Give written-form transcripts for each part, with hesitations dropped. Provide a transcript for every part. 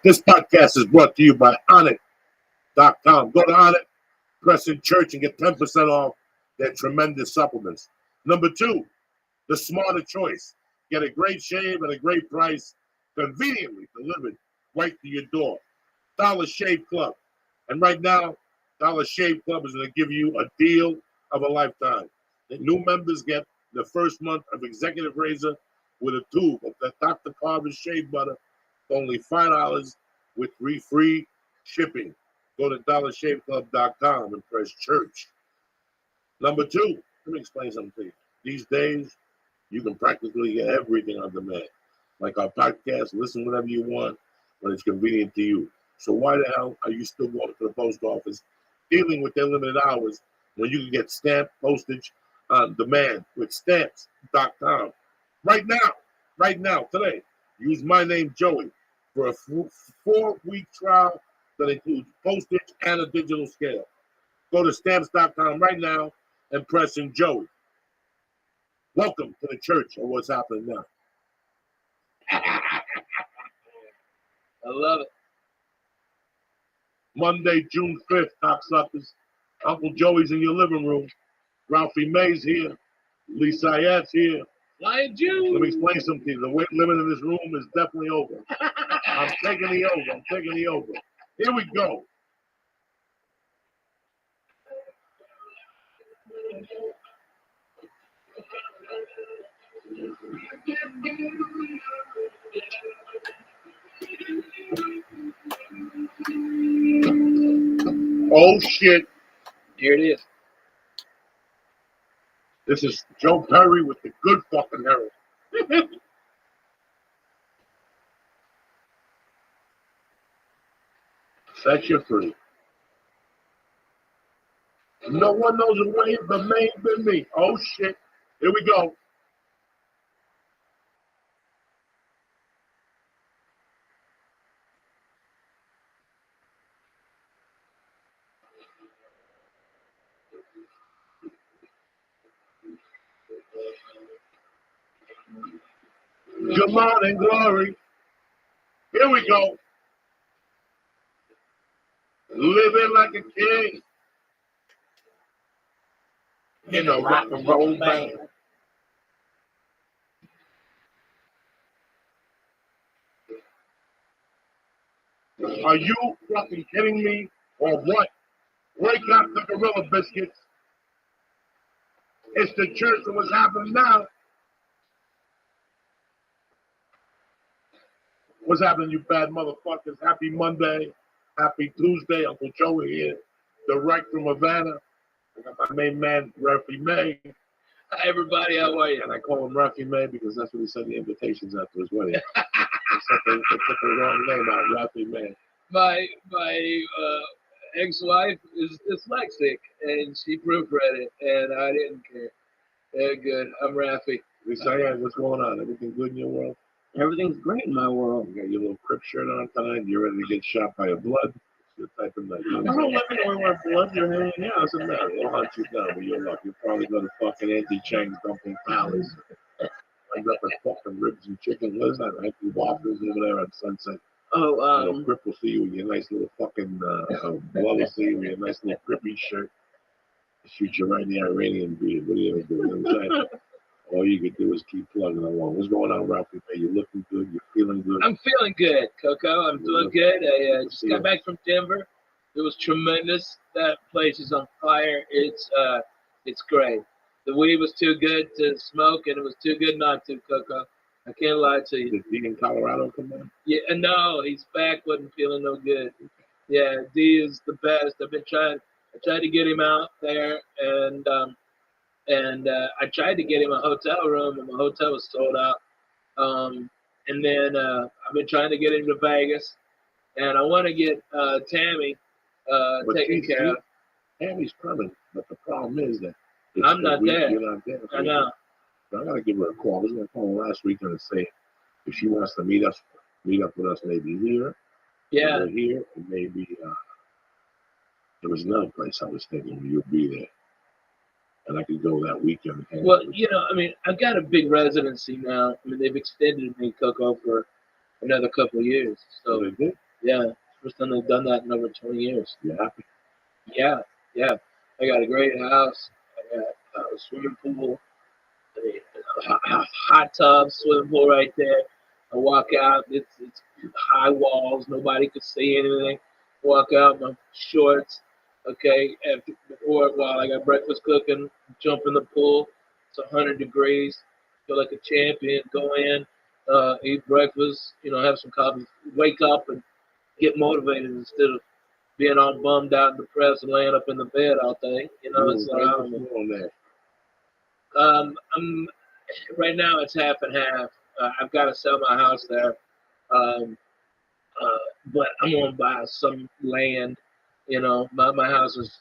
This podcast is brought to you by Onnit.com. Go to Onnit, press in church, and get 10% off their tremendous supplements. Number 2, the smarter choice. Get a great shave at a great price, conveniently delivered right to your door. Dollar Shave Club. And right now, Dollar Shave Club is going to give you a deal of a lifetime. The new members get the first month of Executive Razor with a tube of the Dr. Carver's shave butter for only $5 with free shipping. Go to dollarshaveclub.com and press church. Number 2, let me explain something to you. These days, you can practically get everything on demand. Like our podcast, listen whenever you want, when it's convenient to you. So why the hell are you still going to the post office, dealing with their limited hours, when you can get stamp postage on demand with stamps.com? Right now, today, use my name, Joey, for a 4-week trial that includes postage and a digital scale. Go to stamps.com right now and press in Joey. Welcome to the church of what's happening now. I love it. Monday, June 5th, cocksuckers. Uncle Joey's in your living room. Ralphie May's here. Lee Sayet's here. Lion Jew. Let me explain something to you. The weight limit in this room is definitely over. I'm taking the over. Here we go. Oh shit. Here it is. This is Joe Perry with the good fucking heroin. Set you free. No one knows the way but me. Oh shit. Here we go. Come on and glory. Here we go. Living like a king in a rock and roll band. Are you fucking kidding me or what? Wake up the Gorilla Biscuits. It's the church of what's happening now. What's happening, you bad motherfuckers? Happy Monday. Happy Tuesday. Uncle Joey here. Direct from Havana. I got my main man, Rafi May. Hi, everybody. How are you? And I call him Rafi May because that's what he sent the invitations out to his wedding. They took the wrong name out, Rafi May. My ex-wife is dyslexic, and she proofread it, and I didn't care. They're good. I'm Rafi. Lisa, what's going on? Everything good in your world? Everything's great in my world. You got your little Crip shirt on tonight. You're ready to get shot by a blood. It's your type of night. I don't let me wear blood. You're hanging out. Doesn't matter. We'll hunt you down with your luck. You'll probably go to fucking Auntie Chang's Dumpling Palace. End up at fucking ribs and chicken. What is that? Auntie Waffles over there at Sunset. Oh, Crip will see you with your nice little fucking blood will see you with your nice little Crippy shirt. Shoot you right in the Iranian beard. What are you going to do? You know what I'm saying? All you can do is keep plugging along. What's going on, Ralphie? Are you looking good? You feeling good? I'm feeling good, Coco. I'm doing good. I just got back from Denver. It was tremendous. That place is on fire. It's great. The weed was too good to smoke, and it was too good not to, Coco. I can't lie to you. Did D in Colorado come in? Yeah, no, he's back. Wasn't feeling no good. Yeah, D is the best. I tried to get him out there, and I tried to get him a hotel room, and my hotel was sold out. And then I've been trying to get him to Vegas, and I want to get Tammy taken care of. Tammy's coming, but the problem is that I'm not there. You're not there. I know. So I gotta give her a call. I was gonna call her last week and say if she wants to meet up with us, maybe here. Yeah. Or here, and maybe there was another place I was thinking you'd be there. And I could go that weekend. Well, I've got a big residency now. I mean, they've extended me, Coco, for another couple of years. So they did? Yeah, first time they've done that in over 20 years. You happy? Yeah, yeah. I got a great house. I got a swimming pool, a hot tub, swimming pool right there. I walk out. It's high walls. Nobody could see anything. Walk out my shorts. Okay, before while I got breakfast cooking, jump in the pool. It's 100 degrees. Feel like a champion. Go in, eat breakfast. Have some coffee. Wake up and get motivated instead of being all bummed out and depressed and laying up in the bed all day. On that. I'm right now it's half and half. I've got to sell my house there, um, but I'm gonna buy some land. My house is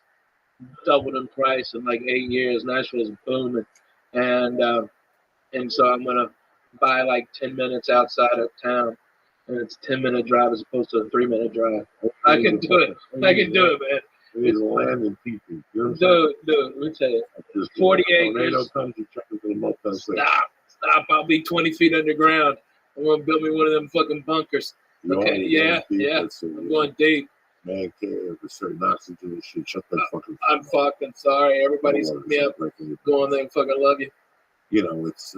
doubled in price in like 8 years. Nashville's booming, and and so I'm gonna buy like 10 minutes outside of town, and it's a 10-minute drive as opposed to a 3-minute drive. I can do it. I can do it, man. It's land and people. Dude, let me tell you. 40 acres. Stop. I'll be 20 feet underground. I'm going to build me one of them fucking bunkers. Okay, yeah. I'm going deep. Man cave, a certain oxygen and shit. Shut that fucking I'm fucking sorry. Everybody's me up. Go on there and fucking love you. It's,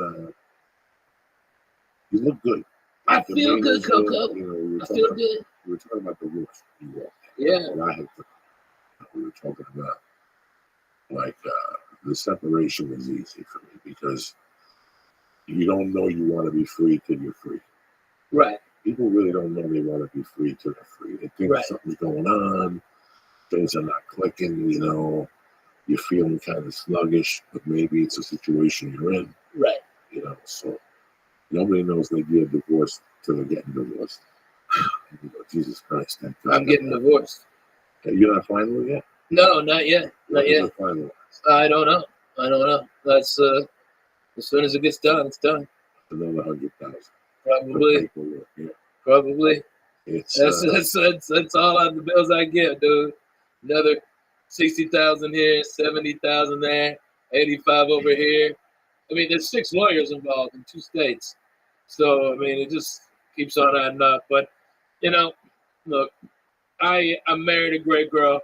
you look good. I feel good, Coco. I feel good. We were talking about the roof. Yeah. We were talking about, the separation is easy for me because you don't know you want to be free till you're free. Right. People really don't know they want to be free till they're free. They think something's going on, things are not clicking, you're feeling kind of sluggish, but maybe it's a situation you're in. Right. So nobody knows they get divorced till they're getting divorced. Jesus Christ. I'm getting divorced. You're not final yet? No, not yet. Not yet. I don't know. That's as soon as it gets done, it's done. Another 100,000. Probably. Probably. That's all of the bills I get, dude. Another 60,000 here, 70,000 there, 85 over here. I mean, there's 6 lawyers involved in 2 states, so I mean, it just keeps on adding up. But look, I married a great girl.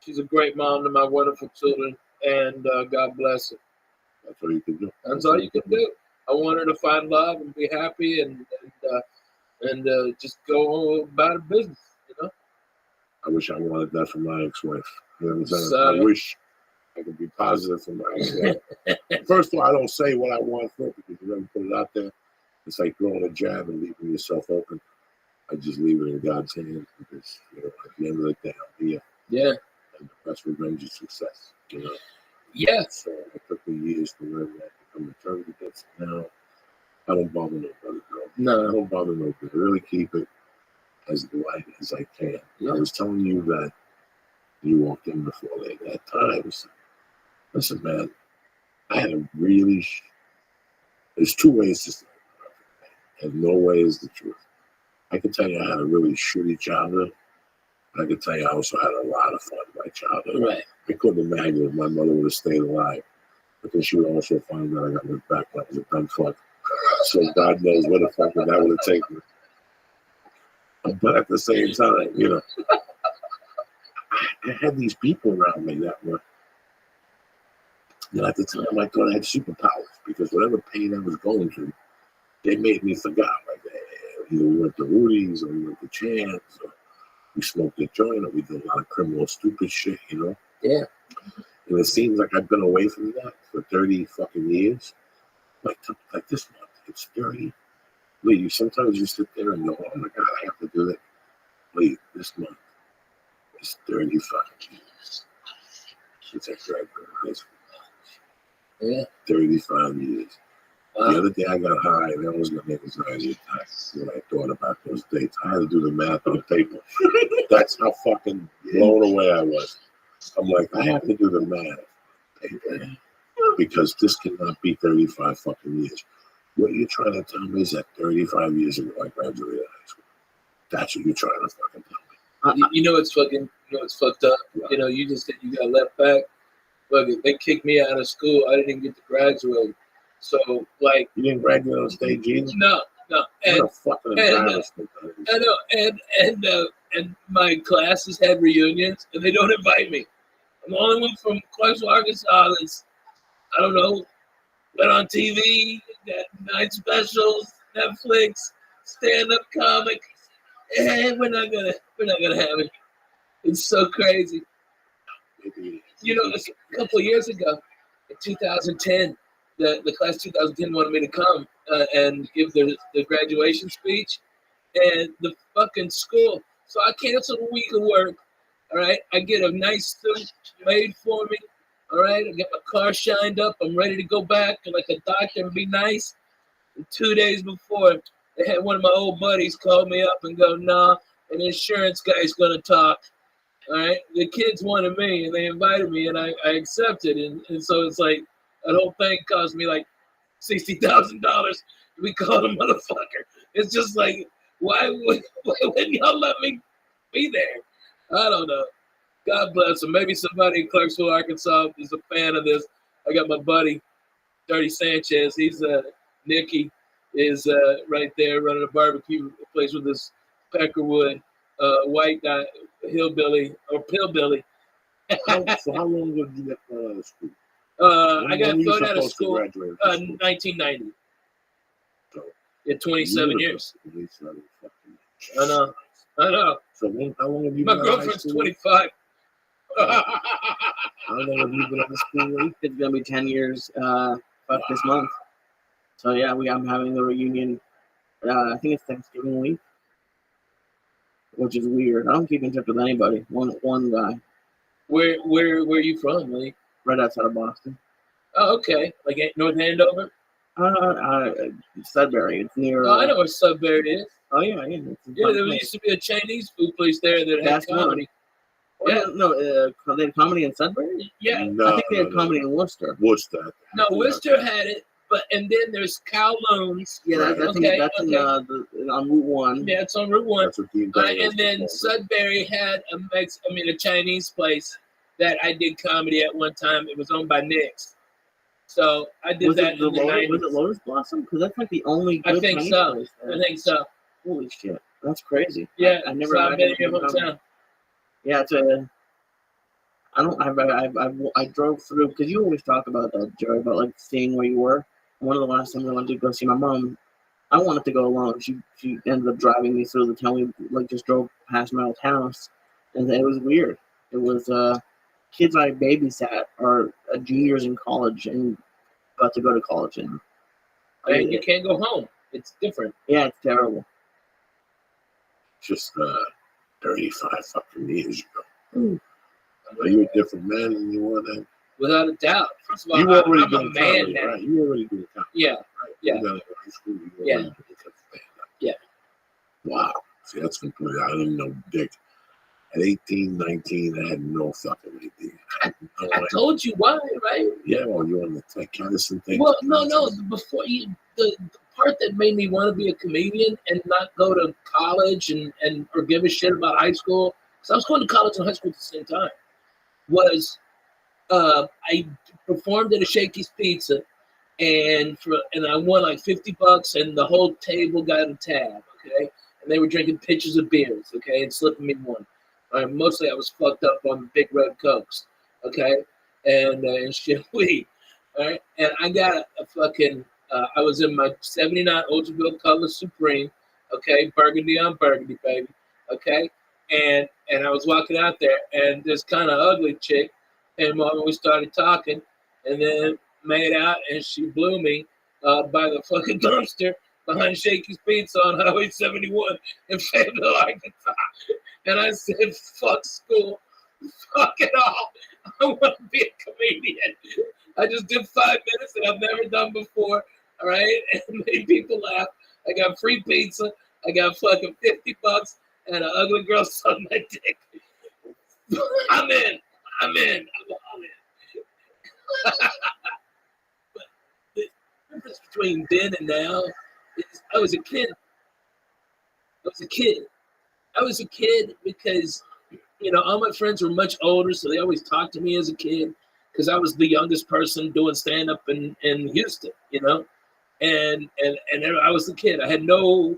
She's a great mom to my wonderful children, and God bless her. That's all you can do. That's all you can do. I want her to find love and be happy and just go about her business, I wish I wanted that for my ex-wife. You know what I'm saying? I wish I could be positive for my ex-wife. First of all, I don't say what I want for it because you never put it out there. It's like throwing a jab and leaving yourself open. I just leave it in God's hands because, at the end of the day, I'm here. Yeah. And the best revenge is success, Yeah. So it took me years to learn that, to come to terms with that. Now, I don't bother nobody, bro. No. I don't bother nobody. I really keep it as light as I can. Yeah. I was telling you that you walked in before that time. Listen, man, I had a really, there's 2 ways to say it, and no way is the truth. I can tell you I had a really shitty childhood. I can tell you I also had a lot of fun in my childhood. Right. I couldn't imagine if my mother would have stayed alive. But then she would also find that I got looked back when I was a dumb fuck. So God knows what the fuck that would have taken me. But at the same time, I had these people around me that were, at the time I thought I had superpowers because whatever pain I was going through, they made me forget. Either we went to Rudy's or we went to Chan's or we smoked a joint or we did a lot of criminal stupid shit, Yeah. And it seems like I've been away from that for 30 fucking years. Like this month, it's 30. Lee, sometimes you sit there and go, oh my God, I have to do that. Lee, this month is 35 years since I graduated high school. Yeah. 35 years. The other day I got high and I was going to make anxiety attacks when I thought about those dates. I had to do the math on paper. That's how fucking blown away I was. I'm like, I have to do the math on paper because this cannot be 35 fucking years. What you're trying to tell me is that 35 years ago I graduated high school. That's what you're trying to fucking tell me. It's fucked up. Yeah. You just said you got left back. Look, they kicked me out of school. I didn't even get to graduate. So, you didn't graduate on stage either? No. No, What a fucking embarrassment that is. I know, and my classes had reunions, and they don't invite me. I'm the only one from Clarksville, Arkansas. That's, I don't know, went on TV, got night specials, Netflix, stand-up comic. Hey, we're not gonna have it. It's so crazy. You know, a couple of years ago, in 2010, the class 2010 wanted me to come and give the graduation speech, and the fucking school. So I canceled a week of work. All right, I get a nice suit made for me. All right, I get my car shined up. I'm ready to go back like a doctor and be nice. And 2 days before, they had one of my old buddies call me up and go, "Nah, an insurance guy's gonna talk." All right, the kids wanted me, and they invited me, and I accepted, and so it's like that whole thing cost me like $60,000. We called a motherfucker. It's just like, why wouldn't y'all let me be there? I don't know. God bless them. Maybe somebody in Clarksville, Arkansas is a fan of this. I got my buddy, Dirty Sanchez. He's Nicky is right there running a barbecue place with this Peckerwood white guy, hillbilly or pillbilly. So how long ago did you get out of school? I got thrown out of school 1990. So, in 27 years. I know. So how long have you My been out of high girlfriend's school? 25. How long have you been out of school? It's gonna be 10 years this month. So yeah, I'm having the reunion. I think it's Thanksgiving week, which is weird. I don't keep in touch with anybody. One guy. Where are you from, Lee? Right outside of Boston. Oh, okay. Like North Andover? Sudbury. It's near. I know where Sudbury is. Oh yeah. There used to be a Chinese food place there that had comedy. Yeah. No, they had comedy in Sudbury? Yeah. No, I think they had comedy in Worcester. No, Worcester had it, and then there's Kowloon's. Yeah, that's on Route 1. Yeah, it's on Route 1. And then called. Sudbury had a Chinese place that I did comedy at one time. It was owned by Nick's. So I did that in the 90s. Was it Lotus Blossom? Because that's like the only good I think Chinese so. place there. I think so. Holy shit. That's crazy. Yeah, I never so I've been in imagined your hometown. Yeah, I drove through, because you always talk about that, Joey, about like seeing where you were. One of the last times I went to go see my mom, I wanted to go alone. She ended up driving me through the town. We just drove past my old house, and it was weird. It was kids I babysat are juniors in college and about to go to college, and And you can't go home. It's different. Yeah, it's terrible. Just 35 fucking years ago. Are you a different man than you were then? Without a doubt. First of all, You were already I'm a doing man comedy, now. right? You were already doing comedy. Yeah. Right? Yeah. You got out of high school, you were Yeah. already doing stand-up. Yeah. Wow. See, that's completely, I didn't know dick. At 18, 19, I had no fucking idea. I told you why, right? Yeah, well, you're on the Tech Kennison thing. Well, no. Before the part that made me want to be a comedian and not go to college and or give a shit about high school, because I was going to college and high school at the same time, was I performed at a Shakey's Pizza, and I won like $50, and the whole table got a tab, okay, and they were drinking pitchers of beers, okay, and slipping me one. Mostly I was fucked up on big red cokes, okay, and shit weed, all right, and I got a fucking. I was in my '79 Oldsmobile Color Supreme, okay, burgundy on burgundy, baby, okay, and I was walking out there, and this kind of ugly chick came on, and we started talking, and then made out, and she blew me by the fucking dumpster behind Shakey's Pizza on Highway 71 in Fayetteville, Arkansas. And I said, fuck school, fuck it all. I want to be a comedian. I just did 5 minutes that I've never done before, all right? And made people laugh. I got free pizza. I got fucking $50 and an ugly girl sucked my dick. I'm in. I'm all in. But the difference between then and now is I was a kid because, all my friends were much older, so they always talked to me as a kid because I was the youngest person doing stand-up in Houston, and I was a kid. I had no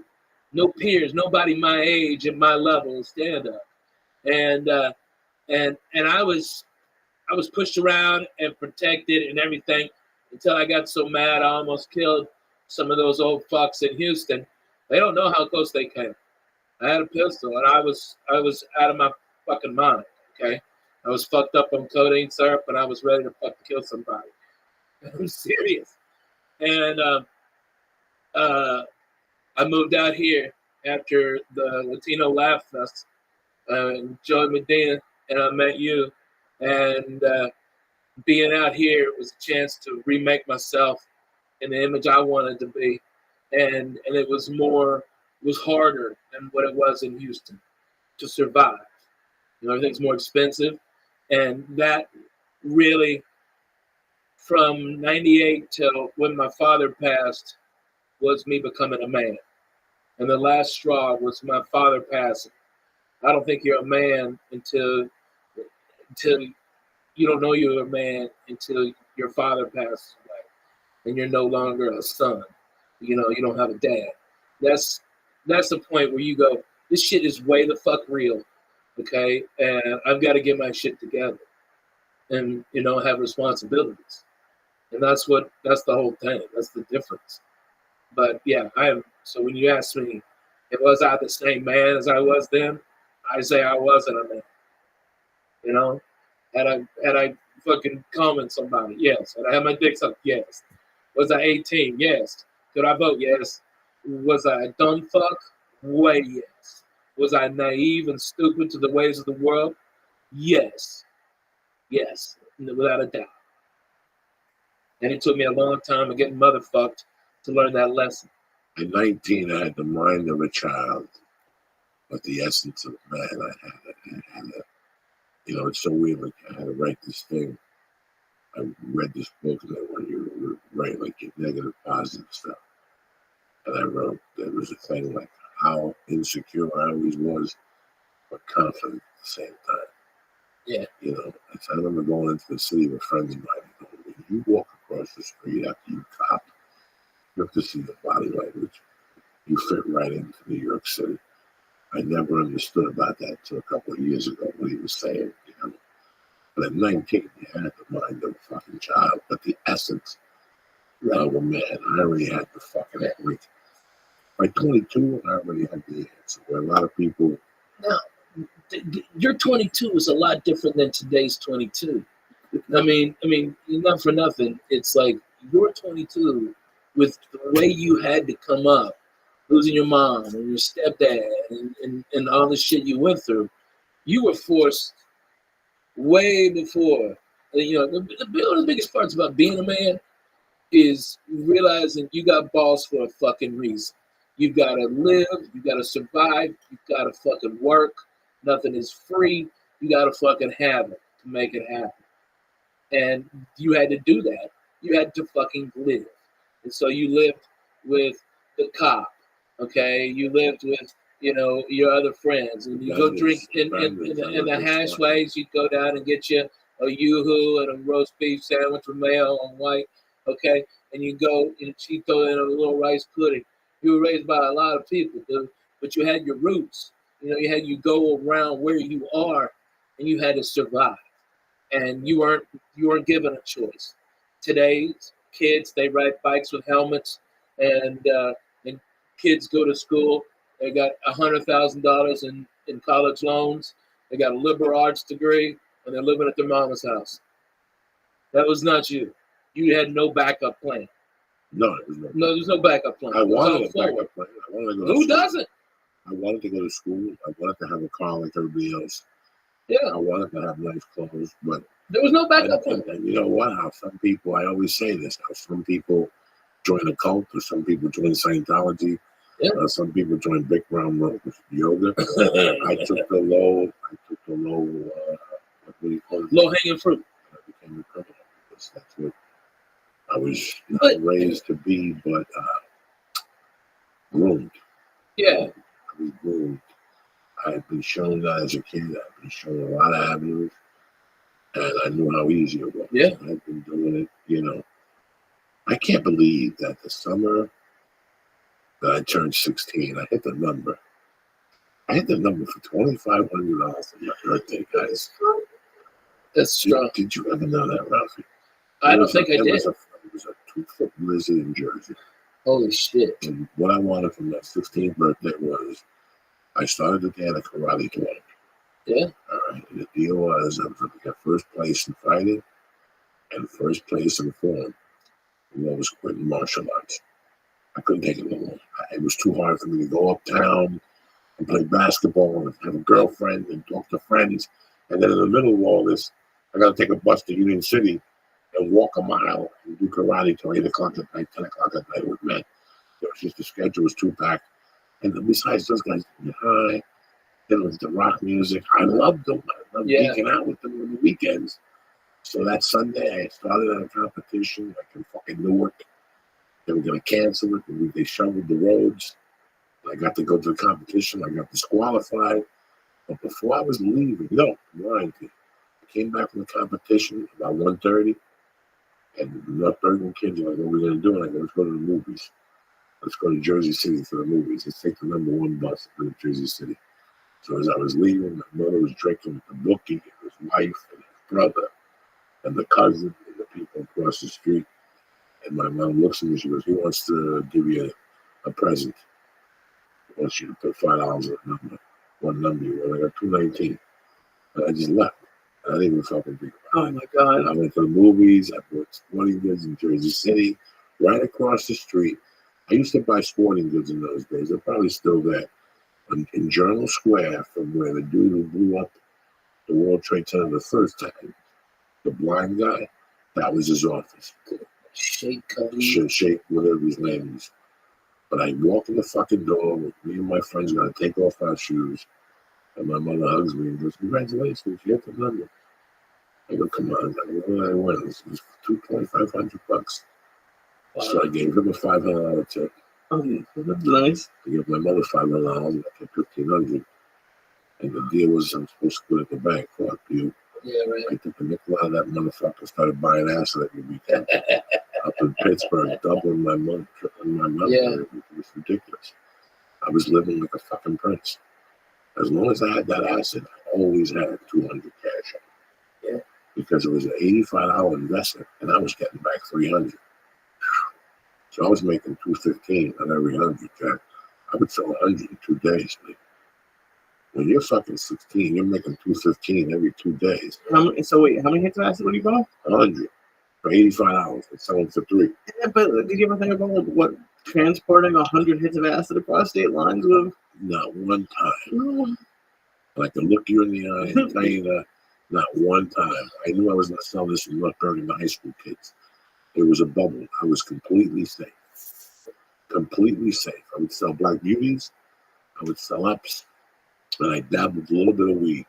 peers, nobody my age and my level stand up, and I was pushed around and protected and everything until I got so mad I almost killed some of those old fucks in Houston. They don't know how close they came. I had a pistol and I was out of my fucking mind. Okay, I was fucked up on codeine syrup and I was ready to fucking kill somebody. I'm serious. And I moved out here after the Latino Laugh Fest, Joey Medina, and I met you. And being out here was a chance to remake myself in the image I wanted to be. And it was harder than what it was in Houston to survive. You know, everything's more expensive. And that really, from 98 till when my father passed, was me becoming a man. And the last straw was my father passing. I don't think you're a man until you don't know you're a man until your father passes away and you're no longer a son. You know, you don't have a dad. That's the point where you go, this shit is way the fuck real. Okay. And I've got to get my shit together and, you know, have responsibilities. And that's the whole thing. That's the difference. But yeah, so when you ask me, was I the same man as I was then? I say I wasn't a man. You know? Had I fucking commented somebody? Yes. Had I had my dick sucked? Yes. Was I 18? Yes. Could I vote? Yes. Was I a dumb fuck? Way yes. Was I naive and stupid to the ways of the world? Yes. Yes. Without a doubt. And it took me a long time of getting motherfucked to learn that lesson. At 19, I had the mind of a child, but the essence of a man. I had a, you know, it's so weird. Like I had to write this thing. I read this book that when you write like your negative, positive stuff, and I wrote there was a thing like how insecure I always was, but confident at the same time. Yeah. You know, I remember going into the city with friends of mine. When you walk across the street after you cop, you have to see the body language. You fit right into New York City. I never understood about that until a couple of years ago when he was saying, you know. But at 19, you had the mind of a fucking child, but the essence of a man. I already had the fucking like by 22, I already had the answer. Where a lot of people. Now, your 22 is a lot different than today's 22. I mean, not for nothing. It's like your 22 with the way you had to come up, losing your mom and your stepdad and all the shit you went through. You were forced way before. You know, one of the biggest parts about being a man is realizing you got balls for a fucking reason. You gotta live, you gotta survive, you gotta fucking work. Nothing is free. You gotta fucking have it to make it happen. And you had to do that. You had to fucking live. And so you lived with the cop, okay? You lived with, you know, your other friends. And you go drink in the hashways. You'd go down and get you a Yoo-hoo and a roast beef sandwich with mayo on white, okay? And you go and she'd throw in a little rice pudding. You were raised by a lot of people, dude, but you had your roots. You know, you go around where you are and you had to survive. And you weren't given a choice. Today's kids, they ride bikes with helmets, and kids go to school. They got $100,000 in college loans. They got a liberal arts degree, and they're living at their mama's house. That was not you. You had no backup plan. No, there's no backup plan. I wanted a backup plan. Who doesn't? I wanted to go to school. I wanted to have a car like everybody else. Yeah. I wanted to have nice clothes, but there was no backup plan. And you know what? How some people, I always say this, how some people join a cult, or some people join Scientology, some people join Big Brown Yoga. I took the low, what do you call it? Low hanging fruit. I became a criminal because that's what I was not raised to be, but groomed. Yeah. I was groomed. I had been shown that as a kid. I've been shown a lot of avenues, and I knew how easy it was. Yeah. I've been doing it, you know. I can't believe that the summer that I turned 16, I hit the number. I hit the number for $2,500 for my birthday, guys. That's strong. Did you ever know that, Ralphie? I don't think I did. It was a 2-foot blizzard in Jersey. Holy shit. And what I wanted from that 16th birthday was I started the day at a karate club. Yeah. All right. And the deal was I was going to get first place in fighting and first place in form. And I was quitting martial arts. I couldn't take it no more. It was too hard for me to go uptown and play basketball and have a girlfriend and talk to friends. And then in the middle of all this, I got to take a bus to Union City and walk a mile and do karate till 8 o'clock at night, 10 o'clock at night with men. It was just the schedule was too packed. And then besides those guys getting high, then it was the rock music. I loved them. I loved geeking out with them on the weekends. So that Sunday, I started at a competition like in fucking Newark. They were going to cancel it. They shoveled the roads. I got to go to the competition. I got disqualified. But before I was leaving, no, I'm lying to you. I came back from the competition about 1:30. And the North Bergen kids are like, what are we going to do? And I go, let's go to the movies. Let's go to Jersey City for the movies. Let's take the number 1 bus to Jersey City. So as I was leaving, my mother was drinking with the bookie, his wife, and his brother, and the cousin, and the people across the street. And my mom looks at me, she goes, he wants to give you a present. He wants you to put $5 on a number. One number. Well, I got $2.19. And I just left. I didn't even fucking think about it. Oh my God. And I went to the movies. I bought sporting goods in Jersey City, right across the street. I used to buy sporting goods in those days. They're probably still there. In Journal Square, from where the dude who blew up the World Trade Center the first time, the blind guy, that was his office. Shake Cuddy. Shake, whatever his name is. But I walk in the fucking door with me and my friends got to take off our shoes. And my mother hugs me and goes, congratulations, you hit the number. I go, come on, what did I win? It was $2,500. Wow. So I gave him a $500 tip. Oh, that's nice. I gave my mother $500 and I took $1,500. And the deal was I'm supposed to put it at the bank. Fuck you. Yeah, right. I took a nickel out of that motherfucker, started buying acid every weekend. Up in Pittsburgh, doubling my money, tripling my money. Yeah. It was ridiculous. I was living like a fucking prince. As long as I had that acid, I always had $200 cash. Yeah. Because it was an $85 investment, and I was getting back $300. So I was making $215 on every 100, Jack. I would sell 100 in 2 days, man. When you're fucking 16, you're making $215 every 2 days. So wait, how many hits of acid would you buy? 100 for $85 and selling for $3. Yeah, but did you ever think about what transporting 100 hits of acid across state lines would have? Not one time. And I can look you in the eye and tell you that not one time. I knew I was going to sell this in North Bergen to high school kids. It was a bubble. I was completely safe. Completely safe. I would sell Black Beauties. I would sell ups. And I dabbled a little bit of weed.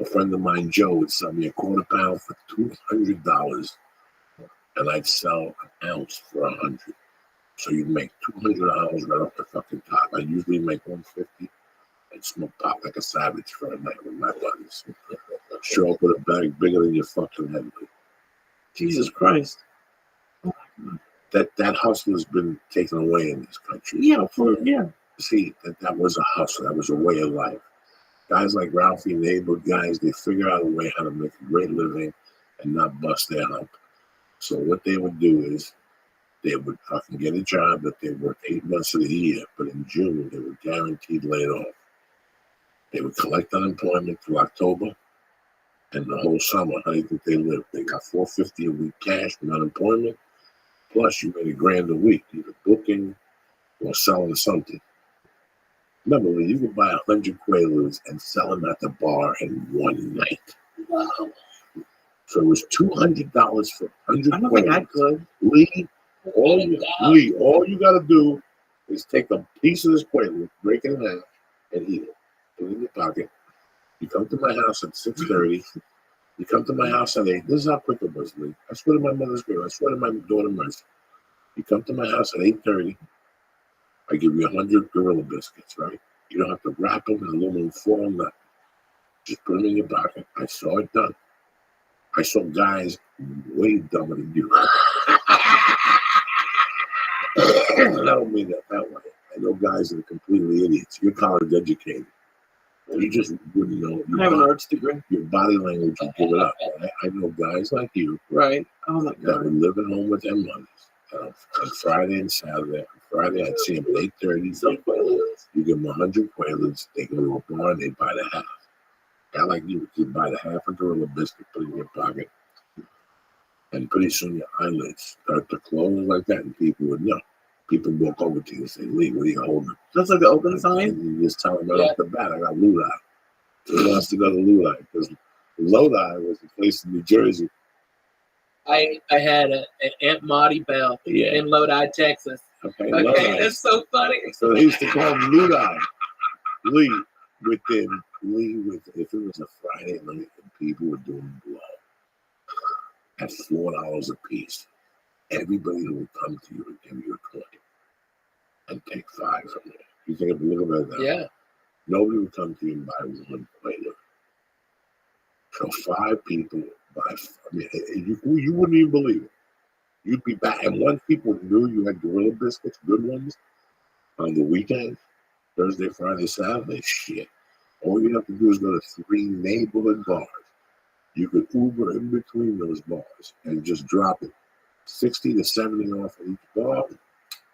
A friend of mine, Joe, would sell me a $1/4 pound for $200. And I'd sell an ounce for $100. So you'd make $200 right off the fucking top. I usually make $150 and smoke pot like a savage for a night with my buddies. Show up with a bag bigger than your fucking head. Jesus Christ. That hustle has been taken away in this country. Yeah. See, that was a hustle. That was a way of life. Guys like Ralphie, neighborhood guys, they figure out a way how to make a great living and not bust their hump. So what they would do is they would fucking get a job that they worked 8 months of the year, but in June they were guaranteed laid off. They would collect unemployment through October and the whole summer. How do you think they lived? They got $450 a week cash from unemployment, plus you made $1,000 a week, either booking or selling something. Remember, when you could buy 100 Quaaludes and sell them at the bar in one night. Wow. So it was $200 for 100 I don't think I Quaaludes. could. Lee, all you got to do is take a piece of this Quaalude, break it in half, and eat it. Put it in your pocket. You come to my house at 6:30. You come to my house at 8. This is how quick it was, Lee. I swear to my mother's girl. I swear to my daughter Mercy. You come to my house at 8:30. I give you 100 Gorilla Biscuits, right? You don't have to wrap them in aluminum foil, nothing. Just put them in your pocket. I saw it done. I saw guys way dumber than you. I don't mean that way. I know guys that are completely idiots. You're college educated. You just wouldn't know. I have an arts degree. Your body language would give it up. Right? I know guys like you, right? Oh my that god! would live at home with their mothers on Friday and Saturday. On Friday, I'd see them at 8:30. You give them 100 quaaludes. They go to a bar. They buy the half. Guy like you buy the half a gorilla biscuit, put it in your pocket, and pretty soon your eyelids start to close like that, and people would know. People walk over to you and say, "Lee, what are you holding?" That's like the open sign. And you just tell them right off the bat, "I got Lodi." Who wants to go to Lodi? Because Lodi was a place in New Jersey. I had an Aunt Maudie Bell in Lodi, Texas. Okay, Okay, that's so funny. So they used to call him Lodi. Lee, if it was a Friday night and people were doing blow at $4 a piece, everybody who would come to you would give you a coin and take 5 from you. You think of a little bit of that? Yeah. Nobody would come to you and buy 1 plate. So 5 people buy. I mean, you wouldn't even believe it. You'd be back, and once people knew you had gorilla biscuits, good ones, on the weekend, Thursday, Friday, Saturday, shit. All you have to do is go to 3 neighborhood bars. You could Uber in between those bars and just drop it 60 to 70 off at each bar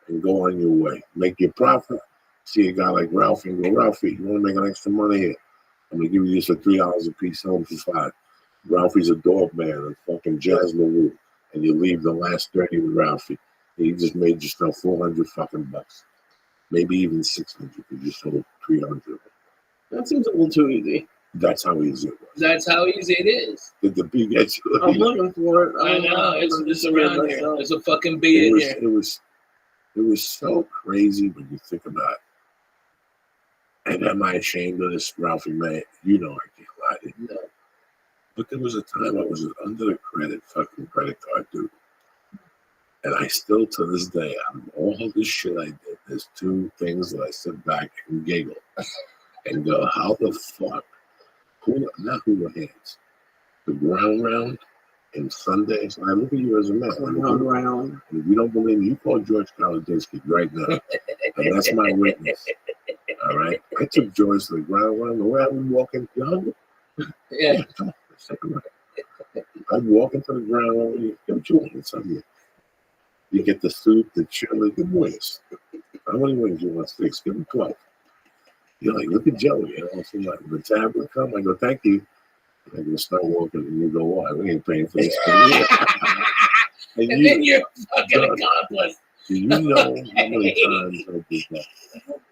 and go on your way. Make your profit. See a guy like Ralphie and go, "Ralphie, you want to make an extra money here? I'm going to give you this for $3 a piece, home for 5. Ralphie's a dog man, a fucking Jasmine Woo. And you leave the last 30 with Ralphie. And you just made yourself 400 fucking bucks. Maybe even 600 if you sold 300. That seems a little too easy. That's how easy it was. That's how easy it is. Did the bee get you? I'm looking for it. I know. It's around here. There's a fucking bee in here. It was so crazy when you think about it. And am I ashamed of this, Ralphie, man? You know I can't lie to you. No. But there was a time I was under the fucking credit card, dude. And I still, to this day, out of all this shit I did, there's 2 things that I sit back and giggle and go, how the fuck? Not Hula Hands. The ground round and Sundays. I look at you as a man. Ground round. And if you don't believe me, you call George Kaladinsky right now. And that's my witness. All right? I took George to the ground round. The way I would walk in, you hungry? Yeah. I'd walk into the ground round. What you want? Something. You get the soup, the chili, the wings. How many wings you want? 6? Give me 12. You're like, look at Joey. You know, so like, the tab will come. I go, thank you. And I go, start walking. And you go, why? We ain't paying for this. and then you're fucking accomplice. Do you know how many times I did that?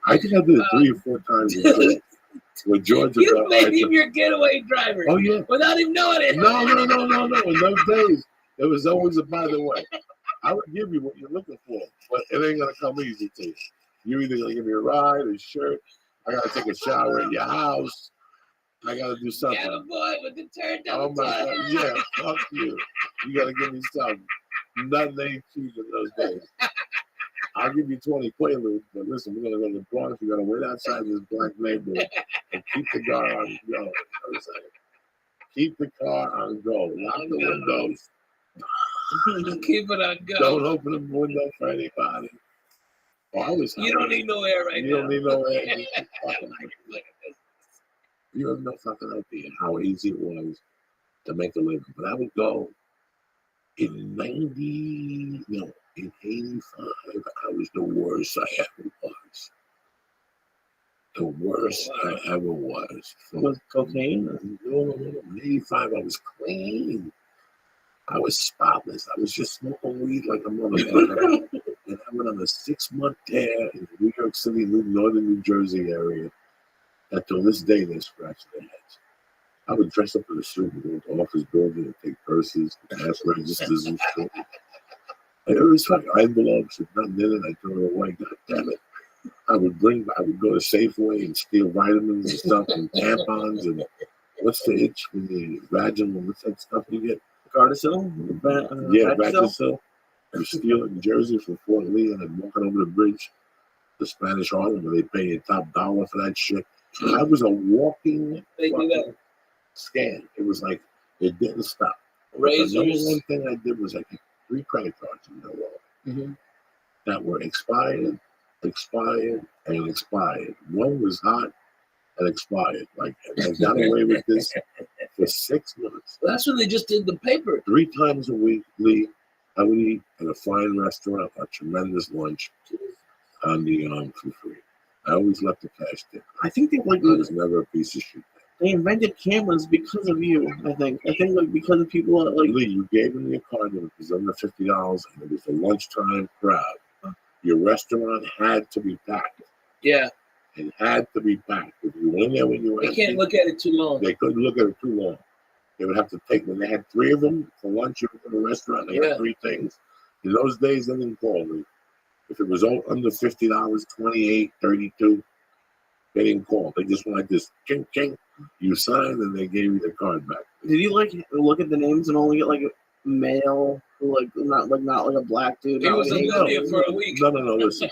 I think I did it 3 or 4 times with Georgia. You made him your getaway driver. Oh, yeah. Without him knowing it. No. In those days, it was always a by the way. I would give you what you're looking for, but it ain't going to come easy to you. You're either going to give me a ride, a shirt. I got to take a shower at your house. I got to do something. Yeah, boy, with the turn down. Oh, my God. Yeah, fuck you. You got to give me something. Nothing ain't cheap in those days. I'll give you 20 Quaaludes, but listen, we're going to go to the Bronx. You got to wait outside this black neighborhood and keep the car on go. Keep the car on go. Lock the windows. Keep it on go. Don't open the window for anybody. Oh, you don't need no air right now. You don't need no air. You have no fucking idea how easy it was to make a living. But I would go in 85, I was the worst I ever was. The worst I ever was. Was cocaine? No. In 85, I was clean. I was spotless. I was just smoking weed like a motherfucker. And I went on a 6-month tear in the New York City, northern New Jersey area. That to this day, they scratch their heads. I would dress up in a suit and go to office building and take purses, cash registers and shit. And it was fucking envelopes with nothing in it. I throw it away. God damn it. I would go to Safeway and steal vitamins and stuff and tampons and what's the itch when the vaginal, what's that stuff you get? Gardasil? Yeah, Vagisil. I steal it in Jersey from Fort Lee and then walking over the bridge, the Spanish Harlem, where they pay you top dollar for that shit. I was a walking fucking scam. It was like, it didn't stop. Razors. The number one thing I did was I get 3 credit cards in my wallet. Mm-hmm. that were expired, and expired. One was hot and expired. Like, and I got away with this for 6 months. That's when they just did the paper. 3 times a week, Lee, I would eat in a fine restaurant, a tremendous lunch on the for free. I always left the cash tip. I think they like I was never a piece of shit. they invented cameras because of you. I think like because of people like Lee, you gave me a card and it was under $50, and it was a lunchtime crowd. Your restaurant had to be packed. Yeah. It had to be packed. If you went in there when you were They can't look at it too long. They couldn't look at it too long. They would have to take, when they had 3 of them for lunch in the restaurant, they had 3 things. In those days, they didn't call me. If it was under $50, 28, 32, they didn't call. They just wanted this ching ching. You signed and they gave you the card back. Did you like look at the names and only get like a male, like not like a black dude? He was in Libya for a week. No, listen.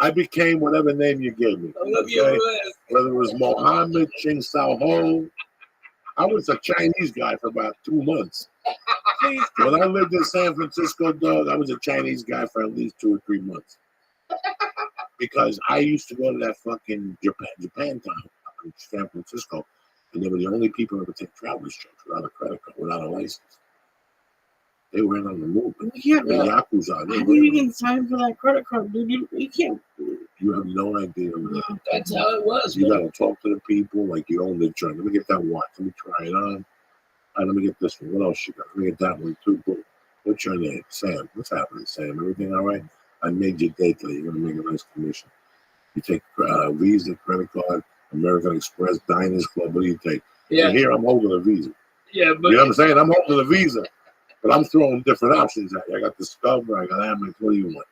I became whatever name you gave me. Okay? Whether it was Mohammed, Ching Sao Ho. I was a Chinese guy for about 2 months. When I lived in San Francisco, dog, I was a Chinese guy for at least 2 or 3 months. Because I used to go to that fucking Japantown up in San Francisco, and they were the only people that would take traveler's checks without a credit card, without a license. They were in on the move. Yeah, the Yakuza. How do you even sign for that credit card, dude? You can't. You have no idea. That's how it was. You got to talk to the people like you own the joint. Let me get that watch. Let me try it on. All right, let me get this one. What else you got? Let me get that one too. What's your name? Sam. What's happening, Sam? Everything all right? I made your day today. You're going to make a nice commission. You take Visa, credit card, American Express, Diners Club. What do you take? Yeah. And here I'm holding a Visa. Yeah, but you know what I'm saying? I'm holding a Visa. But I'm throwing different options at you. I got Discover. I got Amex. What do you want?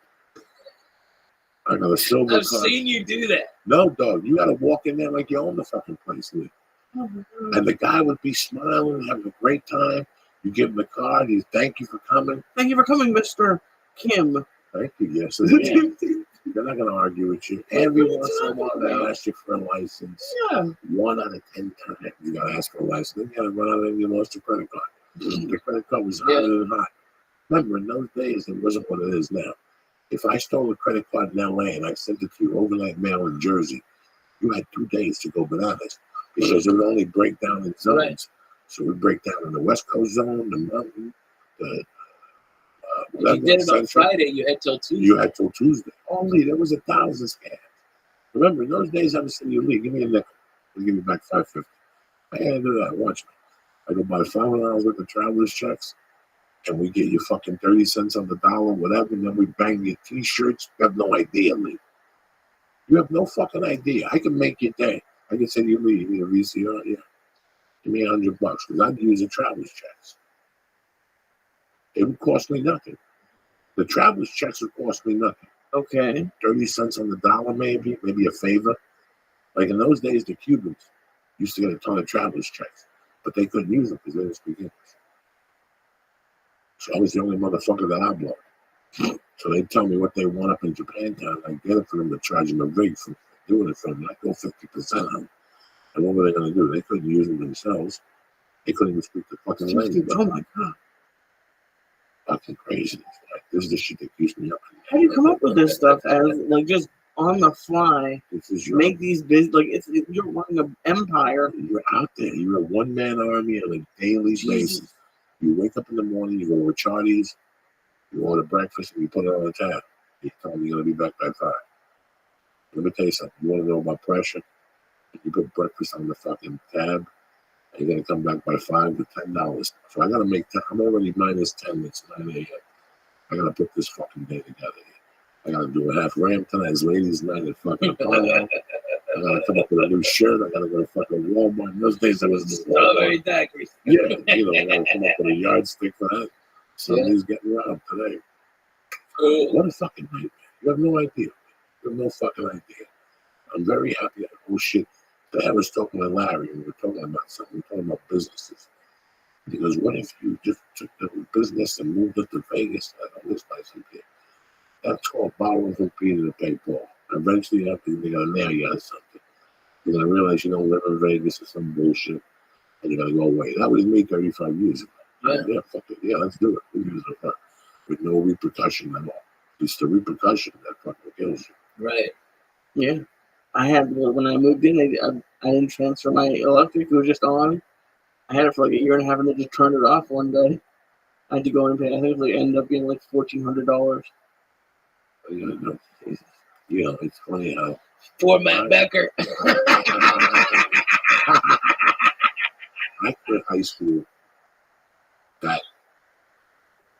I got a silver I've card. seen you do that. No, dog. You got to walk in there like you own the fucking place, Lee. And the guy would be smiling, having a great time. You give him the card. He's thank you for coming. Thank you for coming, Mr. Kim. Thank you. Yes. They're not going to argue with you. Every once in a while, they ask you for a license. Yeah. 1 out of 10 times, you got to ask for a license. Then you got to run out and you lost your credit card. The credit card was hotter than hot. Remember, in those days, it wasn't what it is now. If I stole a credit card in LA and I sent it to you overnight mail in Jersey, you had 2 days to go bananas because it would only break down in zones. Right. So we break down in the West Coast zone, the mountain, the you did it on Friday. You had till Tuesday. You had till Tuesday. Only there was 1,000 scams. Remember, in those days, I was saying, "You give me a nickel. I'll give you back $5.50." I had to do that. Watch me. I go buy $500 worth of traveler's checks, and we get you fucking 30 cents on the dollar, whatever, and then we bang your T-shirts. You have no idea, Lee. You have no fucking idea. I can make your day. I can say to you, Lee, you need a VCR? Yeah. Give me $100 because I'd use the traveler's checks. It would cost me nothing. The traveler's checks would cost me nothing. Okay. 30 cents on the dollar, maybe a favor. Like in those days, the Cubans used to get a ton of traveler's checks, but they couldn't use them because they didn't speak English. So I was the only motherfucker that I blocked. So they tell me what they want up in Japantown. I get it for them to charge them a vig for doing it for them. I go 50% on them. And what were they going to do? They couldn't use them themselves. They couldn't even speak the fucking language. Oh my God. Fucking crazy. Like, this is the shit that keeps me up. How do you come up with this stuff as like just on the fly? Make these like you're running an empire. You're out there. You're a one-man army on a daily basis. You wake up in the morning. You go to Charlie's. You order breakfast and you put it on the tab. You tell them you're gonna be back by 5. Let me tell you something. You want to know about pressure? You put breakfast on the fucking tab. You're gonna come back by $5 to $10. So I gotta make 10. I'm already minus 10. It's 9 a.m. I gotta put this fucking day together here. I gotta do a half ram tonight. It's ladies' night at fucking Apollo. I gotta come up with a new shirt. I gotta go to fucking Walmart. In those days I was in Strawberry daiquiris. Yeah, I gotta come up with a yardstick for that. Somebody's getting robbed today. What a fucking nightmare. You have no idea. You have no fucking idea. I'm very happy that whole shit. I was talking to Larry and we were talking about something. We were talking about businesses. Because what if you just took the business and moved it to Vegas? I don't this place up here. That's called borrowing from Peter to pay Paul. Eventually, they're gonna nail you on something. You're gonna realize you don't live in Vegas or some bullshit, and you're gonna go away. That was me 35 years ago. Yeah, fuck it. Yeah, let's do it. We'll use it with no repercussion at all. It's the repercussion that fucking kills you. Right. Yeah. I had, when I moved in, I didn't transfer my electric. It was just on. I had it for like a year and a half, and they just turned it off one day. I had to go and pay. I think it like, ended up being like $1,400. It's funny how. For Matt Becker. I quit high school that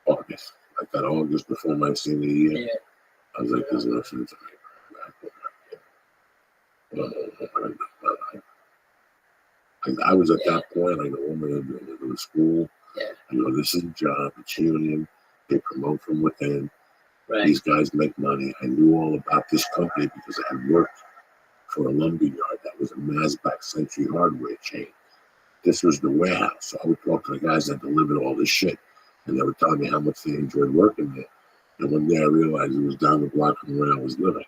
August. Like that August before my senior year. Yeah. I was like, there's no sense I was at that point, like a woman in the school. Yeah. This is a job, it's union, they promote from within. Right. These guys make money. I knew all about this company because I had worked for a lumber yard that was a Masback Century Hardware chain. This was the warehouse. So I would talk to the guys that delivered all this shit, and they would tell me how much they enjoyed working there. And one day I realized it was down the block from where I was living.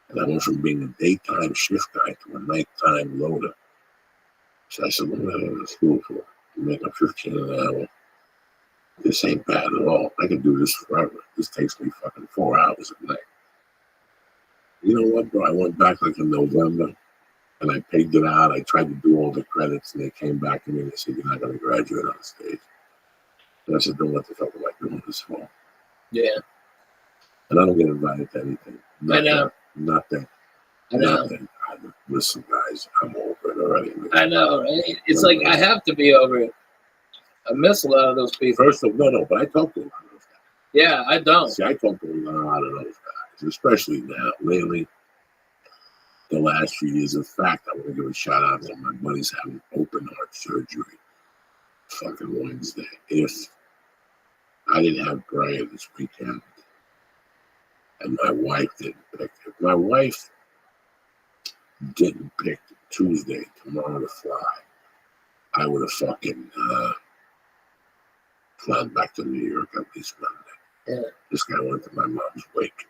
And I went from being a daytime shift guy to a nighttime loader. So I said, what am I going to school for? You make up 15 an hour. This ain't bad at all. I can do this forever. This takes me fucking 4 hours a night. You know what, bro? I went back like in November, and I pegged it out. I tried to do all the credits, and they came back to me and they said, you're not going to graduate on the stage. And I said, don't what the fuck am I doing this for? Yeah. And I don't get invited to anything. Nothing, I know. Nothing. I know. Nothing. Listen, guys, I'm over it already. I know, right? It's like I have to be over it. I miss a lot of those people. First of all, no, but I talk to a lot of those guys. Yeah, I don't. See, I talk to a lot of those guys, especially now, lately, the last few years. In fact, I want to give a shout out to my buddies having open heart surgery fucking Wednesday. If I didn't have Brian this weekend and my wife didn't pick it, my wife didn't pick Tuesday, tomorrow to fly, I would have fucking flown back to New York at least Monday. Yeah. This guy went to my mom's wake.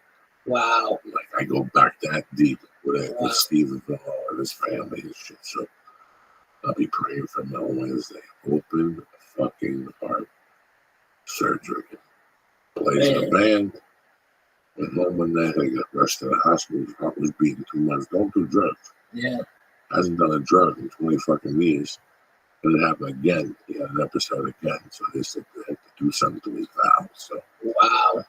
Wow. Like, I go back that deep with Stephen and his family and shit. So I'll be praying for him on Wednesday. Open fucking heart surgery. Plays in a band. Went home one night. I got rushed to the hospital. His heart was beating 2 months. Don't do drugs. Yeah. Hasn't done a drug in 20 fucking years. And it happened again. He had an episode again. So they said they had to do something to his valves. So wow.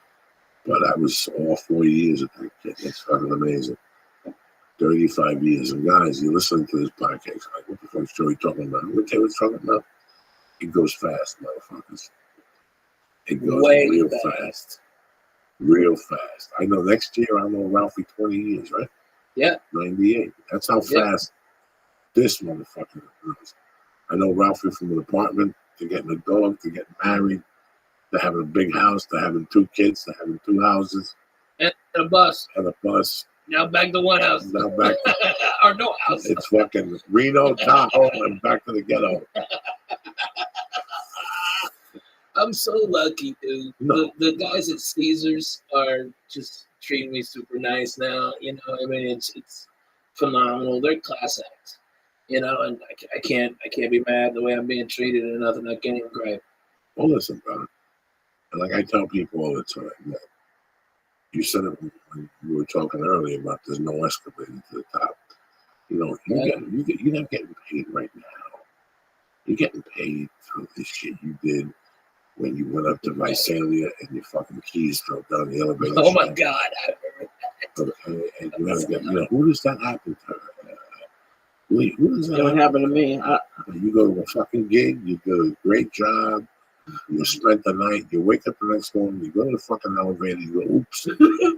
But I was all 4 years of that kid. It's fucking amazing. 35 years. And guys, you listen to this podcast, like, what the fuck is Joey talking about? What Taylor's talking about? It goes fast, motherfuckers. It goes way real fast. Real fast. I know next year I'll know Ralphie 20 years, right? Yeah. 98. That's how fast this motherfucker goes. I know Ralphie from an apartment to getting a dog, to getting married, to having a big house, to having 2 kids, to having 2 houses. And a bus. And a bus. Now back to one house. Now back or no house. It's fucking Reno, Tahoe, and back to the ghetto. I'm so lucky, dude. No. The guys at Caesars are just treating me super nice now. You know, I mean, it's phenomenal. They're class acts. You know, and I can't be mad the way I'm being treated and nothing. I can't even gripe. Well, listen, brother. And like I tell people all the time, that you said it when you were talking earlier about there's no escalator to the top. You know, you're not getting paid right now. You're getting paid for the shit you did when you went up to Visalia and your fucking keys fell down the elevator. Oh my God! I remember that. And you have to get, who does that happen to? Who does that? It would happen to me. You go to a fucking gig, you do a great job. You spend the night, you wake up the next morning, you go to the fucking elevator, you go, oops,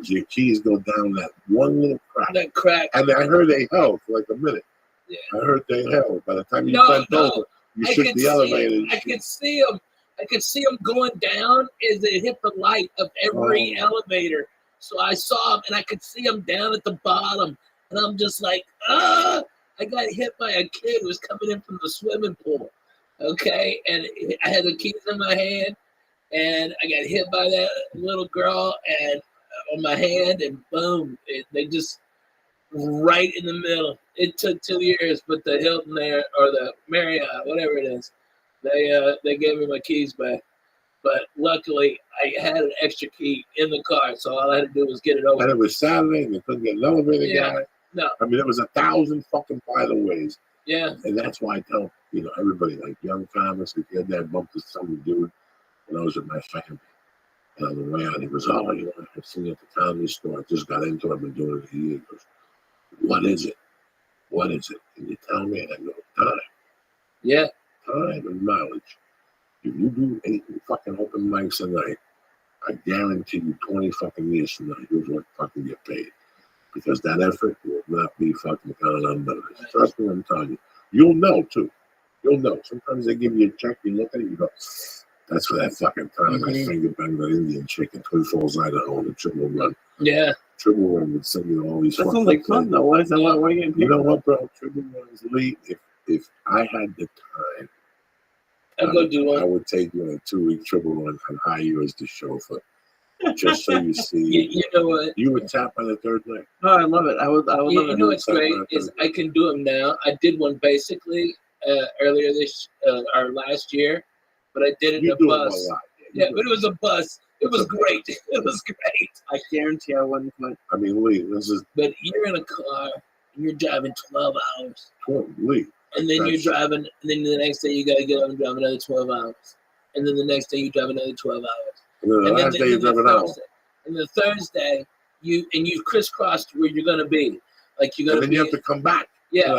your keys go down that one little crack. That crack. And I heard they held for like a minute. Yeah. I heard they held. By the time you bent over, you shook the elevator. I could see them. I could see them going down as it hit the light of every elevator. So I saw them, and I could see them down at the bottom. And I'm just like, I got hit by a kid who was coming in from the swimming pool. Okay, and I had the keys in my hand, and I got hit by that little girl and on my hand, and boom, they just right in the middle. It took 2 years, but the Hilton there or the Marriott, whatever it is, they gave me my keys back. But luckily, I had an extra key in the car, so all I had to do was get it over. And it was Saturday, and they couldn't get an elevator guy. No. I mean, there was 1,000 fucking byways. Yeah. And that's why I tell, everybody, like young comics, if your dad bumped into some dude when I was with my family. And on the way out, he goes, oh, I've seen you at the comedy store. I just got into it. I've been doing it a year. He goes, what is it? What is it? Can you tell me? And I go, time. Yeah. Time and knowledge. If you do 8 fucking open mics a night, I guarantee you 20 fucking years from now, you're going to fucking get paid. Because that effort will not be fucking counted on notice. Trust me, I'm telling you. You'll know, too. You'll know. Sometimes they give you a check, you look at it, you go, that's for that fucking time I finger banged that Indian chick in Twin Falls, Idaho, on the triple run. Yeah. Triple run would send you all these That sounds like fun, though. Why is that? Why are you getting paid? You know what, bro? Triple runs, Lee, if I had the time, I'll go do I one. would take you on a 2-week triple run and hire you as the chauffeur. Just so you see. You know what? You would tap on the third night. Oh, I love it. I would love You it. know what's great is I can do them now. I did one basically earlier or last year, but I did it in a bus. Yeah, but it was a bus. It was great. It was great. I guarantee I wouldn't quit. I mean, Lee, this is. But you're in a car and you're driving 12 hours. Lee. And then you're driving, and then the next day you got to get up and drive another 12 hours. And then the next day you drive another 12 hours. And then the last day you drive an hour. And the Thursday, you crisscrossed where you're going to be. Like you're going to be. And then you have to come back. Yeah.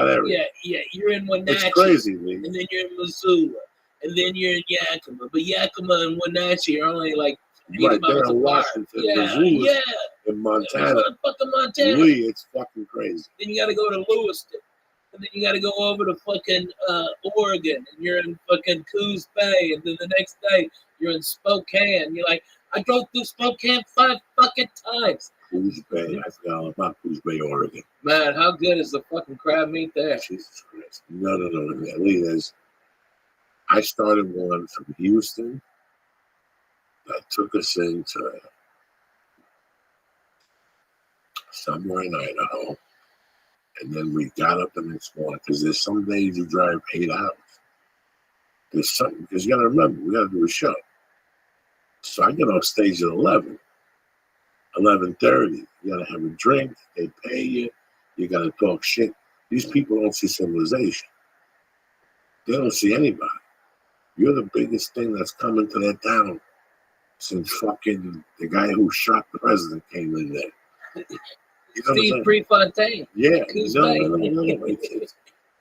You're in Wenatchee. It's crazy, Lee. And then you're in Missoula. And then you're in Yakima. But Yakima and Wenatchee are only like 80 right, miles they're in apart. Washington, Missoula, in Montana. Fucking Montana. Lee, it's fucking crazy. Then you got to go to Lewiston. And then you got to go over to fucking Oregon, and you're in fucking Coos Bay, and then the next day you're in Spokane. You're like, I drove through Spokane 5 fucking times. Coos Bay, I forgot all about Coos Bay, Oregon. Man, how good is the fucking crab meat there? Jesus Christ. No. Lee, I started one from Houston that took us into somewhere in Idaho. And then we got up the next morning because there's some days you drive 8 hours. There's something, because you got to remember, we got to do a show. So I get off stage at 11, 11:30. You got to have a drink. They pay you. You got to talk shit. These people don't see civilization. They don't see anybody. You're the biggest thing that's coming to their town since fucking the guy who shot the president came in there. You know Steve Prefontaine. Yeah, no.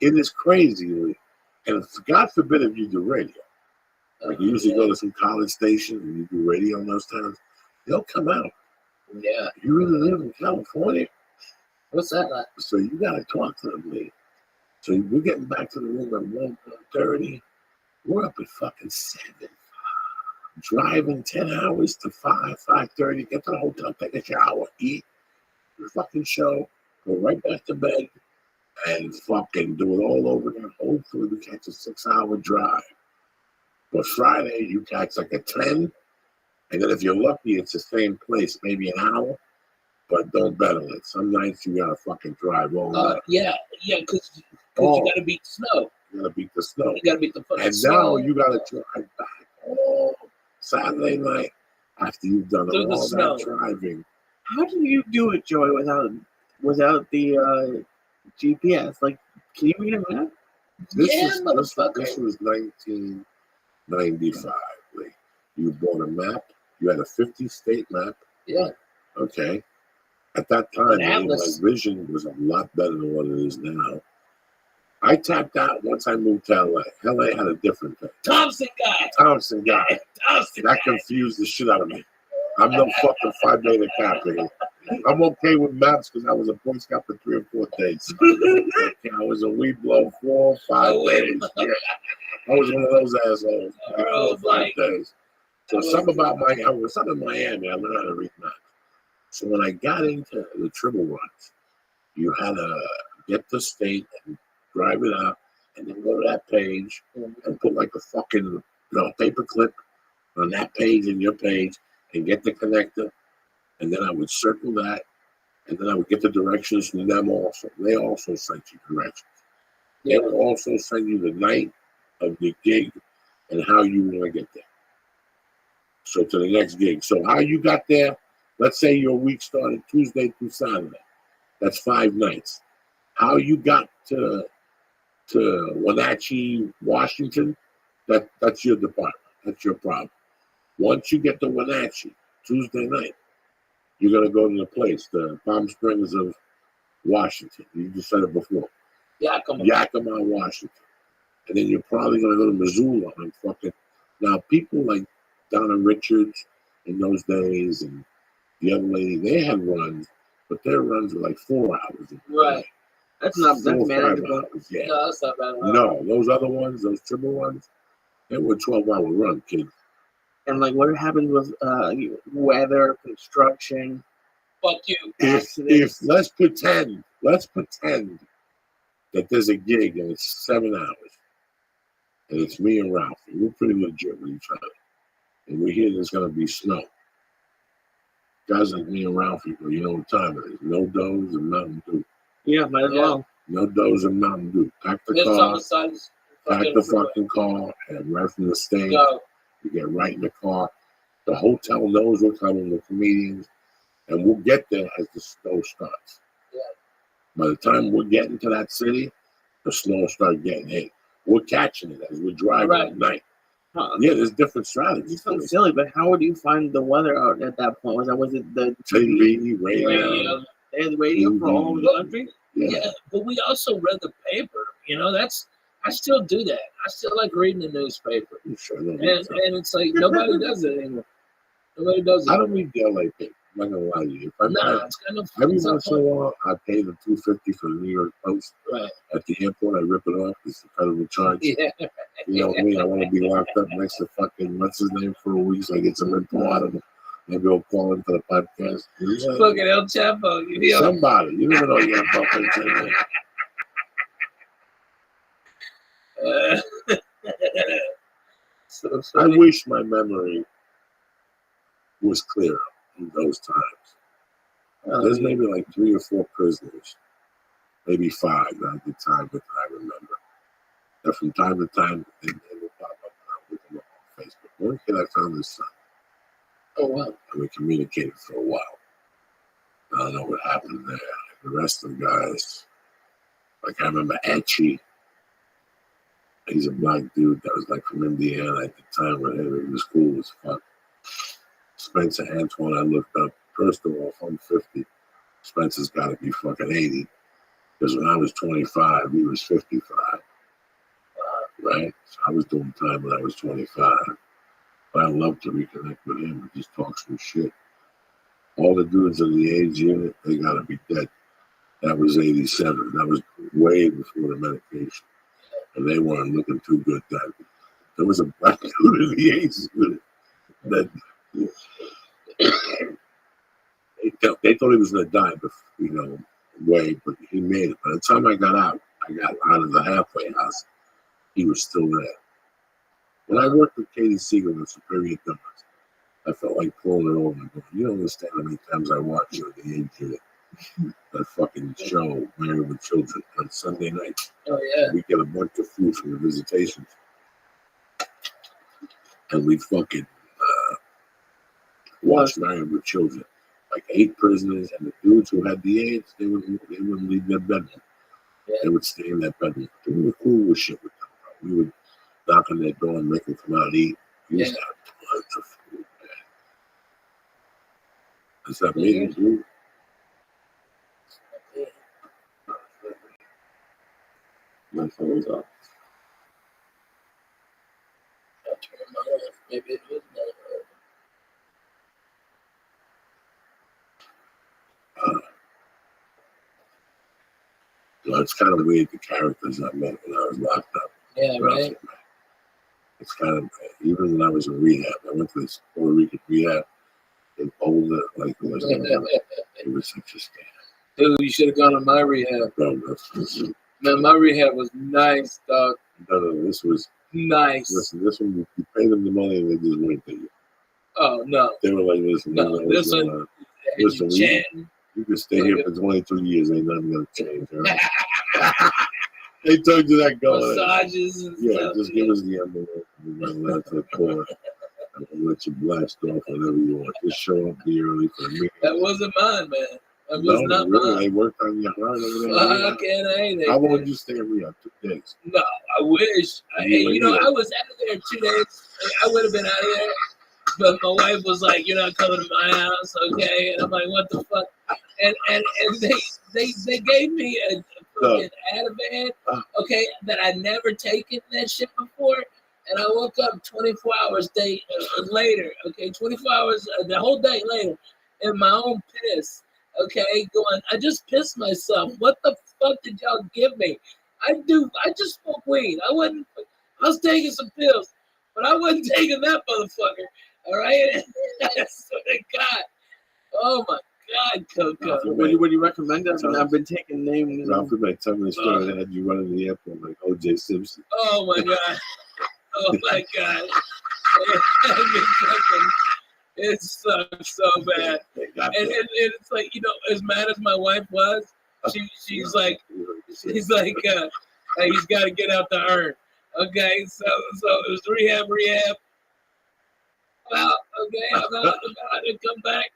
It is crazy. And God forbid if you do radio. Like you usually go to some college station and you do radio in those towns, they'll come out. Yeah. You really live in California? What's that like? So you got to talk to them, Lee. So we're getting back to the room at 1:30. We're up at fucking 7. Driving 10 hours to 5:30. Get to the hotel, take a shower, eat. The fucking show, go right back to bed, and fucking do it all over again. Hopefully, we catch a 6-hour drive. But Friday, you catch like a 10, and then if you're lucky, it's the same place, maybe an hour. But don't bet on it. Some nights you gotta fucking drive all night. Yeah, because you gotta beat the snow. You gotta beat the snow. You gotta beat the fucking and snow. now you gotta drive back all Saturday night after you've done all that driving. How do you do it, Joey, without the GPS? Like, can you read a map? This was 1995. Lee. You bought a map. You had a 50-state map. Yeah. Okay. At that time, my vision was a lot better than what it is now. I tapped out once I moved to LA. LA had a different thing. Thompson guy. That confused the shit out of me. I'm no fucking Phi Beta Kappa here. I'm okay with maps because I was a Boy Scout for 3 or 4 days. I was a weed blow 4 or 5 days. Yeah. I was one of those assholes. 4 or 5 days. So something about I was in Miami. I learned how to read maps. So when I got into the triple runs, you had to get the state and drive it out, and then go to that page and put like a fucking paper clip on that page and your page, and get the connector, and then I would circle that, and then I would get the directions from them also. They also sent you directions. They would also send you the night of the gig and how you want to get there. So to the next gig. So how you got there? Let's say your week started Tuesday through Saturday. That's 5 nights. How you got to Wenatchee, Washington? That's your department. That's your problem. Once you get to Wenatchee, Tuesday night, you're gonna go to the place, the Palm Springs of Washington. You just said it before. Yakima, Washington. And then you're probably gonna go to Missoula and fucking. Now people like Donna Richards in those days and the other lady, they had runs, but their runs were like 4 hours. Right. That's not 4 that's or 5 manageable. hours. Yeah. No, that's not bad at all. No, those other ones, those triple ones, they were 12-hour run, kid. And like, what happens with weather, construction? Fuck you. If let's pretend that there's a gig and it's 7 hours, and it's me and Ralph, and we're pretty legit with each other, and we hear there's gonna be snow. Guys like me and Ralph, you know what time it is. No doze and Mountain Dew. Yeah, might as well. No doze and Mountain Dew. Pack the car, pack the fucking car, and right from the stage, you get right in the car. The hotel knows we're coming, the comedians, and we'll get there as the snow starts. Yeah. By the time we're getting to that city, the snow starts getting hit. We're catching it as we're driving at night. Huh. Yeah, there's different strategies. It sounds silly, but how would you find the weather out at that point? Was it the TV, radio? They had the radio for all over the country? Yeah, but we also read the paper. I still do that. I still like reading the newspaper. Sure, and it's like nobody does it anymore. Nobody does it. I don't read the LA paper. I'm not gonna lie to you. It's kind of every once in a while I pay the $2.50 for the New York Post. Right. At the airport, I rip it off. It's the federal charge. Yeah. You know me. I want to be locked up next to fucking what's his name for a week, so I get some info out of him. Maybe I'll call into the podcast. Fucking El Chapo. Somebody. You never know you're fucking saying. I wish my memory was clearer in those times. There's maybe like 3 or 4 prisoners, maybe 5 at the time that I remember. That from time to time they would pop up with them on Facebook. One kid I found his son. Oh wow! And we communicated for a while. I don't know what happened there. The rest of the guys, like I remember Etchy. He's a black dude that was like from Indiana at the time when he was cool as fuck. Spencer Antoine, I looked up. First of all, if I'm 50, Spencer's got to be fucking 80. Because when I was 25, he was 55. Right? So I was doing time when I was 25. But I'd love to reconnect with him and just talk some shit. All the dudes in the age unit, they got to be dead. That was 87. That was way before the medication. And they weren't looking too good then. There was a black dude in the age unit that they thought he was going to die, way, but he made it. By the time I got out of the halfway house, he was still there. When I worked with Katie Siegel in Superior Dumbers, I felt like pulling it over and going, you don't understand how many times I watched you at the age unit. That fucking show, Married with Children, on Sunday night. Oh, yeah. We get a bunch of food from the visitations. And we fucking watched Married with Children. Like 8 prisoners, and the dudes who had the AIDS, they wouldn't leave their bedroom. Yeah. They would stay in that bedroom. We were cool with shit with them, bro. We would knock on their door and make them come out and eat. We used to have tons of food, man. Is that me, dude? My phone's off. Maybe it was It's kind of weird, the characters I met when I was locked up. Yeah, right. It's kind of, even when I was in rehab, I went to this Puerto Rican rehab in Boulder, like it was such a scam. Dude, you should have gone to my rehab. Bro, man, my rehab was nice, dog. No, this was nice. Listen, this one, you pay them the money and they just wait to you. Oh, no. They were like, listen, this one, listen, you can stay here for 22 years, ain't nothing going to change. Right? They told you that going massages and stuff. stuff. Just give us the envelope and we run out to the corner. I'm gonna let you blast off whenever you want. Just show up be early for me. That wasn't mine, man. That was not really, mine. they worked on your heart over there. Fucking A. How long did you stay in Riyadh? 2 days. No, I wish. I was out of there 2 days. I would have been out of there. But my wife was like, "You're not coming to my house, okay?" And I'm like, "What the fuck?" And they gave me a fucking Ativan, okay, that I'd never taken that shit before. And I woke up 24 hours later, okay, 24 hours, the whole day later, in my own piss, okay, going, I just pissed myself. What the fuck did y'all give me? I just smoked weed. I was taking some pills, but I wasn't taking that motherfucker. All right, I swear to God. Oh my God, Coco. Would you recommend that? I've been taking names. Ralph, like, tell me the story that had you running the airport like O.J. Simpson. Oh my God. Oh my God. It sucks so bad. And it's like, as mad as my wife was, she's like, hey, he's got to get out the urn. Okay, so it was rehab. Well, okay, I'm about to come back.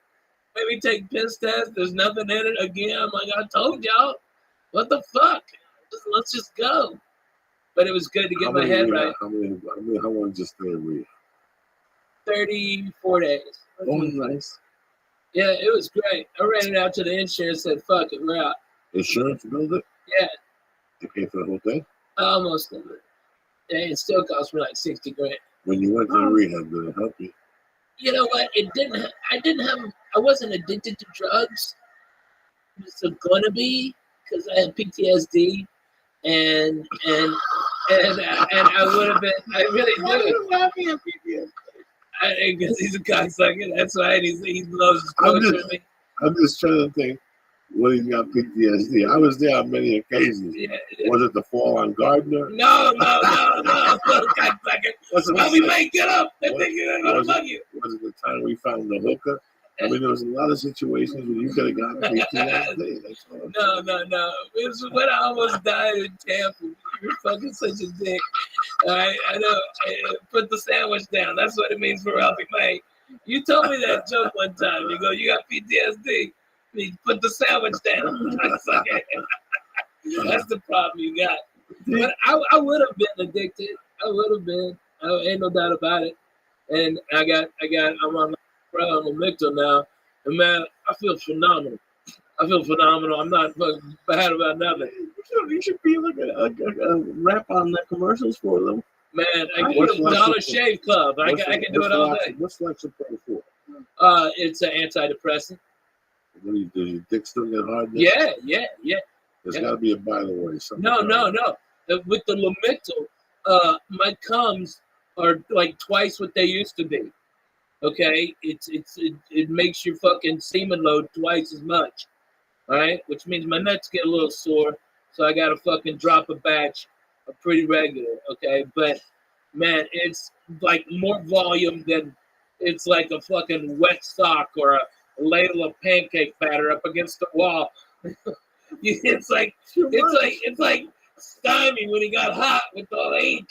Maybe take piss test. There's nothing in it again. I'm like, I told y'all. What the fuck? Let's just go. But it was good to get my head right. How long did you stay in Riyadh? 34 days. Oh, nice. Yeah, it was great. I ran it out to the insurance and said, fuck it, we're out. Insurance billed it? Yeah. You paid for the whole thing? Almost did it. Yeah, it still cost me like 60 grand. When you went to rehab, did it help you? You know what? I wasn't addicted to drugs. It's gonna be because I had PTSD, and I would have been. I really do. Why are you laughing at PTSD? Because he's a cocksucker. That's why he loves his me. I'm just trying to think. When he got PTSD, I was there on many occasions. Yeah. Was it the fall on Gardner? No, cocksucker. Rabbi, mate, get up! They're gonna bug you. Was it the time we found the hooker? I mean, there was a lot of situations where you could have gotten PTSD. No. It was when I almost died in Tampa. You're fucking such a dick. All right, I know. Put the sandwich down. That's what it means for Ralphie May. You told me that joke one time. You go, you got PTSD. You put the sandwich down. That's the problem you got. But I would have been addicted. I would have been. Ain't no doubt about it. And I'm on Lamictal now, and man, I feel phenomenal. I'm not fucking bad about nothing. You should be like a rap on the commercials for them. Man, I get a Dollar Shave Club. I can do it all day. What's Lexapro for? It's an antidepressant. Does your dick still get hard? Yeah. There's got to be a by the way. No. With the Lamictal, my comes are like twice what they used to be. Okay, it makes your fucking semen load twice as much. All right, which means my nuts get a little sore, so I gotta fucking drop a batch pretty regular. Okay, but man, it's like more volume than it's like a fucking wet sock or a ladle of pancake batter up against the wall. it's like Stymie when he got hot with all the ink.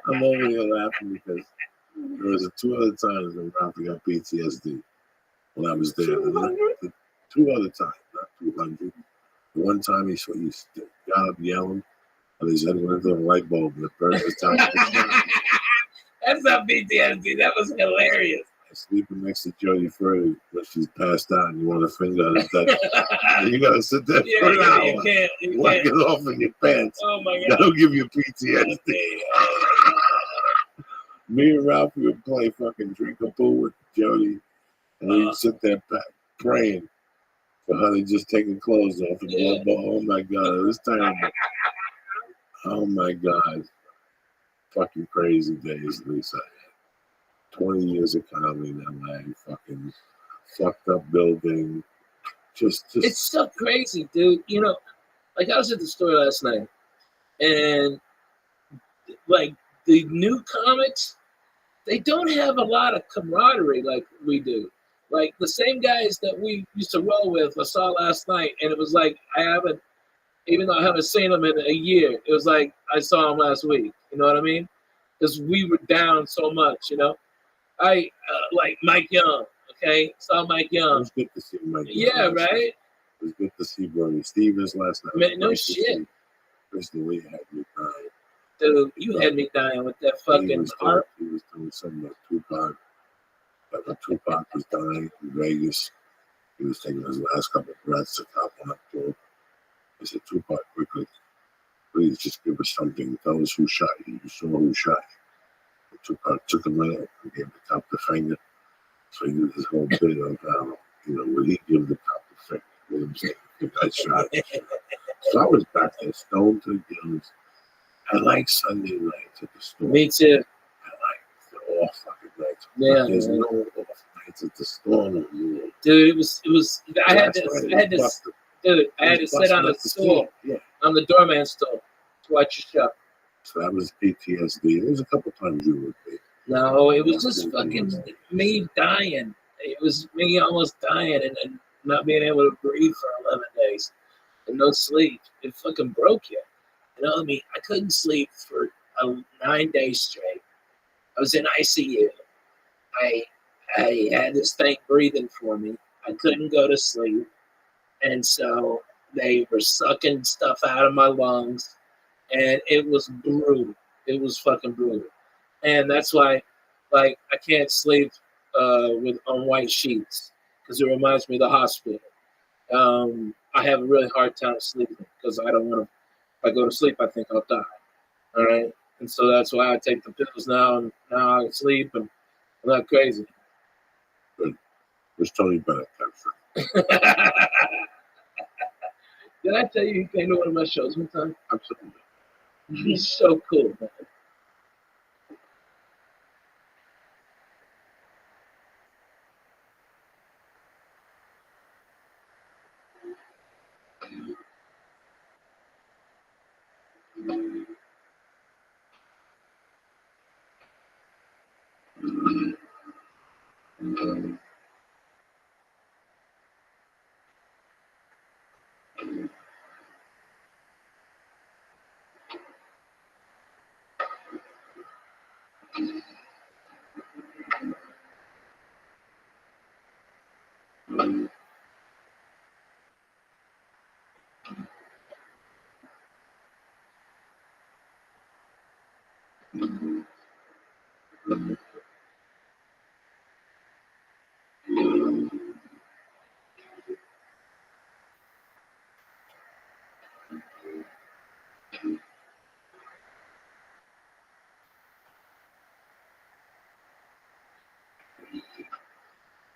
I'm over here laughing because there was 2 other times when Ralphie got PTSD when I was there. 2 other times, not 200. One time he got up yelling, and his head went into a light bulb and it burned his time. That's not PTSD. That was hilarious. Sleeping next to Jodie Furley when she's passed out and you want a finger on his neck. You gotta sit there for an hour. You can't. Wipe it off in your pants. Oh my God. That'll give you PTSD. Me and Ralphie would play fucking drink a pool with Jodie, and we'd sit there praying for her to just take her clothes off and go, oh my God, it was terrible. Oh my God. Fucking crazy days, Lisa. 20 years of comedy in LA, fucking fucked up building. Just it's so crazy, dude. Like I was at the store last night, and like the new comics, they don't have a lot of camaraderie like we do. Like the same guys that we used to roll with, I saw last night, and it was like even though I haven't seen them in a year, it was like I saw them last week. You know what I mean? because we were down so much, you know. I like Mike Young, okay? Saw Mike It Young. was good to see Mike. Yeah, right? It was good to see Bernie Stevens last night. Man, no shit. Kristen Lee had me dying. Dude, you had me dying with that fucking heart. He was doing something like Tupac. Like when Tupac was dying in Vegas, he was taking his last couple of breaths to cop on up to him. He said, Tupac, quickly, please just give us something. Tell us who shot you. You saw who shot you. And Tupac took a minute and gave the cop the finger. So he did his whole bit of how, would he give the cop the finger? You know what I'm saying? If that shot. So I was back there, stoned to the gills. I like Sunday nights at the store. Me too. I like the off fucking nights. Yeah, there's no off nights at the store no more. Dude, it was. I had to sit on the stool, on the doorman stool, to watch your show. So that was PTSD. There was a couple times you would be. No, it was just fucking me dying. It was me almost dying and not being able to breathe for 11 days and no sleep. It fucking broke you. You know what I mean? I couldn't sleep for 9 days straight. I was in ICU. I had this thing breathing for me. I couldn't go to sleep. And so they were sucking stuff out of my lungs. And it was brutal. It was fucking brutal. And that's why, like, I can't sleep on white sheets because it reminds me of the hospital. I have a really hard time sleeping because I don't want to. If I go to sleep, I think I'll die. All right, and so that's why I take the pills now, and now I sleep, and I'm not crazy. Good. Where's Tony Bennett? Did I tell you he came to one of my shows one time? Absolutely. He's so cool, man.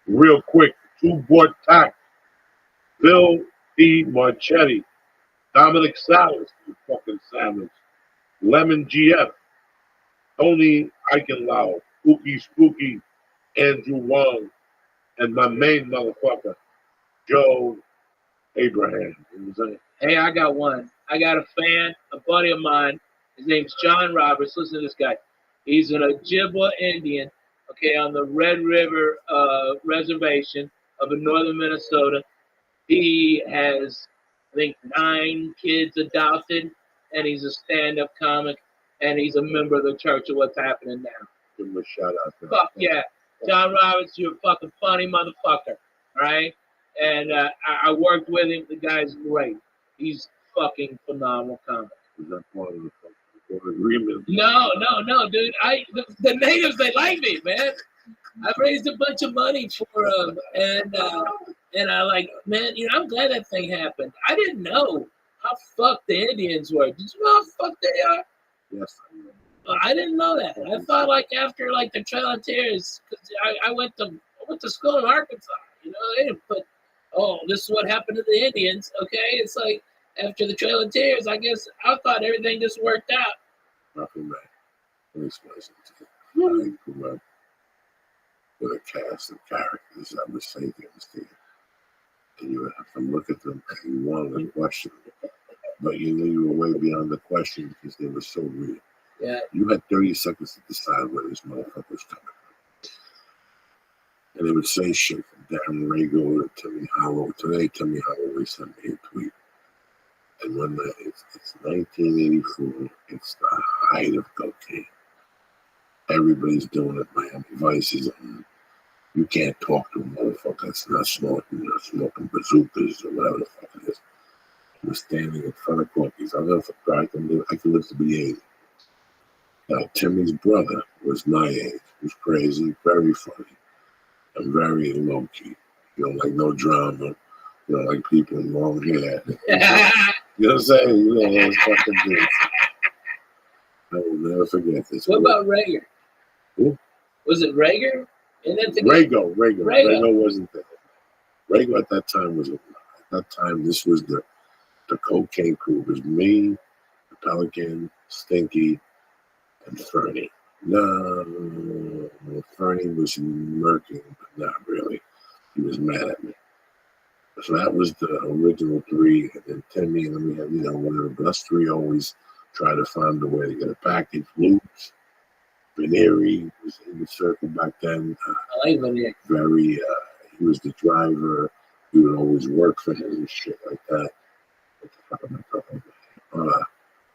Real quick, two-board tack. Bill D. Marchetti. Dominic Salas, you fucking savage. Lemon GF. Tony Eichenlau. Spooky Spooky. Andrew Wong. And my main motherfucker, Joe Abraham. Hey, I got one. I got a fan, a buddy of mine. His name's John Roberts. Listen to this guy. He's an Ojibwa Indian, okay, on the Red River Reservation up in northern Minnesota. He has, I think, 9 kids adopted, and he's a stand-up comic, and he's a member of the Church of What's Happening Now. Give him a shout out. Fuck yeah. John Roberts, you're a fucking funny motherfucker, all right? And I worked with him. The guy's great. He's fucking phenomenal comic. Is that part of the agreement? No, dude. The natives, they like me, man. I've raised a bunch of money for them, and I like, man. I'm glad that thing happened. I didn't know how fucked the Indians were. Did you know how fucked they are? Yes. I didn't know that. I thought like after like the Trail of Tears, because I went to school in Arkansas. They didn't put, oh, this is what happened to the Indians. Okay, it's like after the Trail of Tears. I guess I thought everything just worked out. Nothing, man. Let me explain something to you. I grew up with a cast of characters that would say things to you, and you would have to look at them and you wanted to question them, but you knew you were way beyond the question because they were so real. Yeah. You had 30 seconds to decide where this motherfucker was coming from. And they would say shit from Darren Rago to Timmy Hollow. Today, Timmy Holloway sent me a tweet. And when it's 1984, it's the height of cocaine. Everybody's doing it. Miami Vices. You can't talk to a motherfucker that's not smoking bazookas or whatever the fuck it is. We're standing in front of Corky's. I'll never forget. I can live to be 80. Now, Timmy's brother was my age. He was crazy, very funny, and very low key. You don't like no drama. You don't like people with long hair. You know what I'm saying? You know those fucking dudes. I will never forget this. What about Rager? Who? Was it Rager? Rago wasn't there. Rago at that time was. At that time, this was the cocaine crew. It was me, the Pelican, Stinky, and Fernie. No, Fernie was murking, but not really. He was mad at me. So that was the original three, and then Timmy, and then we had, whatever. But us three always try to find a way to get a package. Loops, Veneri was in the circle back then. I like Veneri. Very, he was the driver. He would always work for him and shit like that. What the fuck am I talking about?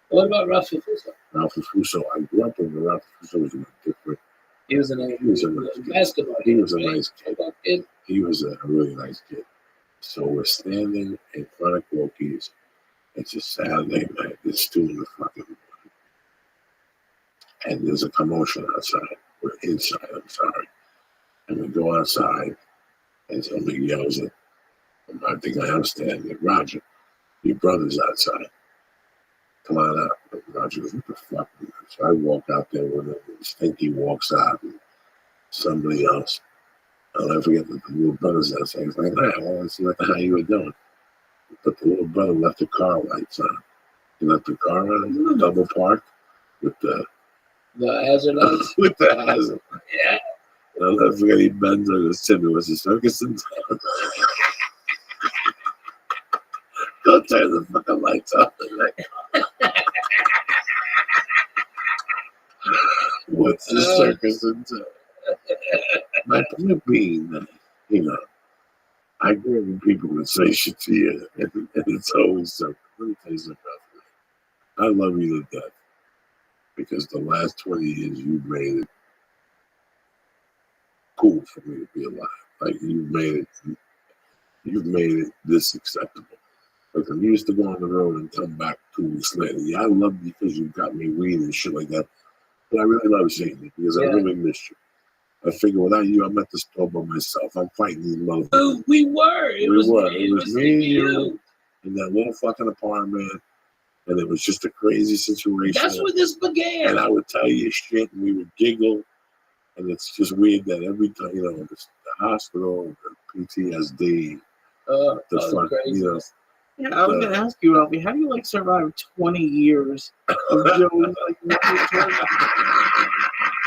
What about Ralph Fuso? Ralph Fuso, I grew up with Ralph Fuso. Was different. He was a nice basketball. He was a nice kid. He was a really nice kid. So we're standing in front of Corky's. It's a Saturday night. It's 2 in the fucking morning. And there's a commotion outside. We're inside, I'm sorry. And we go outside, and somebody yells at, I think I am standing, Roger, your brother's outside. Come on out. And Roger goes, what the fuck? So I walk out there with him, and Stinky walks out, and somebody else. I'll never forget that the little brother's outside. He's like, I want to see what the hell you were doing. But the little brother left the car lights on. He left the car on, double parked, with the hazard lights? With the hazard. Yeah. And I'll never forget he bends over and said, it was a circus in town. Go turn the fucking lights off. What's the circus in town? My point being that, I grew up when people would say shit to you, and it's always so. Let me tell you something. I love you to death because the last 20 years you've made it cool for me to be alive. Like you've made it this acceptable. Like I used to go on the road and come back 2 weeks later. Yeah, I love you because you got me weed and shit like that. But I really love seeing you because I really missed you. I figure without you, I'm at the store by myself. I'm fighting these motherfuckers. We were. It was me and you in that little fucking apartment. And it was just a crazy situation. That's where this began. And I would tell you shit and we would giggle. And it's just weird that every time, the hospital, the PTSD, crazy. Yeah, I was going to ask you, Rabbi, how do you survive 20 years of Joe's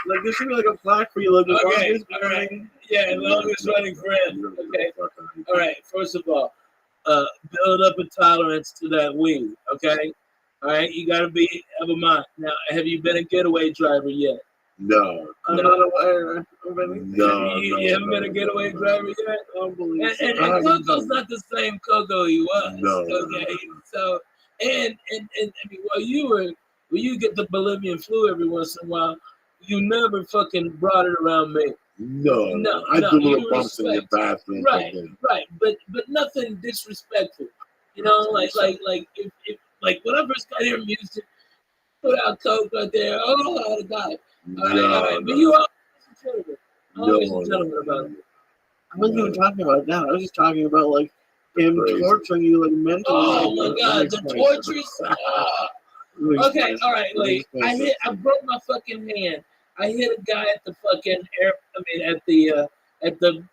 there should be a plaque for you. Okay, all right. Yeah, longest running friend. Okay. All right. First of all, build up a tolerance to that weed. Okay. All right. You got to have a mind. Now, have you been a getaway driver yet? No. I'm not aware of anything. No. You haven't been a getaway driver yet? And Coco's not the same Coco he was. No. Okay. So, and I mean, when you get the Bolivian flu every once in a while, you never fucking brought it around me. No. I do little bumps in your bathroom. Right. But nothing disrespectful. Like when I first got here in music, put out Coke right there. Oh, I had a guy. All right. But you always a gentleman about it. I wasn't even talking about that. I was just talking about him torturing you mentally. Oh my God, the tortures. Okay, all right. I broke my fucking hand. I hit a guy at the fucking at the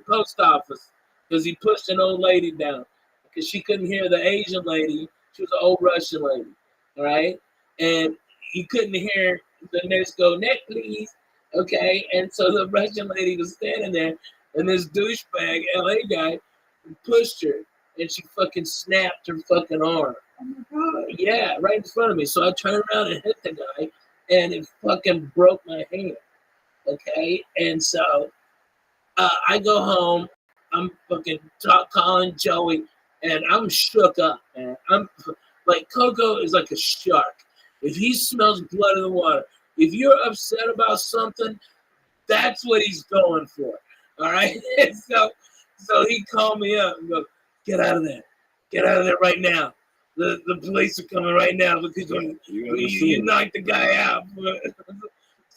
post office because he pushed an old lady down because she couldn't hear the Asian lady. She was an old Russian lady, all right? And he couldn't hear the nurse go, "Next, please." Okay, and so the Russian lady was standing there, and this douchebag LA guy pushed her, and she fucking snapped her fucking arm. Oh my God. Yeah, right in front of me. So I turned around and hit the guy, and it fucking broke my hand. Okay, and so I go home. I'm fucking calling Joey, and I'm shook up, man. I'm like, Coco is like a shark. If he smells blood in the water, if you're upset about something, that's what he's going for. All right. So he called me up and goes, "Get out of there. Get out of there right now. The police are coming right now because you knocked the guy out.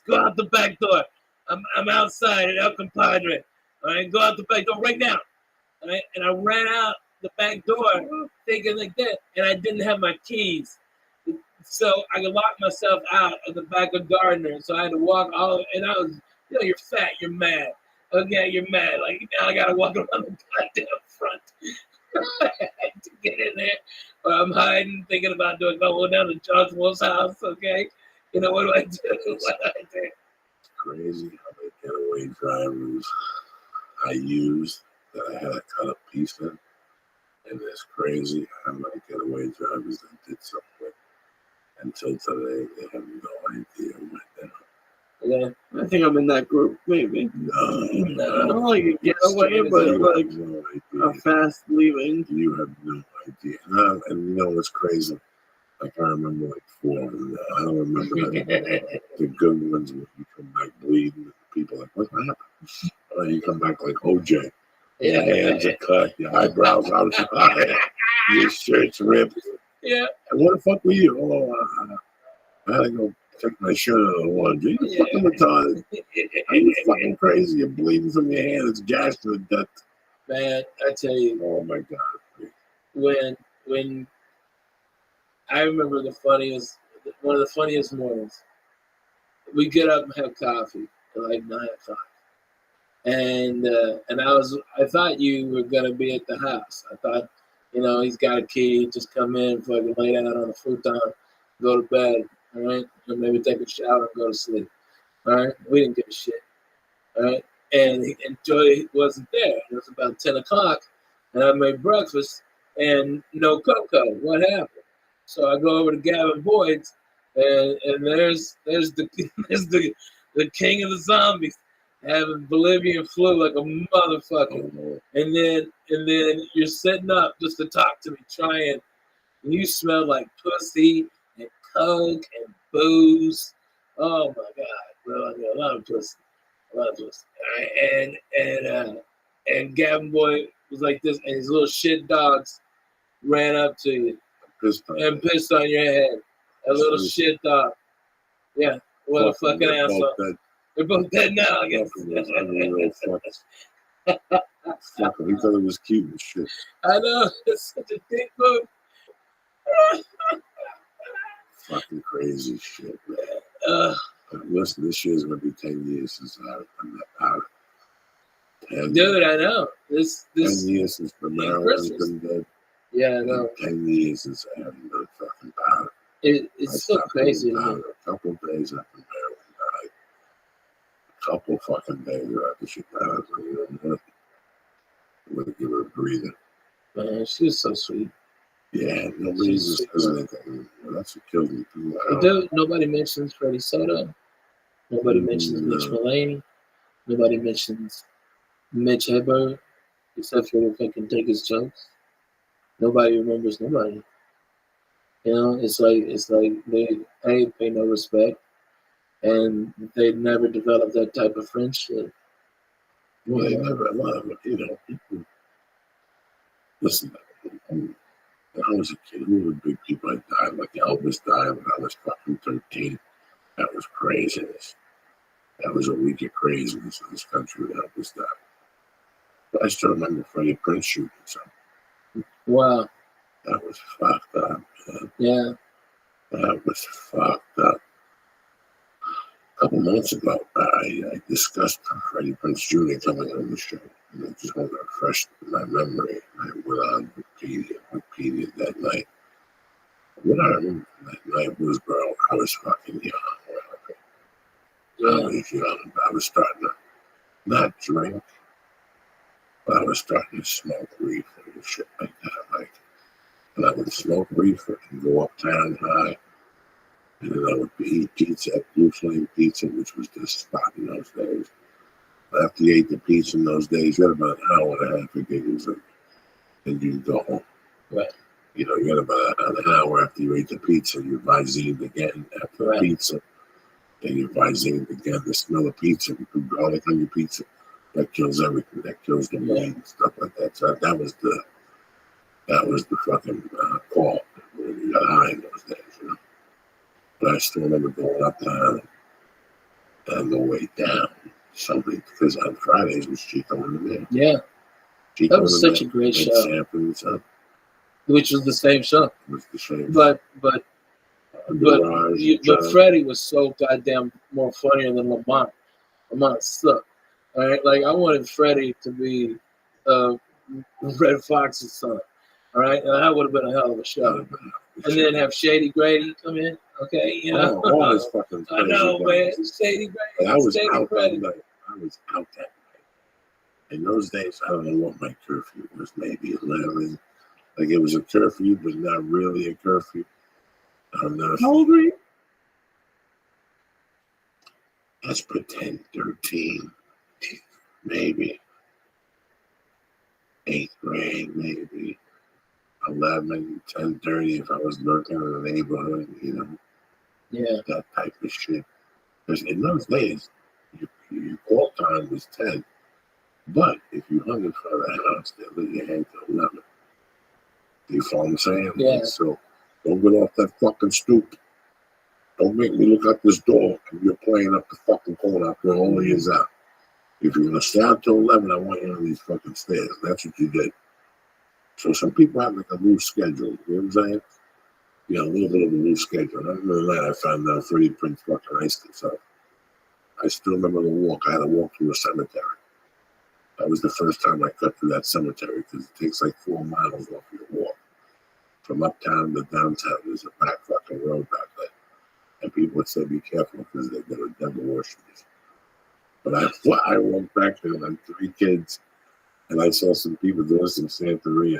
Go out the back door. I'm outside at El Compadre. All right, go out the back door right now." All right, and I ran out the back door thinking like that, and I didn't have my keys. So I locked myself out of the back of Gardner. So I had to walk all, and I was, you're fat, you're mad. Okay, you're mad. Like, now I got to walk around the goddamn front to get in there. Or I'm hiding, thinking about doing going down to George Wolf's house, okay? What do I do? What do I do? It's crazy how many getaway drivers I used that I had to cut a piece in. And it's crazy how many getaway drivers that did something. Until today, they have no idea what they're. Yeah, I think I'm in that group, maybe. No. Not like a getaway, but like no a fast leaving. You have no idea. And you know what's crazy? Like I remember like 4 of them. I don't remember the good ones when you come back bleeding. People are like, what happened? You come back like OJ. Your hands are cut, your eyebrows out, your shirt's ripped. Yeah. And what the fuck were you? I had to go take my shirt out of the laundry. You fucking retarded. Are you fucking crazy? You're bleeding from your hand. It's gashed to death. Man, I tell you. Oh my God. When I remember one of the funniest mornings. We get up and have coffee at like 9:00. And I thought you were gonna be at the house. I thought, he's got a key, just come in, fucking lay down on the futon, go to bed, all right? And maybe take a shower and go to sleep. All right. We didn't give a shit. All right. And Joy wasn't there. It was about 10:00, and I made breakfast and no cocoa. What happened? So I go over to Gavin Boyd's, and there's the the king of the zombies having Bolivian flu like a motherfucker. And then you're setting up just to talk to me, trying, and you smell like pussy and coke and booze. Oh my God. Well, a lot of pussy. A lot of pussy. And Gavin Boy was like this, and his little shit dogs ran up to you and pissed on your head. A little shit dog. Yeah. What a fucking asshole. They're both dead now, I guess. Fucking, he thought it was cute and shit. I know. It's such a dick move. Fucking crazy shit, man. Listen, this year's going to be 10 years since I'm out. Dude, I know. This 10 years since the Maryland's been dead. Yeah, I know. 10 years since I haven't been fucking powder. It's so crazy. A couple of days after Maryland died. A couple fucking days after she died. I'm going to give her a breather. Man, she was so sweet. Yeah, nobody just says anything. That's what killed me. Dude, nobody mentions Freddie Soto. Nobody mentions Mitch Mulaney. Nobody mentions Mitch Hedberg, except for if I can take his jokes. Nobody remembers nobody. It's like they pay no respect, and they never developed that type of friendship. Well, they never allowed it. People. Listen, when I was a kid, who were the big people that died? Like Elvis died when I was fucking 13. That was craziness. That was a week of craziness in this country when Elvis died. But I still remember Freddie Prinze shooting something. Wow. That was fucked up, man. Yeah. That was fucked up. A couple months ago, I discussed Freddie Prinze Jr. coming on the show. And I just wanted to refresh my memory. I went on Wikipedia that night. What I remember from that night was, bro, I was fucking young. I was young. I was starting to not drink, but I was starting to smoke reefer and shit like that. And I would smoke reefer and go uptown high. And then I would eat pizza at Blue Flame Pizza, which was the spot in those days. After you ate the pizza in those days, you had about an hour and a half of giggles, and you'd go home. Right. You had about an hour after you ate the pizza, you'd buy zine again after the pizza. Then you buy zinc again, the smell of pizza, you put garlic on your pizza. That kills everything. That kills the weed and stuff like that. So that was the fucking call when you got high in those days, you know. But I still remember going up there and the way down. Something because on Fridays was Chico in the Mail. Yeah, Chico that was such a great show. Sanford, Which was the same show. It was the same. But Garage, but Freddie was so goddamn more funnier than Lamont. Lamont sucked. All right, like I wanted Freddie to be Red Fox's son. All right, and that would have been a hell of a show. And then have Shady Grady come in. Okay, you know. All his fucking I know, man. Shady Grady. And I was Shady out Grady. that night. I was out that night. In those days, I don't know what my curfew was. Maybe 11. Like it was a curfew, but not really a curfew. I don't know. How old were you? Let's pretend 13, maybe 8th grade, maybe 11, 10:30 if I was lurking in the neighborhood, you know. Yeah. That type of shit. Because in those days, your call time was 10, but if you hung in front of the house, they let you hang till 11. You follow what I'm saying? Yeah. So don't get off that fucking stoop. Don't make me look out this door and you're playing up the fucking corner after all is out. If you're gonna stay out till 11, I want you on these fucking stairs. That's what you did. So some people have like a loose schedule. You know what I'm saying? Yeah, a little bit of a loose schedule. And other than that, I found out Freddie Prinze fucking iced himself. I still remember the walk. I had to walk through a cemetery. That was the first time I cut through that cemetery because it takes like 4 miles off your walk. From uptown to downtown, there's a back fucking road back there. And people would say, be careful because they're going to devil worship you. But I walked back there and I had 3 kids. And I saw some people doing some Santeria.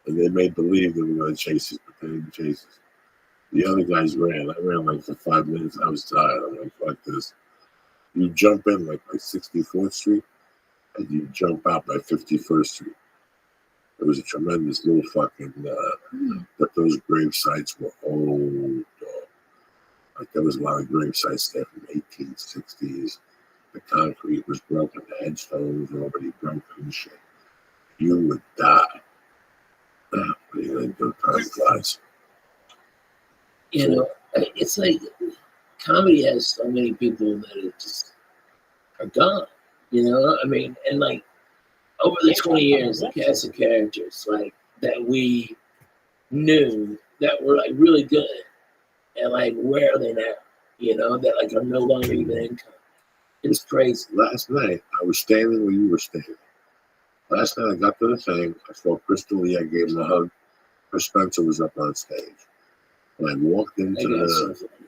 And they made believe they were going to chase us, but they didn't chase us. The other guys ran. I ran like for 5 minutes. I was tired. I'm like, fuck this. You jump in like by 64th Street and you jump out by 51st Street. It was a tremendous little fucking, but those grave sites were old. Like there was a lot of grave sites there from the 1860s. The concrete was broken. The headstones were already broken and shit. You would die. What are you going to do? Time flies. You know, it's like comedy has so many people that it just are gone. You know, I mean, and like over the 20 years, the cast of characters like that we knew that were like really good, and like where are they now? You know, that like are no longer even income. It's crazy. Last night, I was standing where you were standing. Last night, I got to the thing. I saw Crystal Lee. I gave him a hug. Chris Spencer was up on stage. And I walked into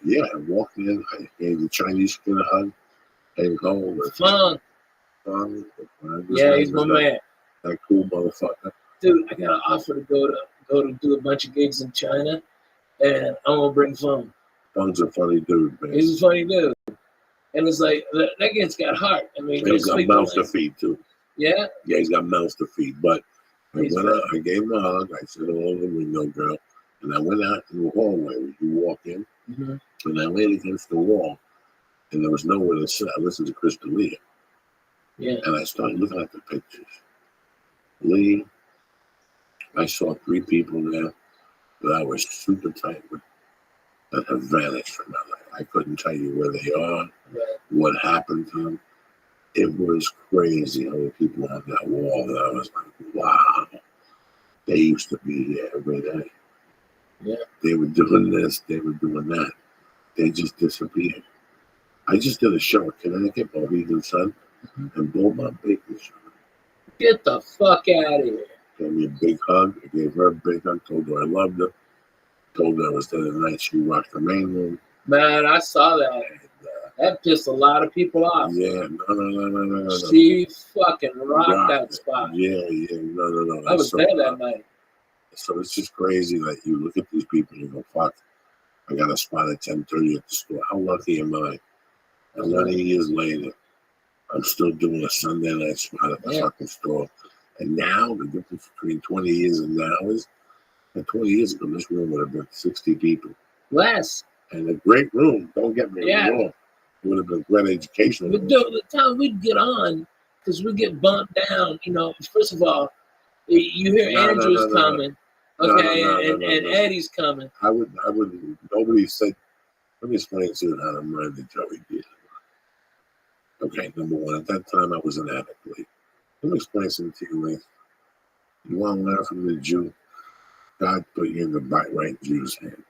I walked in. I gave the Chinese kid a hug. Came home with Fun. Yeah, he's my man. That cool motherfucker. Dude, I got an offer to go to do a bunch of gigs in China, and I'm gonna bring Fun. Fun's a funny dude, man. He's a funny dude. And it's like, that kid's got heart. I mean, he's got mouths to feed, too. Yeah? Yeah, he's got mouths to feed. But I went out, I gave him a hug. I said, hello to the window, girl. And I went out in the hallway where you walk in. Mm-hmm. And I laid against the wall. And there was nowhere to sit. I listened to Crystal Lee. Yeah. And I started looking at the pictures. Lee, I saw 3 people there that I was super tight with that have vanished from my life. I couldn't tell you where they are, what happened to them. It was crazy how many people on that wall that I was like, wow. They used to be here every day. Yeah. They were doing this, they were doing that. They just disappeared. I just did a show in Connecticut, Mohegan Sun, and Bill Bob Baker show. Get the fuck out of here. Gave me a big hug. I gave her a big hug, told her I loved her. Told her I was there the night she rocked the main room. Man, I saw that. And, that pissed a lot of people off. Yeah, no. She fucking rocked that spot. Yeah, no. I was there that night. So it's just crazy that you look at these people and you go, fuck, I got a spot at 10:30 at the store. How lucky am I? And 20 years later, I'm still doing a Sunday night spot at the fucking store. And now, the difference between 20 years and now is, that 20 years ago, this room would have been 60 people. Less. And a great room, don't get me wrong. would have been great education. But the time we'd get on, because we get bumped down, first of all, you hear Andrew's coming, okay, and Eddie's coming. I would, nobody said, let me explain to you how to run the Joey did. Okay, number one, at that time I was an addict. Let me explain something to you, Lee. You want to learn from the Jew? God put you in the right Jew's hand.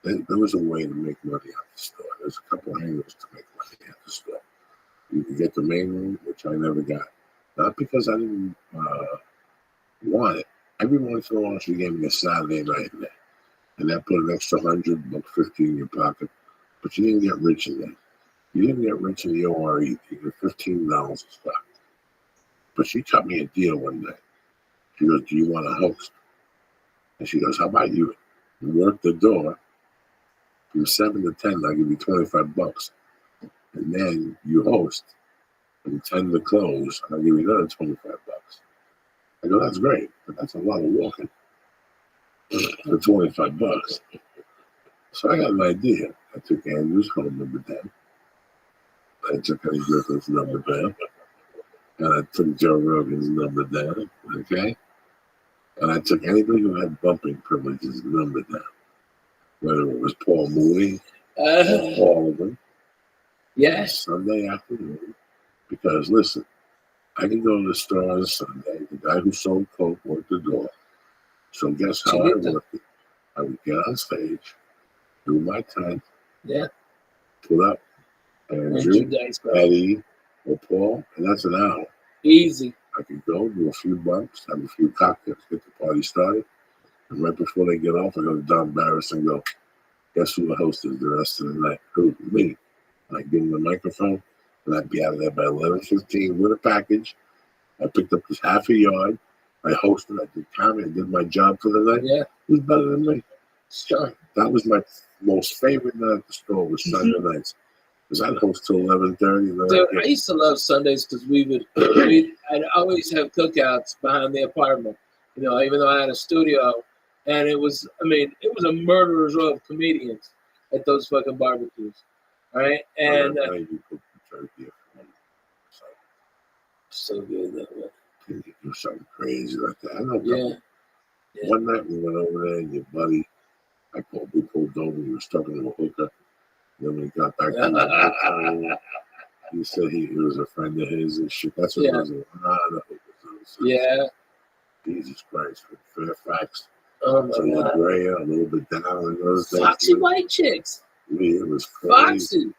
There was a way to make money out the store. There's a couple of angles to make money at the store. You could get the main room, which I never got. Not because I didn't want it. Every once in a while, she gave me a Saturday night in there. And that put an extra $100, $50 in your pocket. But you didn't get rich in there. You didn't get rich in the ORE. You get $15 a stock. But she cut me a deal one day. She goes, do you want to host? And she goes, how about you work the door from 7 to 10, I'll give you $25. And then you host from 10 to close, I'll give you another $25. I go, that's great, but that's a lot of walking for $25. So I got an idea. I took Andrew's home number 10. I took Eddie Griffin's number down. And I took Joe Rogan's number down, okay? And I took anybody who had bumping privileges number down. Whether it was Paul Mooney, all of them. Yes. Sunday afternoon. Because listen, I can go to the store on a Sunday. The guy who sold coke worked the door. So guess how I worked it? I would get on stage, do my time, put up Andrew, Eddie, or Paul, and that's an hour. Easy. I could go do a few bumps, have a few cocktails, get the party started. And right before they get off, I go to Don Barris and go, guess who the host is the rest of the night? Who? Me. And I give him the microphone, and I'd be out of there by 11:15 with a package. I picked up this half a yard. I hosted, I did comedy, I did my job for the night. Yeah. Who's better than me? Sure. That was my most favorite night at the store was Sunday nights. Because I'd host till 11:30. So I used to love Sundays because I'd always have cookouts behind the apartment, even though I had a studio. And it was a murderer's row of comedians at those fucking barbecues. All right? And you cook the turkey so good that way. You do something crazy like that. I know. Yeah. One night we went over there and your buddy, we pulled over, he was talking to a hooker. Then we got back to the hotel. He said he was a friend of his and shit. That's what it was. A lot of hookers. Yeah. Jesus Christ. Fairfax. Oh my so God. Gray, a little bit down and those days. Foxy white chicks. Yeah, it was crazy. Foxy.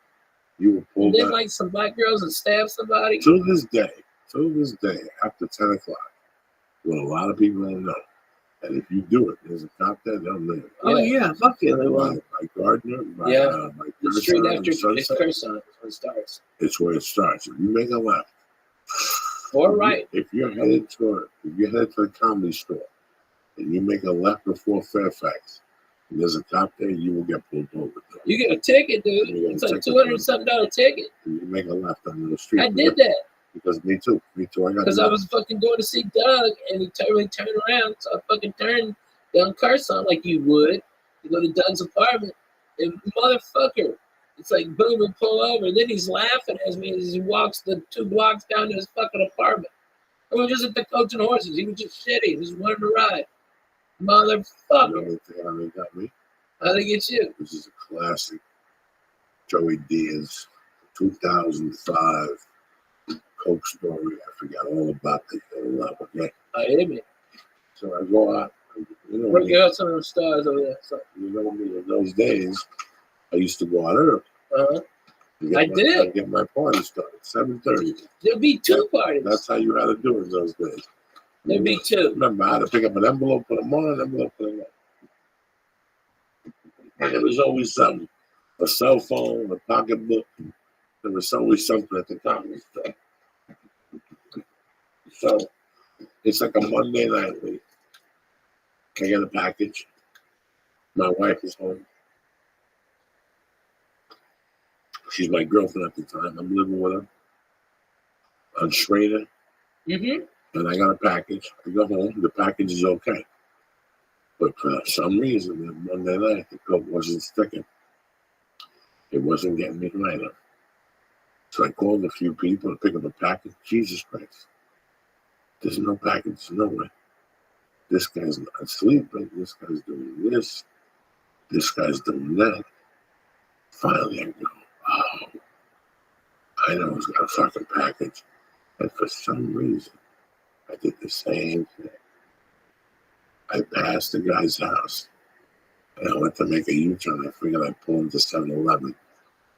You were pulled and then like some black girls and stab somebody. To this day, after 10 o'clock, what a lot of people don't know. And if you do it, there's a cop there, they'll live. Oh, yeah, fuck yeah, they will. By Gardner, by the street after Curson it starts. It's where it starts. If you make a left, or right. If you're headed to the comedy store, and you make a left before Fairfax, and there's a cop there, you will get pulled over. You get a ticket, dude. It's like $200-something ticket. And you make a left on the street. I did that. Because me too. I got because I was fucking going to see Doug, and he turned around, so I fucking turned down Carson like you would. You go to Doug's apartment, and motherfucker, it's like boom, and pull over, and then he's laughing at me as he walks the 2 blocks down to his fucking apartment. I was just at the Coach and Horses. He was just shitty. Just wanted to ride. Motherfucker. How they got me? How they get you? This is a classic. Joey Diaz, 2005. Coke story. I forgot all about the okay? I hear me. So I go out. Working out some of those stars over there. So. You know me, in those days, I used to go out early. I'd get my party started, 7:30. There'd be 2 parties. That's how you had to do it in those days. There'd be 2. Remember, I had to pick up an envelope, put them on, an envelope, put them on. And there was always something. A cell phone, a pocketbook. There was always something at the comedy store. So it's like a Monday night week. I get a package. My wife is home. She's my girlfriend at the time. I'm living with her on Schrader. Mm-hmm. And I got a package. I go home. The package is okay. But for some reason, that Monday night, the coke wasn't sticking. It wasn't getting me right up. So I called a few people to pick up a package. Jesus Christ. There's no package nowhere. This guy's not sleeping. This guy's doing this. This guy's doing that. Finally, I go, oh, I know he's got a fucking package. And for some reason, I did the same thing. I passed the guy's house. And I went to make a U-turn. I figured I'd pull into 7-Eleven.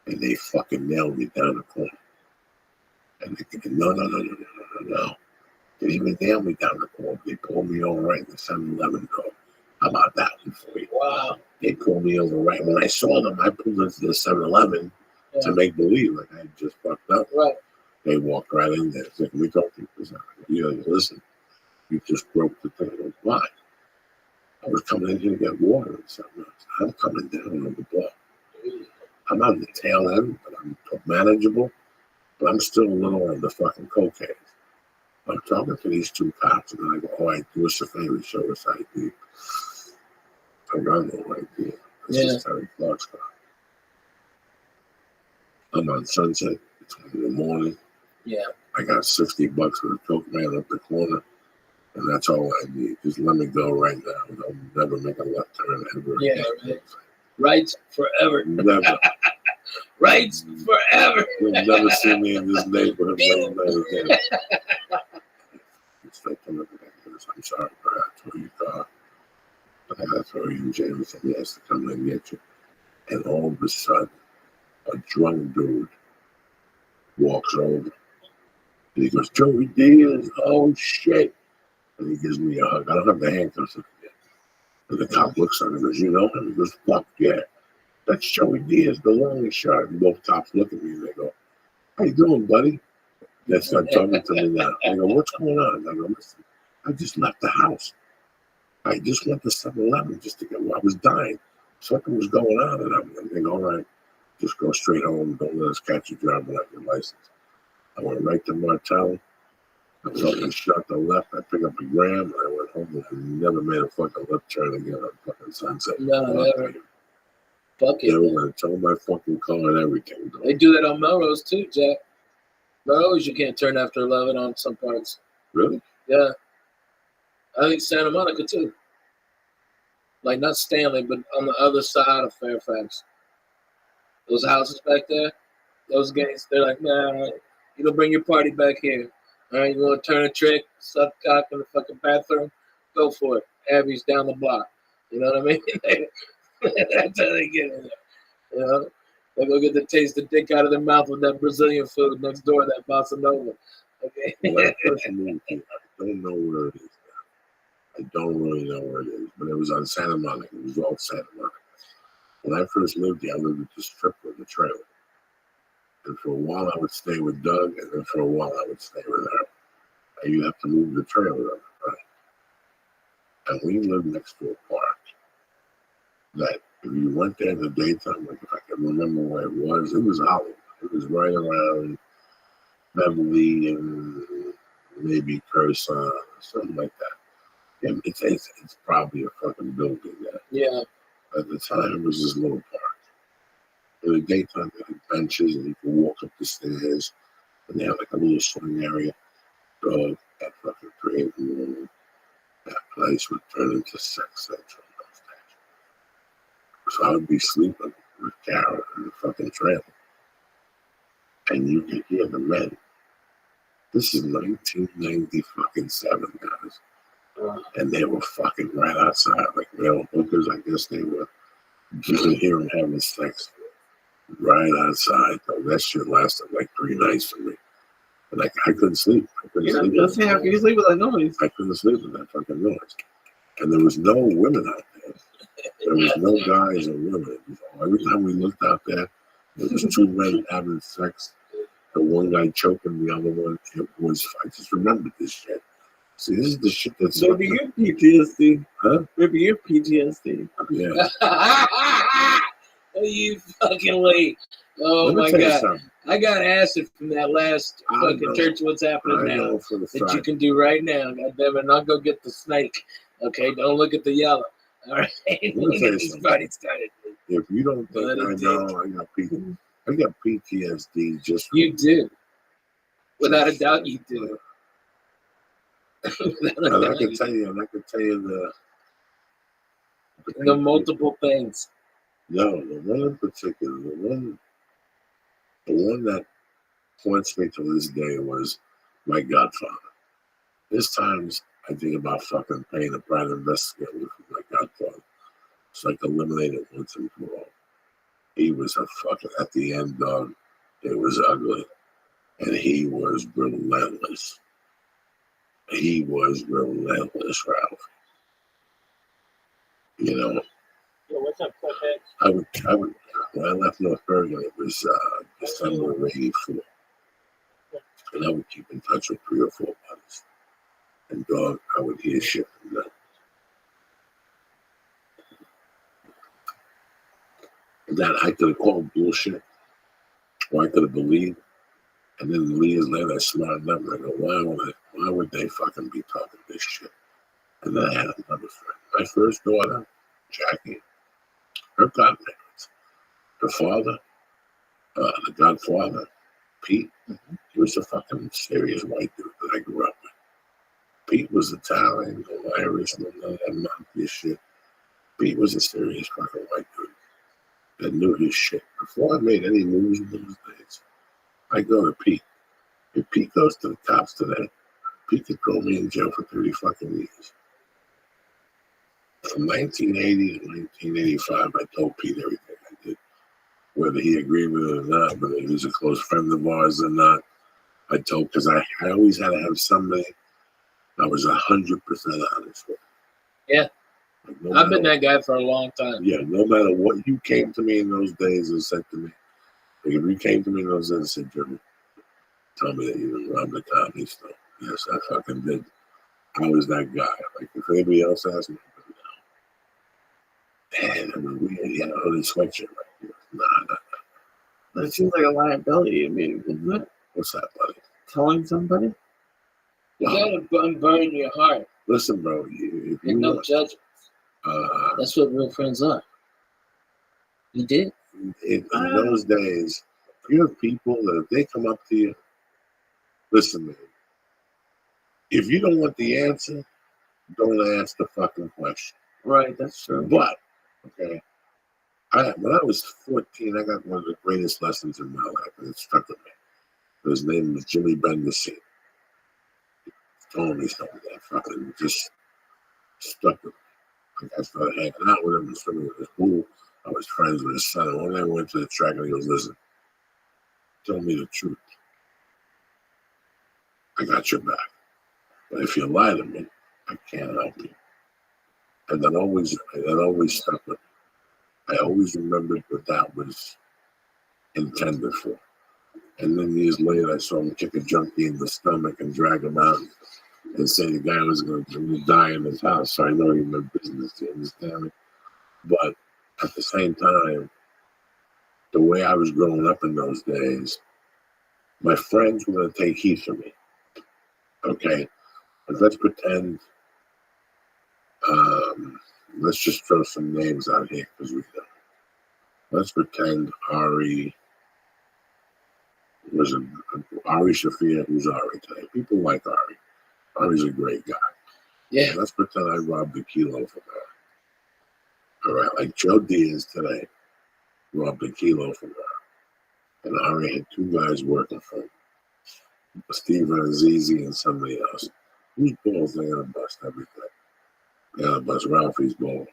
And they fucking nailed me down the corner. And they go, no. They didn't even nail me down the corner. They pulled me over right in the 7-Eleven door. How about that one for you? Wow. They pulled me over right. When I saw them, I pulled into the 7-Eleven to make believe like I had just fucked up. Right. They walked right in there. Said, can we talk to you? Yeah, listen, you just broke the thing. I was, why? I was coming in here to get water and something else. I'm coming down on the block. I'm on the tail end, but I'm manageable. But I'm still a little on the fucking cocaine. I'm talking to these two cops, and then I go, all right, do us a favor, show us ID. I got no ID. This is Terry Clark's car. I'm on Sunset. It's 1 in the morning. Yeah. I got $60 for the coke man up the corner, and that's all I need. Just let me go right now. I'll never make a left turn ever again. Right. Rights forever. Never. Rights forever. You'll never see me in this neighborhood again. Straight to the I'm sorry, but I told you, God. But I got to throw you in jail. He has to come and get you. And all of a sudden, a drunk dude walks over. And he goes, Joey Diaz, oh shit. And he gives me a hug. I don't have the handcuffs up yet. And the cop looks at him and goes, you know him? He goes, fuck yeah. That's Joey Diaz, the long shot. And both cops look at me and they go, how you doing, buddy? They start talking to me now. I go, what's going on? I go, listen, I just left the house. I just went to 7-Eleven just to get I was dying. Something was going on. And I'm thinking, all right, just go straight home. Don't let us catch you driving without your license. I went right to Martel. I was open shut to the left. I picked up a gram and I went home and never made a fucking left turn again on fucking Sunset. No, never. Fuck it. They were going to tow my fucking car and everything. They do that on Melrose too, Jack. Melrose, you can't turn after 11 on some parts. Really? Yeah. I think Santa Monica too. Like not Stanley, but on the other side of Fairfax. Those houses back there, those gangs, they're like, nah, you don't bring your party back here. All right, you want to turn a trick, suck cock in the fucking bathroom? Go for it. Abby's down the block. You know what I mean? That's how they get in there. You know? They go get the taste of dick out of their mouth with that Brazilian food next door, that Bossa Nova. Okay. When I first moved here, I don't know where it is now. I don't really know where it is, but it was on Santa Monica. It was all Santa Monica. When I first lived here, I lived at the strip with the trailer. And for a while, I would stay with Doug, and then for a while, I would stay with her. And you have to move the trailer up, right? And we lived next to a park that if you went there in the daytime, like if I can remember where it was Hollywood. It was right around Beverly and maybe Curacao or something like that. And it's probably a fucking building there. Yeah. At the time, it was this little park. In the daytime, they had benches and you could walk up the stairs. And they had like a little swing area. So that fucking created room. That place would turn into sex central. So I would be sleeping with Carol in the fucking trailer. And you could hear the men. This is 1997, guys. And they were fucking right outside, like real hookers. I guess they were. You could hear them having sex right outside. So that shit lasted like 3 nights for me. And I couldn't sleep. How can you sleep with that noise? I couldn't sleep with that fucking noise. And there was no women out there. There was no guys or women. Every time we looked out there was 2 men having sex. The one guy choking the other one. It was. I just remembered this shit. See, this is the shit that's. Maybe you're PTSD. Huh? Maybe you're PTSD. Yeah. You fucking late. Oh my God. I got acid from that last fucking church. What's happening now? That you can do right now. God damn it. Not go get the snake. Okay. Don't look at the yellow. All right. me We'll tell you get this something. party started. If you don't think What a I dick. know, I got PTSD just from You do. Without a doubt, you do. Without a and I doubt, can you tell do. you, The multiple things. No, the one in particular, the one that haunts me to this day was my godfather. There's times I think about fucking paying a private investigator for my godfather. So I could eliminate it once and for all. He was a fucking, at the end, dog, it was ugly. And he was relentless. He was relentless, Ralph. You know, Yo, what's up, Cliphead? I would, when I left North Bergen, it was December of '84. And I would keep in touch with 3 or 4 buddies. And dog, I would hear shit from them. That I could have called bullshit, or I could have believed. And then years later, I smartened up and I go, why would they fucking be talking this shit? And then I had another friend. My first daughter, Jackie, her godparents, her father, the godfather, Pete, he was a fucking serious white dude that I grew up with. Pete was Italian, no Irish, no none of that mafia shit. Pete was a serious fucking white dude that knew his shit. Before I made any moves in those days, I go to Pete. If Pete goes to the cops today, Pete could throw me in jail for 30 fucking years. From 1980 to 1985, I told Pete everything I did. Whether he agreed with it or not, whether he was a close friend of ours or not, I told, because I always had to have somebody that was 100% honest with. Yeah. Like, no I've been matter- that guy for a long time. Yeah, no matter what you came to me in those days and said to me, like if you came to me in those days and said, Jimmy, tell me that you didn't rob the comedy store. Yes, I fucking did. I was that guy. Like if anybody else asked me, man, I mean, we had a hooded sweatshirt right here. Nah. That seems like a liability. I mean, isn't it? What's that, buddy? Telling somebody? You gotta unburden your heart Listen, bro, if you and no want, judgment. That's what real friends are. You did? in those days, you have people that if they come up to you, listen, man, if you don't want the answer, don't ask the fucking question. Right, that's true. But, okay, when I was 14, I got one of the greatest lessons in my life, and it stuck with me. His name was Jimmy Bendisi. He told me something that fucking just stuck with me. Like I started hanging out with him and swimming with his pool. I was friends with his son. And one day I went to the track and he goes, listen, tell me the truth. I got your back. But if you lie to me, I can't help you. And that always stuck with me. I always remembered what that was intended for. And then years later, I saw him kick a junkie in the stomach and drag him out and say the guy was going to die in his house. So I know he meant business, you understand me? But at the same time, the way I was growing up in those days, my friends were going to take heat from me. Okay? But let's pretend, let's just throw some names out here because we know. Let's pretend Ari was Ari Shafir, who's Ari today. People like Ari. Ari's a great guy. Yeah. Let's pretend I robbed a kilo from her. All right, like Joe Diaz today robbed a kilo from her. And Ari had 2 guys working for him. Steven Azizi and somebody else. Whose balls they gonna bust everything? They're gonna bust Ralphie's ball.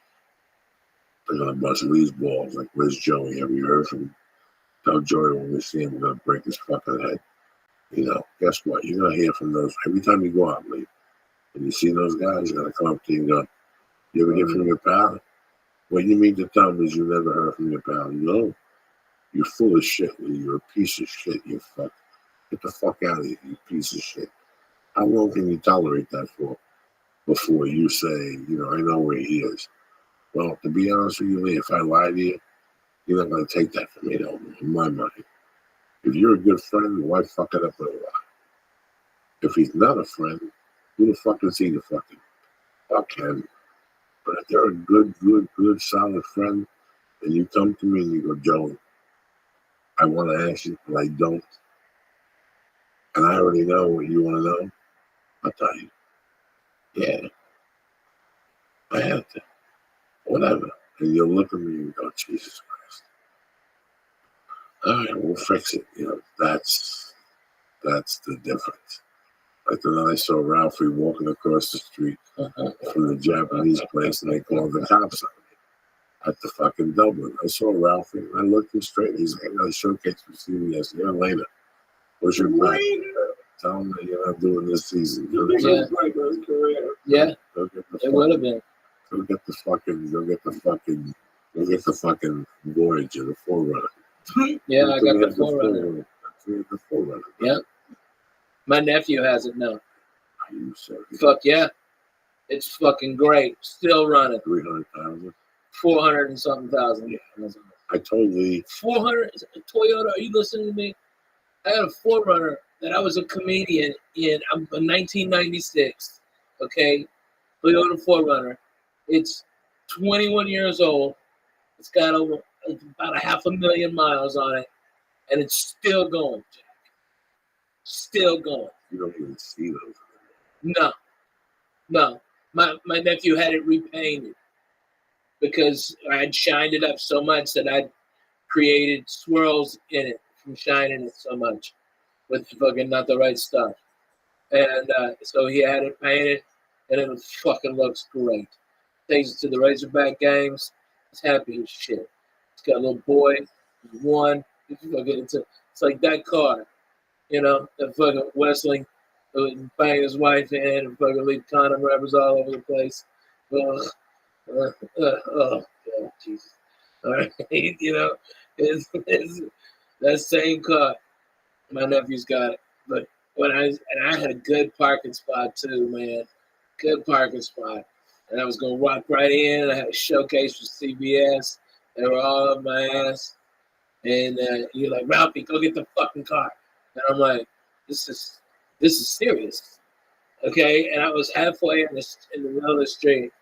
They're gonna bust Lee's balls. Like, where's Joey? Have you heard from him? Tell Joey when we see him, we're gonna break his fucking head. You know, guess what? You're gonna hear from those every time you go out, Lee. And you see those guys, you're gonna come up to you and go, you ever hear from your pal? What you mean to tell me is you never heard from your pal? No. You're full of shit, Lee. You're a piece of shit, you fuck. Get the fuck out of here, you piece of shit. How long can you tolerate that for before you say, you know, I know where he is? Well, to be honest with you, Lee, if I lie to you, you're not going to take that from me, though, in my mind. If you're a good friend, why fuck it up with a lie? If he's not a friend, who the fuck is he to fucking fuck him? But if they're a good, solid friend, and you come to me and you go, Joey, I want to ask you, but I don't. And I already know what you want to know. I'll tell you. Yeah, I have to. Whatever. And you'll look at me and go, Jesus Christ. All right, we'll fix it. That's the difference. Like the night I saw Ralphie walking across the street from the Japanese place, and they called the cops on me at the fucking Dublin. I saw Ralphie, and I looked him straight. He's like, I got a showcase for CBS. Yeah, later. What's your plan? Tell him that you're not doing this season. Yeah. It would have been. Go get the fucking Voyager, the Forerunner. Yeah, I got the Forerunner. The Forerunner. Yeah. My nephew has it now. Are you serious? Fuck yeah. It's fucking great. Still running. 300,000. 400 and something thousand. Yeah. I totally. 400 Toyota. Are you listening to me? I had a Forerunner that I was a comedian in 1996. Okay, Toyota Forerunner. It's 21 years old. It's got about 500,000 miles on it, and it's still going, Jack. Still going. You don't even see those. No. My nephew had it repainted because I had shined it up so much that I'd created swirls in it from shining it so much with fucking not the right stuff. And so he had it painted, and it fucking looks great. Takes it to the Razorback games. He's happy as shit. He's got a little boy. He's one. It's like that car. That fucking Wrestling, bang his wife in and fucking leave condom wrappers all over the place. Oh, God, Jesus. All right, it's that same car. My nephew's got it. But I had a good parking spot too, man. Good parking spot. And I was gonna walk right in. I had a showcase for CBS. They were all up my ass. And you're like, Ralphie, go get the fucking car. And I'm like, this is serious, okay? And I was halfway in the middle of the street,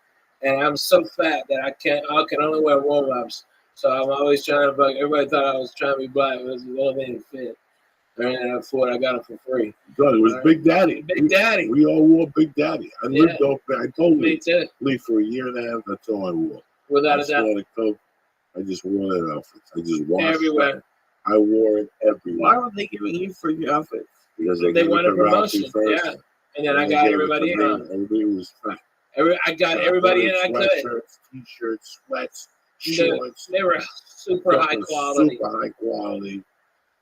and I'm so fat that I can only wear warm-ups. So I'm always trying to fuck. Everybody thought I was trying to be black. It was the only thing that fit. And then I got it for free. God, it was Big Daddy. Big Daddy. We all wore Big Daddy. I lived off. I totally Me for a year and a half. That's all I wore. Without a doubt. I just wore that outfit. I just washed everywhere. I wore it everywhere. Why were they giving you free outfits? Because they wanted promotion. Yeah. And then I got everybody in. Everybody was fat. I got everybody in I could. Shirts, t-shirts, sweats, shorts. They were super high quality. Super high quality.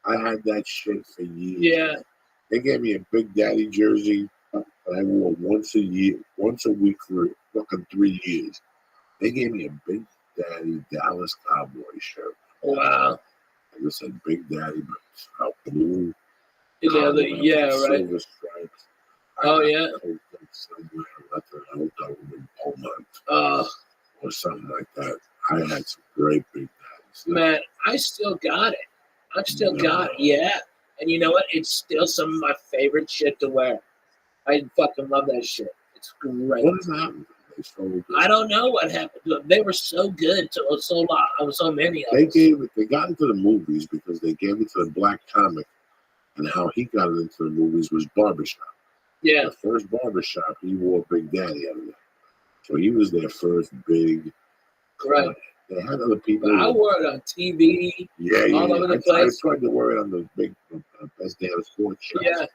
I had that shit for years. Yeah. They gave me a Big Daddy jersey that I wore once a week for fucking 3 years. They gave me a Big Daddy Dallas Cowboy shirt. Wow. I just said Big Daddy, but it's out blue. Yeah, right. Silver stripes. Oh, yeah. Somewhere left in a hotel room in Beaumont. Or something like that. I had some great Big Daddies. Man, I still got it. I've still got it, yeah. And you know what? It's still some of my favorite shit to wear. I fucking love that shit. It's great. What has happened? I don't know what happened to them. They were so good to so many of us. They got into the movies because they gave it to the black comic, and how he got into the movies was Barbershop. Yeah. The first Barbershop, he wore Big Daddy out of there. So he was their first big. Right. They had other people. But I wore it on TV. All over the place. I tried to wear it on the big Best Damn Sports shows. Yeah.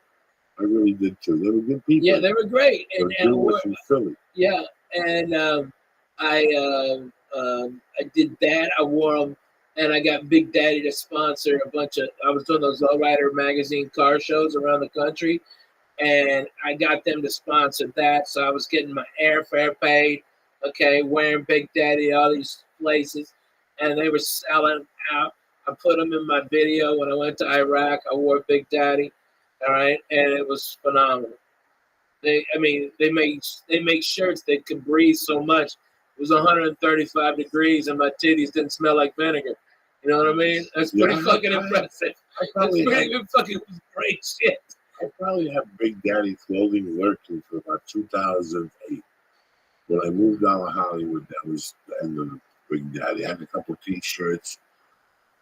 I really did too. They were good people. Yeah, they were great. And from Philly. Yeah, and I did that. I wore them, and I got Big Daddy to sponsor a bunch of. I was doing those Lowrider magazine car shows around the country, and I got them to sponsor that. So I was getting my airfare paid. Okay, wearing Big Daddy all these places, and they were selling out. I put them in my video when I went to Iraq. I wore Big Daddy, all right, and it was phenomenal. They make shirts that could breathe so much. It was 135 degrees, and my titties didn't smell like vinegar. You know what I mean? That's pretty fucking impressive. That's pretty fucking great shit. I probably have Big Daddy clothing lurking for about 2008. When I moved out of Hollywood, that was the end of the Big Daddy. I had a couple T-shirts.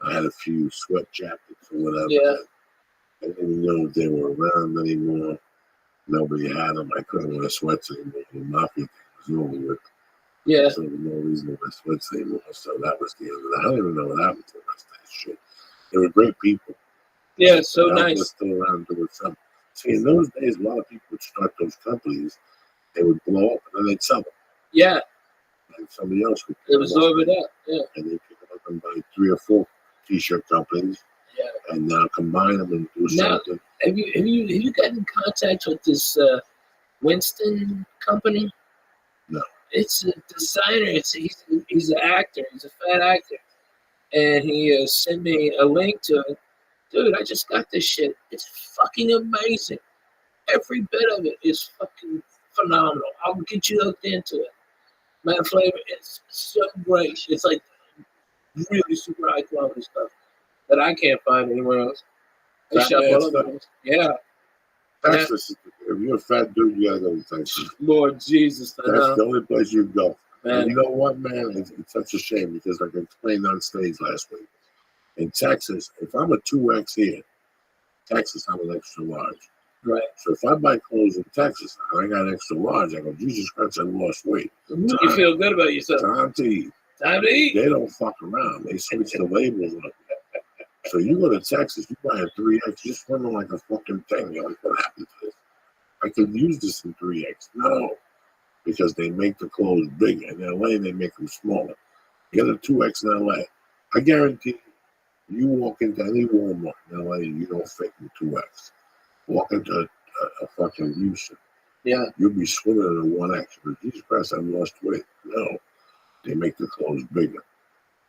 I had a few sweat jackets or whatever. Yeah. I didn't even know if they were around anymore. Nobody had them. I couldn't wear sweats anymore. The mafia thing was over with. Yeah. So there was no reason to wear sweats anymore. So that was the end of that. I don't even know what happened to the rest of that shit. They were great people. Yeah, so They're nice. still around doing something. See, in those days, a lot of people would start those companies. They would blow up and then they'd sell them. Yeah. And somebody else would It was over that. Yeah. And they pick up and buy 3 or 4 T-shirt companies. Yeah. And now combine them and do something. Have you gotten in contact with this Winston company? No. It's a designer. He's an actor. He's a fat actor, and he sent me a link to it. Dude, I just got this shit. It's fucking amazing. Every bit of it is fucking phenomenal. I'll get you hooked into it. Man, flavor, it's so great. It's like really super high quality stuff that I can't find anywhere else. They shop all over the place. Yeah. Texas, if you're a fat dude, you gotta go to Texas. Lord Jesus, That's the only place you go. Man. And you know what, man? It's such a shame because like I explained on stage last week. In Texas, if I'm a 2X here, Texas, I'm an extra large. Right. So if I buy clothes in Texas and I got extra large, I go, Jesus Christ, I lost weight. You feel good about yourself. Time to eat. Time to eat. They don't fuck around. They switch the labels up. So you go to Texas, you buy a 3X, you're swimming like a fucking thing. You're like, what happened to this? I could use this in 3X. No, because they make the clothes bigger. In LA, they make them smaller. Get a 2X in LA. I guarantee you walk into any Walmart in LA, you don't fit in 2X. Walk into a fucking Houston. Yeah. You'll be swimming in a 1X. But Jesus Christ, I lost weight. No, they make the clothes bigger.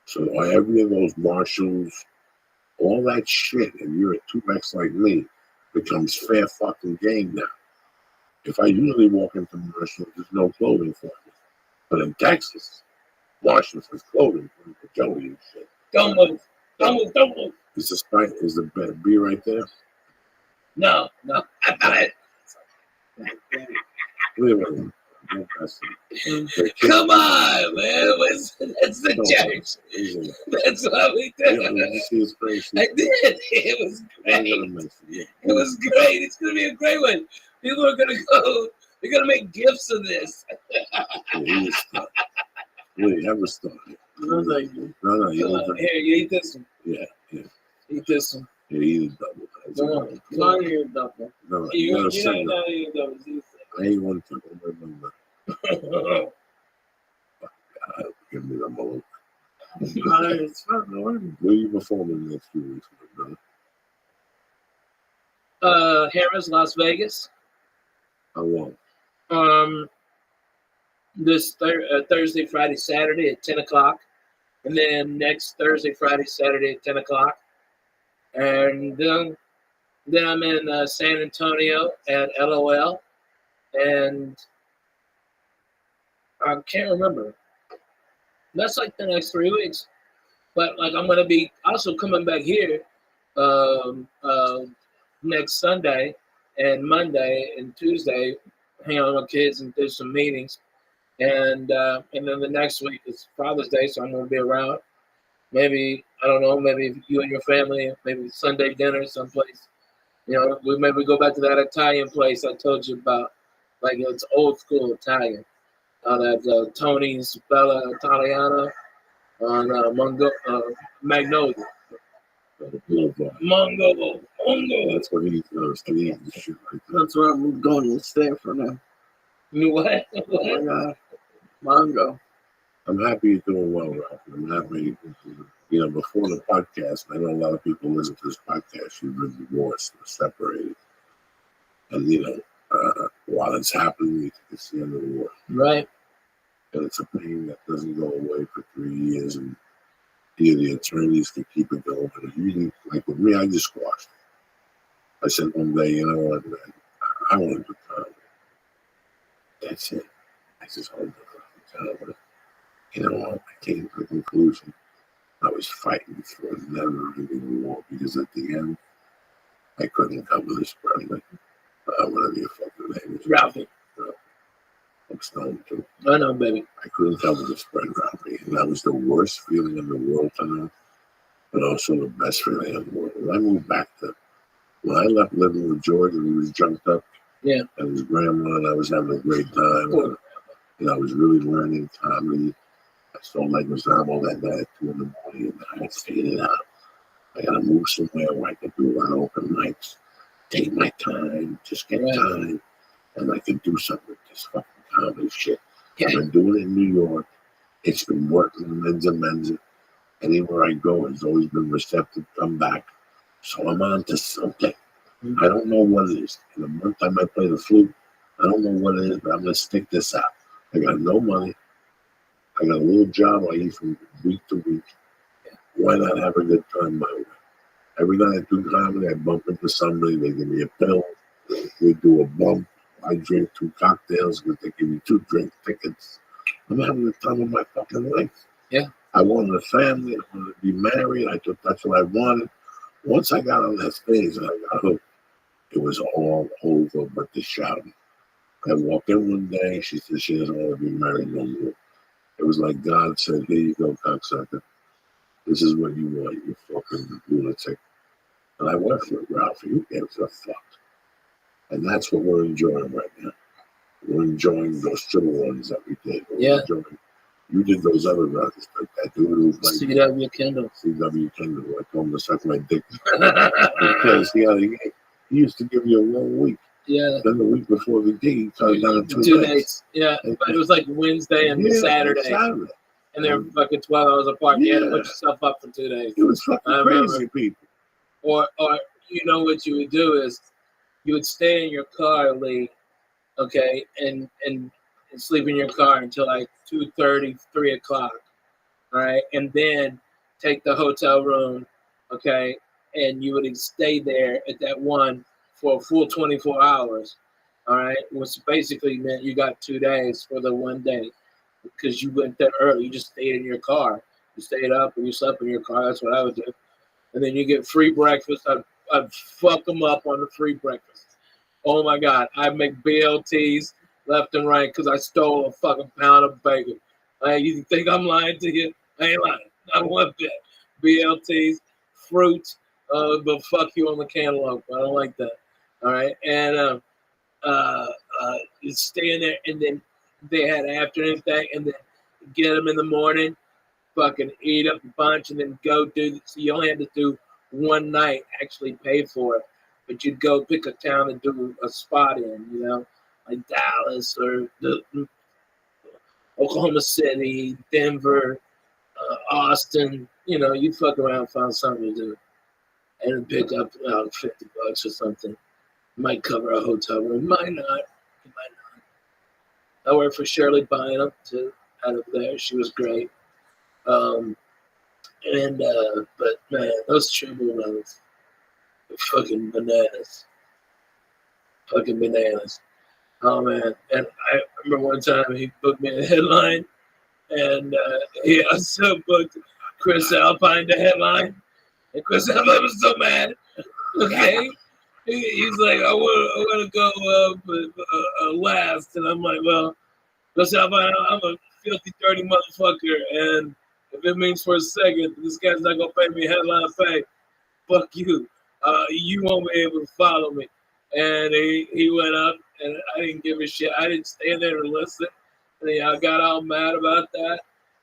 So every of those Marshalls, all that shit, and you're a 2X like me, becomes fair fucking game now. If I usually walk into Marshalls, there's no clothing for me. But in Texas, Marshalls has clothing for Joey and shit. Don't move. Don't move. Don't move. Is the beer right there? No. I got it. Wait a minute. Come on, man. That's the church. That's what we did. I did. It was great. It was great. It's going to be a great one. People are going to go. They're going to make gifts of this. Wait, never started. No, thank you. No. Here, you eat this one. Yeah. Eat this one. Yeah, eat a double. No, you eat a double. No, You never don't said that. eat a double. I ain't one to remember. God, give me the mole. Where you performing next few weeks, my brother? Harrah's, Las Vegas. How long? This Thursday, Friday, Saturday at 10 o'clock. And then next Thursday, Friday, Saturday at 10 o'clock. And then I'm in San Antonio at LOL. And I can't remember. That's like the next 3 weeks. But like I'm going to be also coming back here next Sunday and Monday and Tuesday, hang out with my kids and do some meetings. And then the next week is Father's Day, so I'm going to be around. Maybe, I don't know, maybe you and your family, maybe Sunday dinner someplace. You know, we maybe go back to that Italian place I told you about. Like it's old school Italian. That Tony's Bella Italiana on Magnolia. Mongo. That's what he does. Shit like that. That's where I'm going to stay for now. You what? Oh my God. Mongo. I'm happy you're doing well, Ralph. I'm happy, before the podcast, I know a lot of people listen to this podcast, you've been divorced or separated. And, while it's happening, you think it's the end of the world. Right. And it's a pain that doesn't go away for 3 years. And the attorneys can keep it going. But usually, like with me, I just squashed it. I said one day, you know what, man, I want to do comedy. That's it. I just want to do comedy. You know what? I came to the conclusion I was fighting for a never-ending war because at the end, I couldn't cover this president. Whatever your fucking name is. Ralphie. I'm stone too. I know, baby. I couldn't tell with the spread around me. And that was the worst feeling in the world to know, but also the best feeling in the world. When I moved back to, when I left living with George and he was jumped up, Yeah. and his grandma, and I was having a great time. And I was really learning comedy. I still like was all that night at 2 in the morning, and I figured it out. I gotta move somewhere where I can do a lot of open mics, take my time, just get time, and I can do something with this fucking comedy shit. Yeah. I've been doing it in New York. It's been working, men's. Anywhere I go, it's always been receptive, come back. So I'm on to something. Mm-hmm. I don't know what it is. In a month, I might play the flute. I don't know what it is, but I'm going to stick this out. I got no money. I got a little job I eat from week to week. Why not have a good time my way? Every night I do comedy, I bump into somebody. They give me a pill. We do a bump. I drink 2 cocktails because they give me 2 drink tickets. I'm having the time of my fucking life. Yeah. I wanted a family. I wanted to be married. I thought that's what I wanted. Once I got on that stage and I got hooked, it was all over but the shouting. I walked in one day. She said she doesn't want to be married no more. It was like God said, here you go, cocksucker. This is what you want, you fucking lunatic. And I went for it, Ralph. You gives a fuck. And that's what we're enjoying right now. We're enjoying those triple ones that we did. You did those other runs. That dude who was like CW Kendall. CW Kendall. I told him to suck my dick. Because he used to give you a 1 week. Yeah. Then the week before the gig, he cut it down to 2 days. 2 days. Yeah. But it was like Wednesday and Saturday. And they're fucking 12 hours apart. You had to put yourself up for 2 days. It was fucking crazy, people. Or you know what you would do is you would stay in your car, Lee, okay, and sleep in your car until like 2:30, 3 o'clock, all right, and then take the hotel room, okay, and you would stay there at that one for a full 24 hours, all right, which basically meant you got 2 days for the 1 day because you went there early. You just stayed in your car. You stayed up and you slept in your car. That's what I would do. And then you get free breakfast. I'd fuck them up on the free breakfast. Oh my God. I make BLTs left and right because I stole a fucking pound of bacon. You think I'm lying to you? I ain't lying. Not one bit. BLTs, fruit, but fuck you on the cantaloupe. I don't like that. All right. And you stay in there, and then they had an afternoon thing, and then get them in the morning. Fucking eat up a bunch and then go do. So you only had to do 1 night, actually pay for it, but you'd go pick a town and do a spot in, you know, like Dallas or Oklahoma City, Denver, Austin. You know, you'd fuck around, find something to do, and pick up $50 or something. Might cover a hotel room, might not. You might not. I worked for Shirley Bynum too, out of there. She was great. But man, those triple runs are fucking bananas. Fucking bananas. Oh man. And I remember one time he booked me a headline, and he also booked Chris Alpine to headline. And Chris Alpine was so mad. Okay. He's like, I want to go last. And I'm like, well, Chris Alpine, I'm a filthy, dirty motherfucker. And if it means for a second, this guy's not going to pay me headline pay, fuck you. You won't be able to follow me. And he went up, and I didn't give a shit. I didn't stand there and listen. And I got all mad about that.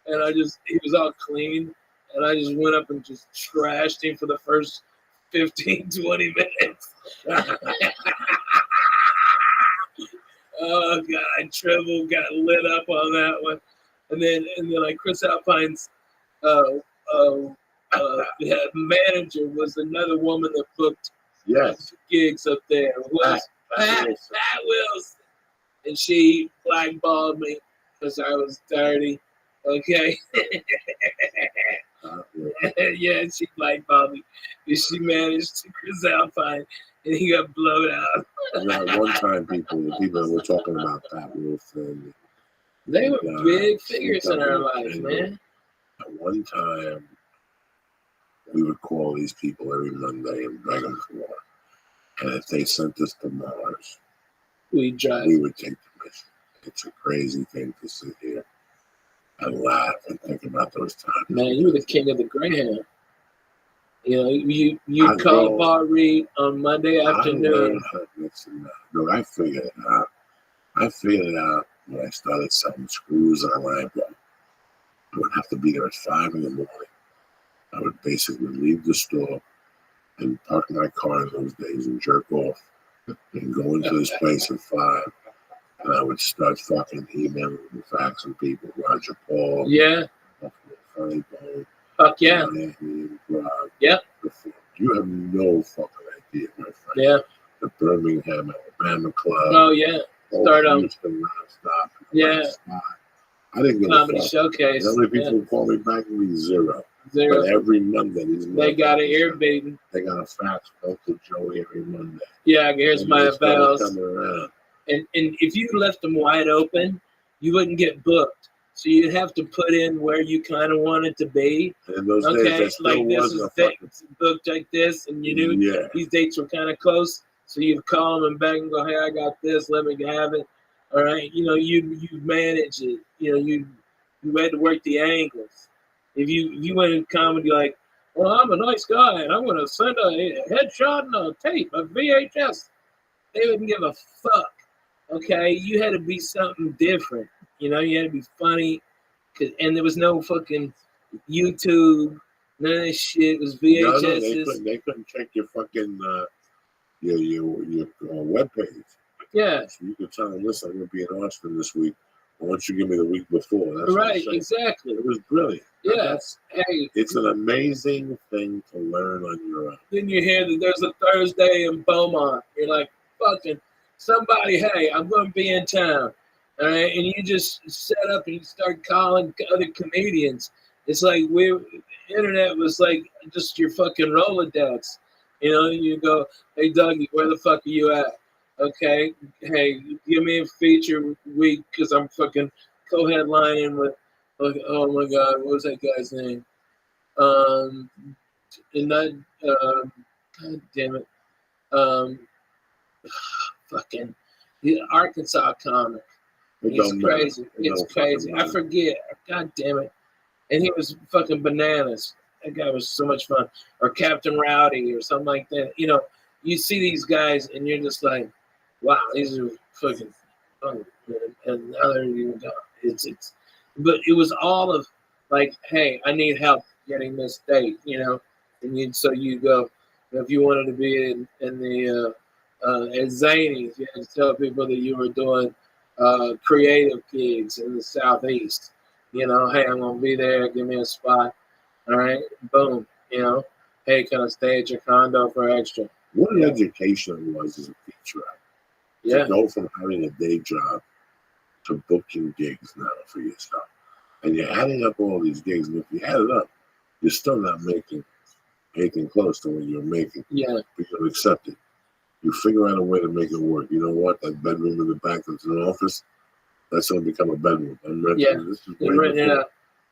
And he was all clean. And I just went up and just trashed him for the first 15, 20 minutes. Oh, God, Treble got lit up on that one. And then like Chris Alpine's manager was another woman that booked gigs up there. Was Pat Wilson. And she blackballed me because I was dirty. Okay. Yeah, she blackballed me. And she managed to Chris Alpine, and he got blown out. At one time, the people that were talking about Pat Wilson, they were big figures in our lives, man. At one time, we would call these people every Monday and beg them for more. And if they sent us to Mars, we would take the mission. It's a crazy thing to sit here and laugh and think about those times. Man, you were the king of the Greyhound. You know, you I called go- Bar Reed on Monday afternoon. Look, I figured it out. I figured it out when I started selling screws on Lambo. I would have to be there at 5 in the morning. I would basically leave the store and park my car in those days and jerk off and go into this place at 5. And I would start fucking emailing and faxing people. Roger Paul. Yeah. Funny Bone. Fuck yeah. Yep. You have no fucking idea, my friend. Yeah. The Birmingham, Alabama Club. Oh yeah. Start on. Nonstop. Yeah. I didn't get Comedy a fuck. showcase. How many people would call me back? Me zero. Zero. But every Monday, these They got an ear beating. They got a fax to Joey every Monday. Yeah, here's And my they started bells. coming around. And if you left them wide open, you wouldn't get booked. So you'd have to put in where you kind of wanted to be. And in those days, Okay, there still like this wasn't is a fucking... dates booked like this, and you knew Yeah. these dates were kind of close. So you'd call them and back and go, "Hey, I got this. Let me have it." All right, you know, you manage it. You know, you had to work the angles. If you went in comedy like, "Well, I'm a nice guy and I'm going to send a headshot and a tape, a VHS," they wouldn't give a fuck. Okay, you had to be something different. You know, you had to be funny, and there was no fucking YouTube. None of this shit. It was VHS. No, they couldn't check your fucking your webpage. Yeah. So you could tell them, listen, I'm going to be in Austin this week. Why don't you give me the week before? That's Right, exactly. It was brilliant. Yeah. Hey, it's an amazing thing to learn on your own. Then you hear that there's a Thursday in Beaumont. You're like, fucking somebody, hey, I'm going to be in town. All right, and you just set up and you start calling other comedians. It's like internet was like just your fucking Rolodex. You know, you go, "Hey, Dougie, where the fuck are you at? Okay, hey, give me a feature week because I'm fucking co-headlining with, oh my God, what was that guy's name? And that, God damn it, fucking the Arkansas comic. He's crazy. It's crazy. I forget. God damn it. And he was fucking bananas. That guy was so much fun. Or Captain Rowdy or something like that. You know, you see these guys and you're just like, wow, these are fucking fun. And now they're even gone. But it was all of like, hey, I need help getting this date, you know. And so you go, if you wanted to be in the at Zany's, you had to tell people that you were doing creative gigs in the Southeast. You know, hey, I'm gonna be there. Give me a spot. All right, boom. You know, hey, can I stay at your condo for extra? What an education it was as a feature act. Yeah. To go from having a day job to booking gigs now for yourself, and you're adding up all these gigs, and if you add it up, you're still not making anything close to what you're making. Yeah. But you accept it. You figure out a way to make it work. You know what? That bedroom in the back that's an office, that's going to become a bedroom. I'm renting. Yeah.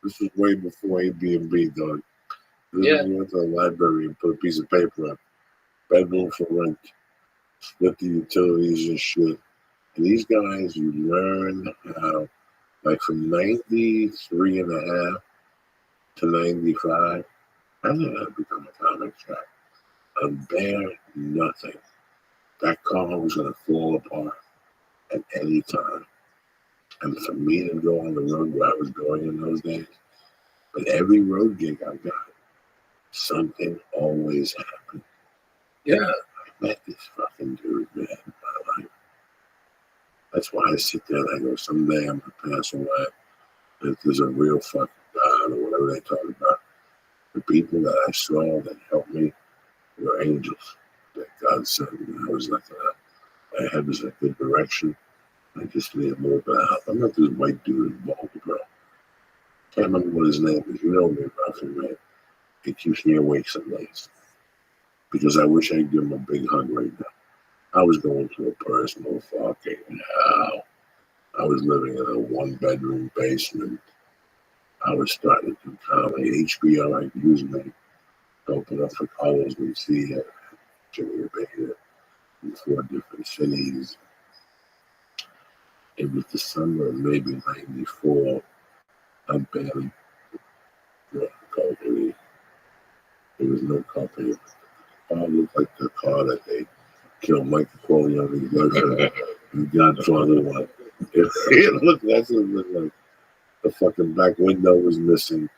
This is way before Airbnb, dog. You went to the library and put a piece of paper up. Bedroom for rent. Split the utilities and shit. And these guys, you learn how, like from 93 and a half to 95, I learned how to become a comic guy. I'm bare nothing. That car was going to fall apart at any time. And for me to go on the road where I was going in those days, but every road gig I got, something always happened. Yeah. I met this fucking dude, man, in my life. That's why I sit there and I go, someday I'm going to pass away. If there's a real fucking God or whatever they talk about. The people that I saw that helped me were angels that God sent me. I was like, my head was in a good direction. I just needed a little bit of help. I'm not this white dude in Baltimore. Can't remember what his name is. You know me, roughly, man. It keeps me awake some nights. Because I wish I could give him a big hug right now. I was going through a personal fucking hell. I was living in a one-bedroom basement. I was starting to do comedy. HBO, like, used me to open up for Colors we see at Jimmy Beta in 4 different cities. It was December of maybe '94. I'm barely company. There was no company. The car looked like the car that they killed Michael Corleone in Russia. The Godfather one. It looked, that's what it looked like. The fucking back window was missing.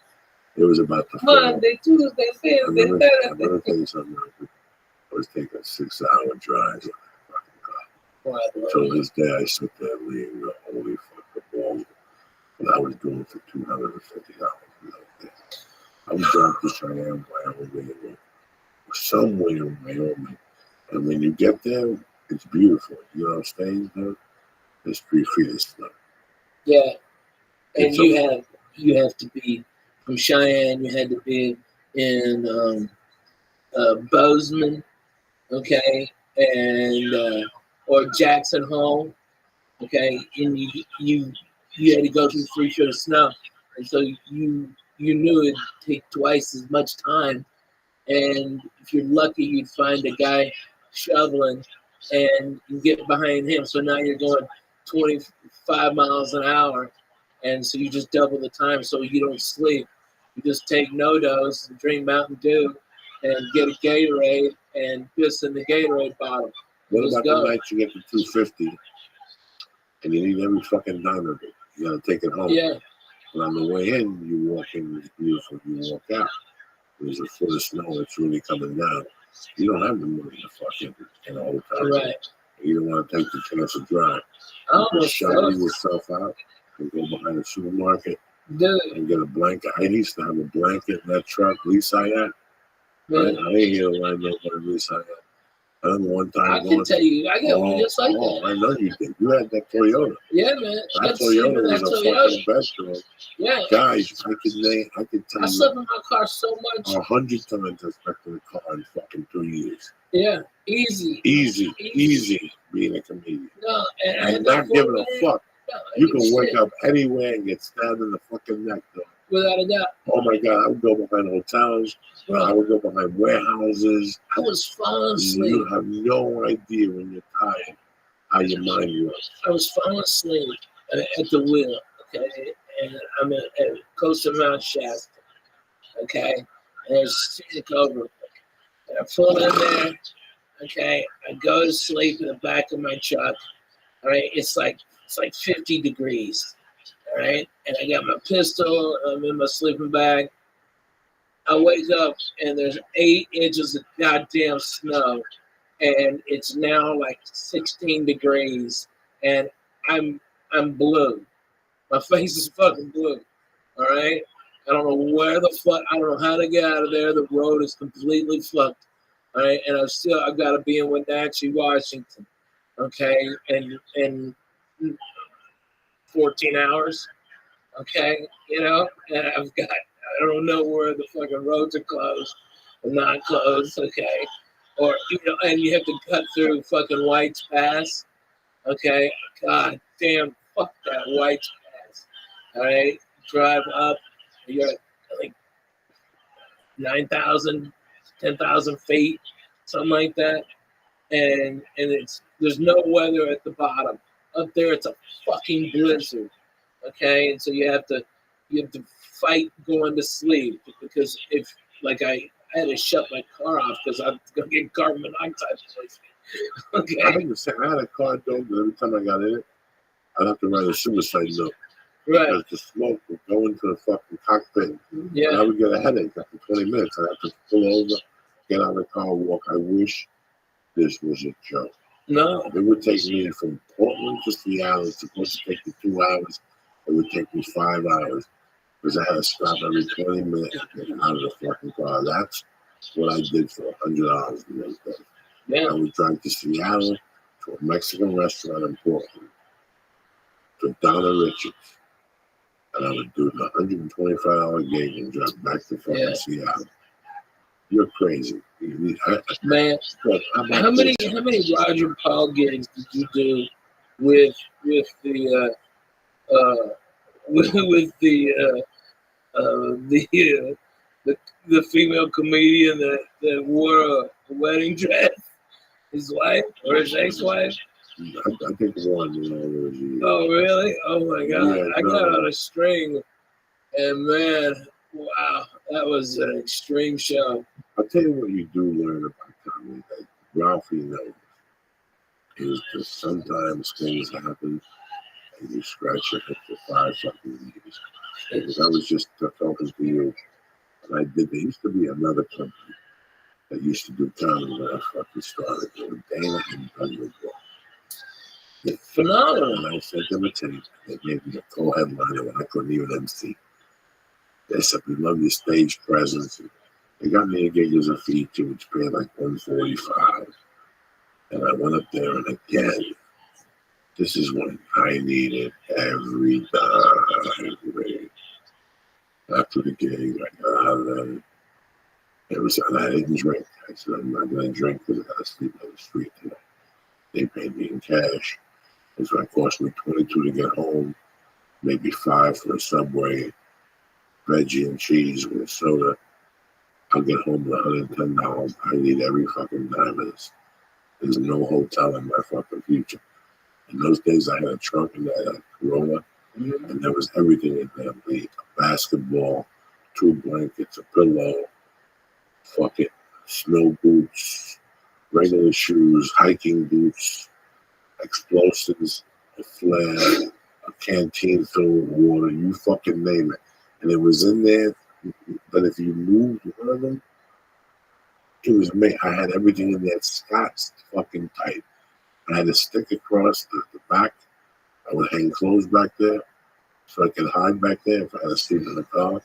It was about to fall. Monday, Tuesday, I'm Thursday, gonna tell you something. I was taking a 6-hour drive in that fucking car. Until this day, I sit there reading the holy fucking balls. What I was doing for $250. I was driving to Cheyenne, Wyoming, or somewhere in Wyoming. And when you get there, it's beautiful. You know what I'm saying? There? It's 3 feet of snow. Yeah, and It's you have to be from Cheyenne. You had to be in Bozeman, okay, and or Jackson Hole, okay, and you had to go through 3 feet of snow, and so you knew it'd take twice as much time, and if you're lucky, you'd find a guy shoveling, and you get behind him. So now you're going 25 miles an hour, and so you just double the time, so you don't sleep. You just take no-dose and drink Mountain Dew, and get a Gatorade and piss in the Gatorade bottle. What Just about go. the night you get to 250 and you need every fucking dime of it? You gotta take it home. Yeah, But on the way in, you walk in, it's beautiful. You walk out, there's a foot of snow that's really coming down. You don't have the money to fucking in a hotel. right. You don't want to take the chance of drive. I You can almost shower yourself out and go behind the supermarket dude, and get a blanket. I used to have a blanket in that truck, lease I had. man, I ain't here to line up what a lease I had. I remember one time I can tell you, I got one just like that. I know you did. You had that Toyota. Yeah, man. I That got to sleep Toyota in that was a Toyota. fucking bedroom. Yeah, Guys, I could I tell slept you in my car so much. 100 times I slept in a car in fucking 2 years. Yeah, easy. Easy being a comedian. No, and I And had not no giving a fuck. No, I You give can a wake shit, up anywhere and get stabbed in the fucking neck, though. without a doubt. Oh my God, I would go behind hotels. I Bro, would go behind warehouses. I was falling asleep. You have no idea when you're tired how your mind works. I was falling asleep at the wheel, okay? And I'm at Coast of Mount Shasta, okay? And there's scenic overlook. And I pull in there, okay? I go to sleep in the back of my truck, all right? It's like 50 degrees, all right? And I got my pistol, I'm in my sleeping bag. I wake up and there's 8 inches of goddamn snow, and it's now like 16 degrees, and I'm blue. My face is fucking blue. All right. I don't know where the fuck. I don't know how to get out of there. The road is completely fucked. All right, and I've got to be in Wenatchee, Washington. Okay, and 14 hours. Okay, and I don't know where the fucking roads are closed or not closed. Okay, or and you have to cut through fucking White's Pass. Okay, God damn, fuck that White's Pass. All right, drive up. You're at like 9,000, 10,000 feet, something like that, and there's no weather at the bottom. Up there, it's a fucking blizzard. Okay, and so you have to fight going to sleep, because if I had to shut my car off because I'm gonna get carbon monoxide poisoning. Okay. I had a car though, but every time I got in it, I'd have to write a suicide note. Right. Because the smoke would go into the fucking cockpit. Yeah. And I would get a headache after 20 minutes. I'd have to pull over, get out of the car, walk. I wish this was a joke. No. It would take me from Portland to Seattle. It's supposed to take me 2 hours. It would take me 5 hours. Because I had to stop every 20 minutes to get out of the fucking car. That's what I did for $100 in those days. Yeah. I would drive to Seattle to a Mexican restaurant in Portland, to Donna Richards, and I would do the $125 gig and drive back to fucking Seattle. You're crazy, man. How many Roger Paul gigs did you do with the the female comedian that wore a wedding dress, his wife or his ex-wife? I think one, you know, was you. Oh, really? Oh, my God. Yeah, I got no. on a string, and man, wow, that was an extreme show. I'll tell you what you do learn about comedy that Ralphie knows is that sometimes things happen and you scratch your head for 5 fucking years. Because I was just talking to you, and there used to be another company that used to do comedy when I fucking started. They were Dana and Douglas. Phenomenal. And I sent them a tape. They gave me a co-headliner when I couldn't even MC. They said, we love your stage presence. They got me a gig as a feature, which paid like $145. And I went up there, and again, this is when I needed every dime. After the gig, I got out of there. And I didn't drink. I said, I'm not going to drink because I got to sleep on the street tonight. They paid me in cash. It's going to cost me $22 to get home, maybe $5 for a Subway, veggie and cheese with a soda. I'll get home with $110. I need every fucking dime of this. There's no hotel in my fucking future. In those days, I had a trunk and I had a Corolla, and there was everything in there. A basketball, 2 blankets, a pillow, fucking snow boots, regular shoes, hiking boots, explosives, a flare, a canteen filled with water, you fucking name it. And it was in there, but if you moved one of them, it was me. I had everything in there Scott's fucking tight. I had a stick across the back. I would hang clothes back there so I could hide back there if I had to sleep in the car.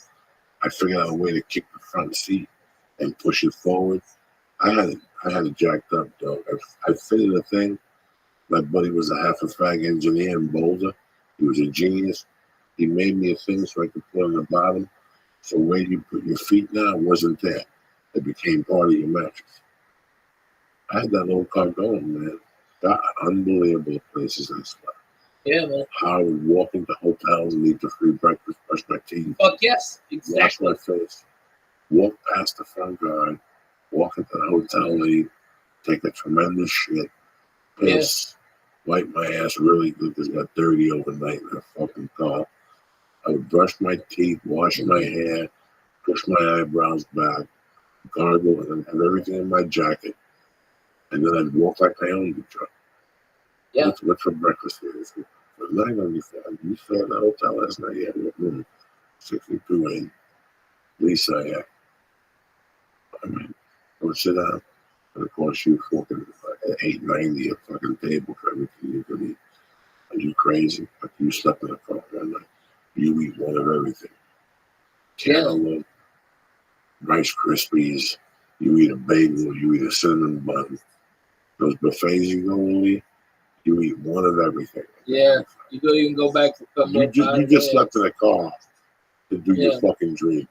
I figured out a way to kick the front seat and push it forward. I had it jacked up, dog. I fitted a thing. My buddy was a half a fag engineer in Boulder. He was a genius. He made me a thing so I could put on the bottom. So where you put your feet now wasn't there. It became part of your mattress. I had that little car going, man. Got unbelievable places I slept. Yeah, man. How I would walk into hotels and eat the free breakfast, brush my teeth, Fuck yes, exactly. wash my face, walk past the front guard, walk into the hotel, leave, take a tremendous shit, piss, wipe my ass really good because it got dirty overnight in that fucking car. I would brush my teeth, wash my hair, push my eyebrows back, gargle, and then have everything in my jacket. And then I'd walk like I owned the truck. Yeah. What's for breakfast here? For $9.95. You stay in the hotel last night? Yeah, what room? 62A. Lisa, yeah. I mean, go sit down. And of course, you fucking $8.90 a fucking table for everything you could eat. Are you crazy? Like you slept in a car one night. You eat one of everything. Cantaloupe, Rice Krispies. You eat a bagel. You eat a cinnamon bun. Those buffets you go and eat, you eat one of everything. Yeah, you could even go back to come You just slept in a car to do your fucking dream.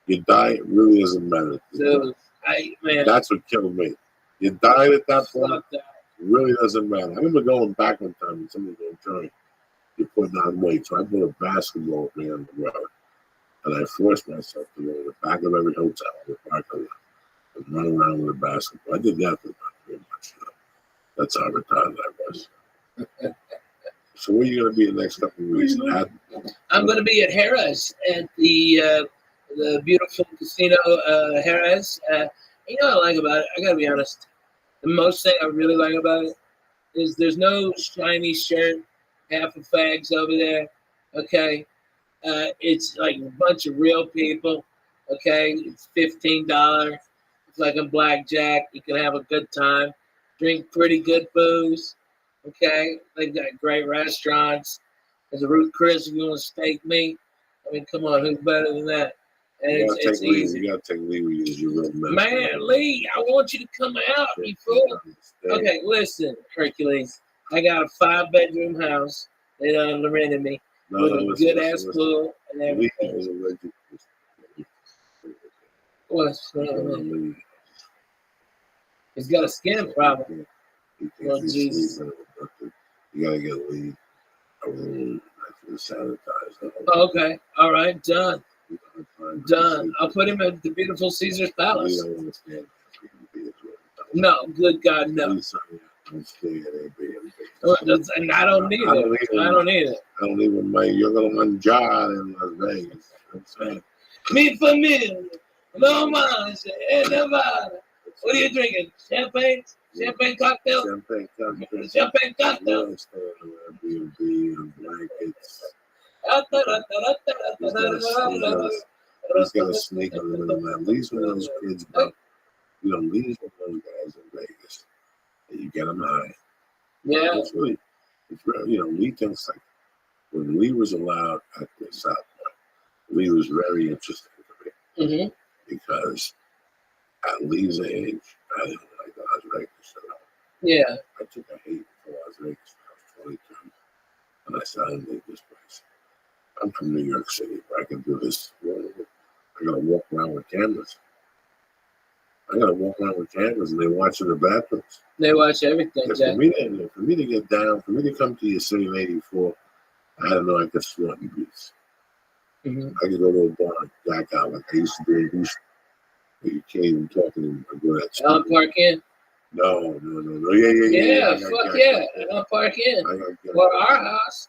Your diet really doesn't matter. Dude, man. That's what killed me. Your diet at that point really doesn't matter. I remember going back one time and somebody going, Johnny, you're putting on weight. So I bought a basketball man on the road. And I forced myself to go to the back of every hotel in the parking lot and run around with a basketball. I did that for about 3 months. That's how retarded I was. So where are you going to be the next couple of weeks? I'm going to be at Harrah's at the beautiful casino Harrah's. You know what I like about it? I got to be honest. The most thing I really like about it is there's no shiny shirt, half of fags over there. Okay, it's like a bunch of real people. Okay, it's $15. It's like a blackjack. You can have a good time. Drink pretty good booze, okay? They've got great restaurants. There's a Ruth Chris if you want to steak me. I mean, come on, who's better than that? And it's easy. You got to take Lee with you as your real man. Man, Lee, I want you to come out, you fool. Okay, listen, Hercules. I got a 5-bedroom house. They done rented me with a good-ass pool and everything. Lee is a legend. What's He's got a skin problem. Oh, Jesus. You gotta get Lee a room that's sanitized. Okay. All right. Done. Done. I'll put him at the beautiful Caesar's Palace. No. Good God, no. Don't stay at Airbnb. And I don't need it. I don't need it. I don't even mind. You're gonna want John in Las Vegas. You know what I'm saying? Mi familia, no más, en Nevada. What are you drinking? Champagne? Champagne cocktail? Champagne cocktail. Champagne cocktail. Yeah, staying on Airbnb and blankets. He's got a sneak on the middle man. Lee's one of those kids, bro. You know, Lee's one of those guys in Vegas. And you get them high. Yeah. It's really, you know, Lee thinks like when Lee was allowed at the South Point, Lee was very interesting to me. Mm-hmm. Because at Lee's age, I didn't like Las Vegas at all. Yeah. I took a hate for Las Vegas when I was 22. And I said, I don't need this place. I'm from New York City. I can do this. I gotta walk around with cameras. And they watch in the bathrooms. They watch everything, Jack. For me to get down, for me to come to your city in '84, I had to know I could snort in beats. Mm-hmm. I could go to a bar and back out like I used to do in Houston. But you can't even talk to them. I go that Park in? No. Yeah. Fuck yeah. I'll park in. Or our house.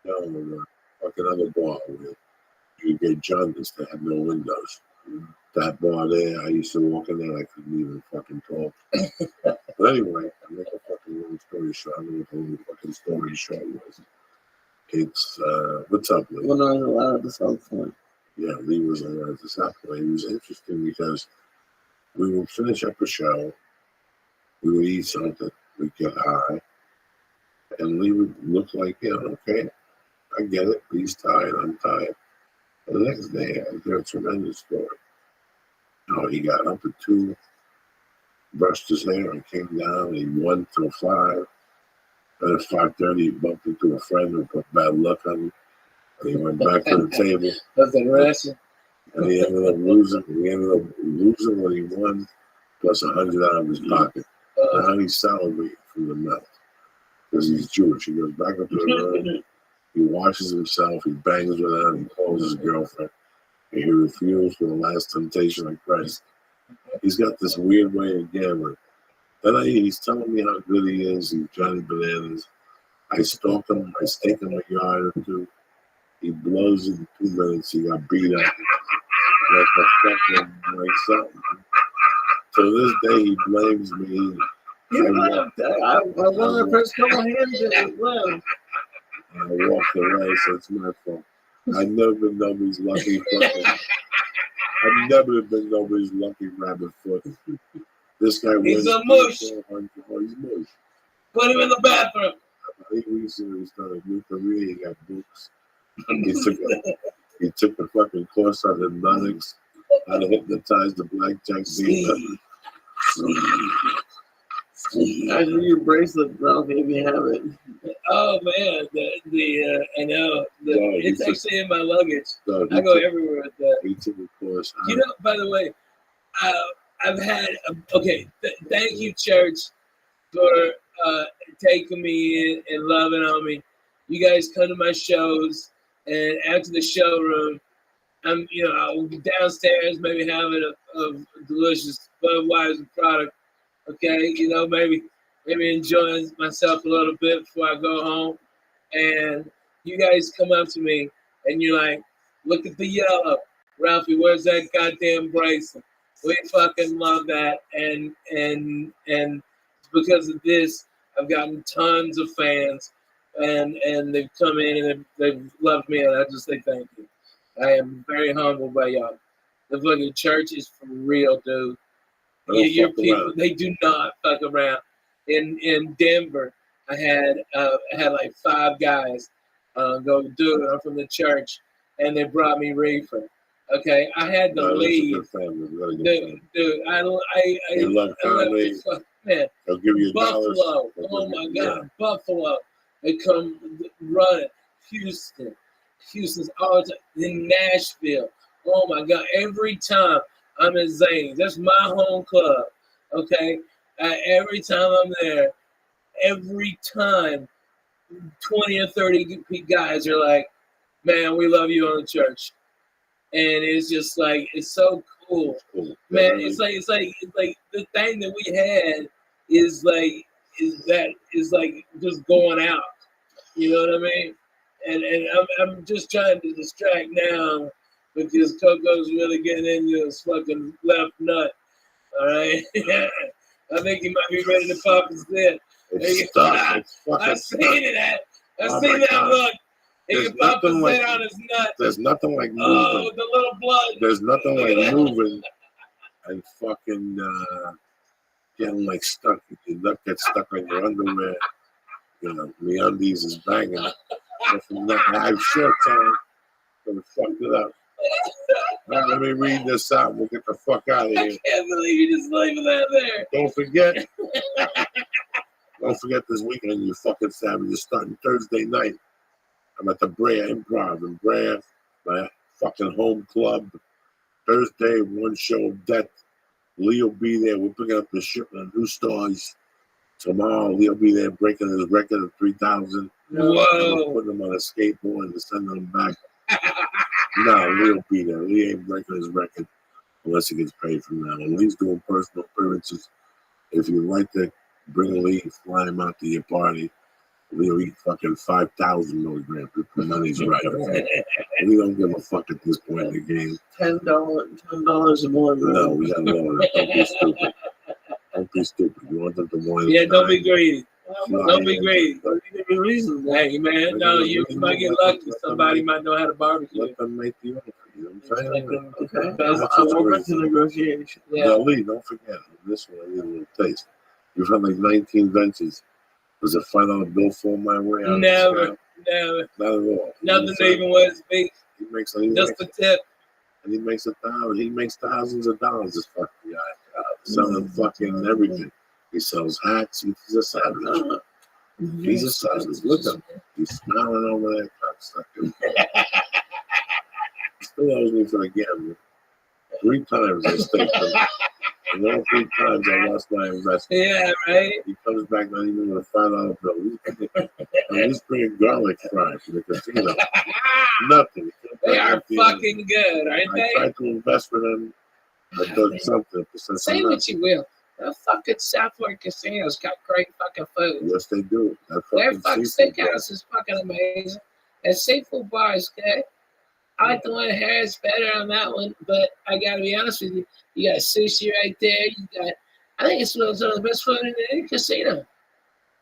No. Fuck another bar where you get jaundice that had no windows. That bar there, I used to walk in there, I couldn't even fucking talk. But anyway, I make a fucking long story short. I don't know what the whole fucking story short was. It's, what's up, Lee? When I was allowed at the South Point. Yeah, Lee was allowed at the South Point. It was interesting because we would finish up a show, we would eat something, we'd get high, and Lee would look like, yeah, okay, I get it. Lee's tired, I'm tired. And the next day, I heard a tremendous story. He got up at 2, brushed his hair, and came down. He won till 5. And at 5:30, he bumped into a friend who put bad luck on him. And he went back to the table. That's aggressive. And he ended up losing. What he won, plus 100 out of his pocket. And how he celebrated from the mouth. Because he's Jewish. He goes back up to the room. He washes himself. He bangs with her. He calls his girlfriend. And he refused for the last temptation of Christ. He's got this weird way of gambling. Then he's telling me how good he is. He's Johnny Bananas. I stalk him. I stake him a yard or 2. He blows in 2 minutes. He got beat up like something. To this day, he blames me. I won the first couple hands as well. I walked away, so it's my fault. I've never been nobody's lucky fucking. I've never been nobody's lucky rabbit foot. This guy He's wins. a mush. Oh, he's mush. Put him in the bathroom. I think recently he started a new career. He got books. He took the fucking course on hypnotics, how to hypnotize the blackjack dealer. I do your bracelet, bro, if you have it. Oh man, I know. It's actually in my luggage. I go everywhere with that. He took a course. You know, by the way, I've had thank you, church, for taking me in and loving on me. You guys come to my shows, and after the showroom, I'll be downstairs, maybe having a delicious Budweiser product. Okay, maybe enjoying myself a little bit before I go home. And you guys come up to me and you're like, look at the yellow. Ralphie, where's that goddamn bracelet? We fucking love that. And because of this, I've gotten tons of fans and they've come in and they've loved me, and I just say thank you. I am very humbled by y'all. The fucking church is for real, dude. Your people, they do not fuck around. In Denver, I had like 5 guys go do it. I'm from the church, and they brought me reefer. Okay, I had to leave. Dude, I love comedy. Man, they'll give you Buffalo. Oh my God, Buffalo. They come running. Houston's all the time. In Nashville. Oh my God, every time. I'm in Zany's. That's my home club. Okay? Every time I'm there, every time 20 or 30 guys are like, man, we love you on the church. And it's just like, it's so cool. Man, it's like the thing that we had is like, is like just going out. You know what I mean? And I'm just trying to distract now because Coco's really getting into his fucking left nut. All right, I think he might be ready to pop his head. It's stuck. It's I fucking seen stuck. it. I Oh seen my that God. look. He There's can pop his nothing head like- on his nut. There's nothing like Oh, moving. with the little blood. There's nothing Look like at that. moving and fucking getting like stuck. Your nut gets stuck on your underwear. You know, the undies is banging. But from that, I have shorts on. So it fucked it up. All right, let me read this out. We'll get the fuck out of I here. can't believe you just leaving that there. Don't forget this weekend, you fucking savages. Starting Thursday night. I'm at the Brea Improv in Brea, my fucking home club. Thursday, one show of death. Lee will be there. We're picking up the shipment of new stars. Tomorrow, Lee will be there breaking his record of 3,000. Whoa. Putting him on a skateboard and sending him back. No, Lee will be there. Lee ain't breaking his record unless he gets paid from now. And Lee's doing personal appearances. If you'd like to bring Lee, fly him out to your party. Lee will eat fucking 5,000 milligrams if the money's right. Okay? We don't give a fuck at this point in the game. $10 a milligram. No, we gotta lower it. Don't be stupid. Don't be stupid. You want them to want Yeah, don't be greedy. Don't be greedy. Don't be reasonable. Hey, man, no, you might get lucky. Somebody might know how to barbecue. Let them make the offer. You know what I'm saying? Okay. That's I'm what's open crazy. to negotiation. Yeah. Now, Lee, don't forget, this one I need a little taste. You've had like 19 ventures. Does a $5 bill fall my way? Out of the Never, sky? never. Not at all. Nothing even worth speak. He makes Just the tip. and he makes he makes thousands of dollars. This fucking guy selling fucking everything. He sells hats. He's a savage. He's a savage. Look at him. He's smiling over there, cocksucker. He still owes me for the gambling. 3 times I staked him. And all 3 times I lost my investment. Yeah, right? He comes back not even with a $5 bill. He's bringing garlic fries from the casino. Nothing. They are fucking good, aren't I they? tried to invest with him. I done something. Say what you will. The fucking South Florida casinos got great fucking food. Yes, they do. That Their fucking fucking seafood steakhouse is fucking amazing. And seafood bars, okay? I like the one at Harris better on that one, but I gotta be honest with you. You got sushi right there. You got, I think it's one of the best food in any casino.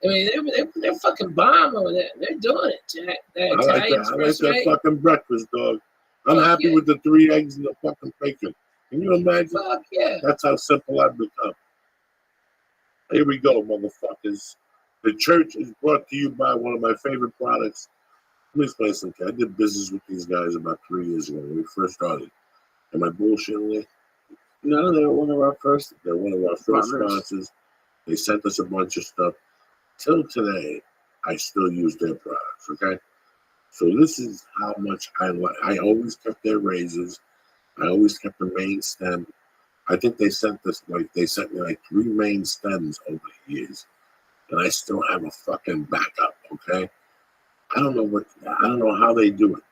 I mean, they're fucking bomb over there. They're doing it, Jack. That I like Italian that. I like express that rate. fucking breakfast, dog. I'm Fuck happy yeah. with the 3 eggs and the fucking bacon. Can you imagine? Fuck yeah. That's how simple I've become. Here we go, motherfuckers. The church is brought to you by one of my favorite products. Let me explain something. I did business with these guys about 3 years ago when we first started. Am I bullshitting? No, they're one of our first. They're one of our first Partners. sponsors. They sent us a bunch of stuff. Till today, I still use their products, okay? So this is how much I like. I always kept their razors. I always kept the main stem. I think they sent me like 3 main stems over the years. And I still have a fucking backup, okay? I don't know how they do it.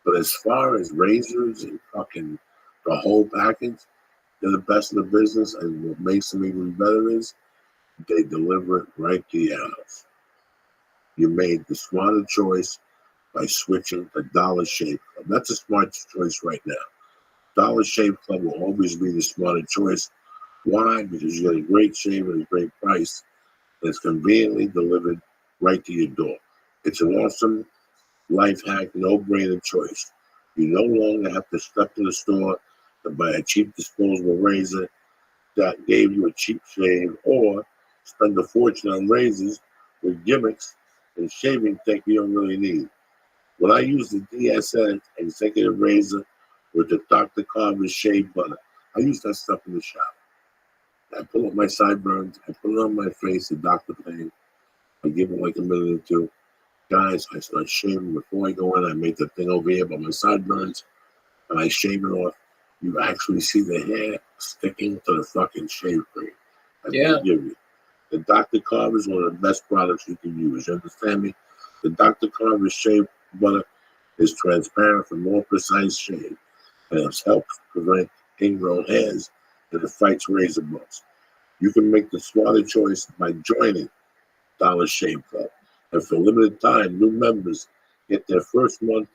But as far as razors and fucking the whole package, they're the best in the business. And what makes them even better is they deliver it right to your house. You made the smarter choice by switching to Dollar Shave Club. That's a smart choice right now. Dollar Shave Club will always be the smarter choice. Why? Because you get a great shave at a great price. And it's conveniently delivered right to your door. It's an awesome life hack, no-brainer choice. You no longer have to step to the store to buy a cheap disposable razor that gave you a cheap shave, or spend a fortune on razors with gimmicks and shaving tech you don't really need. When I use the DSN executive razor with the Dr. Carver's shave butter, I use that stuff in the shower. I pull up my sideburns, I put it on my face, the Dr. Pain. I give it like a minute or 2. Guys, I start shaving before I go in. I make the thing over here by my sideburns, and I shave it off. You actually see the hair sticking to the fucking shave cream that they give you. The Dr. Carver is one of the best products you can use. You understand me? The Dr. Carver's shave butter is transparent for more precise shave, and it helps prevent ingrown hairs, and it fights razor bumps. You can make the smarter choice by joining Dollar Shave Club. And for a limited time, new members get their first month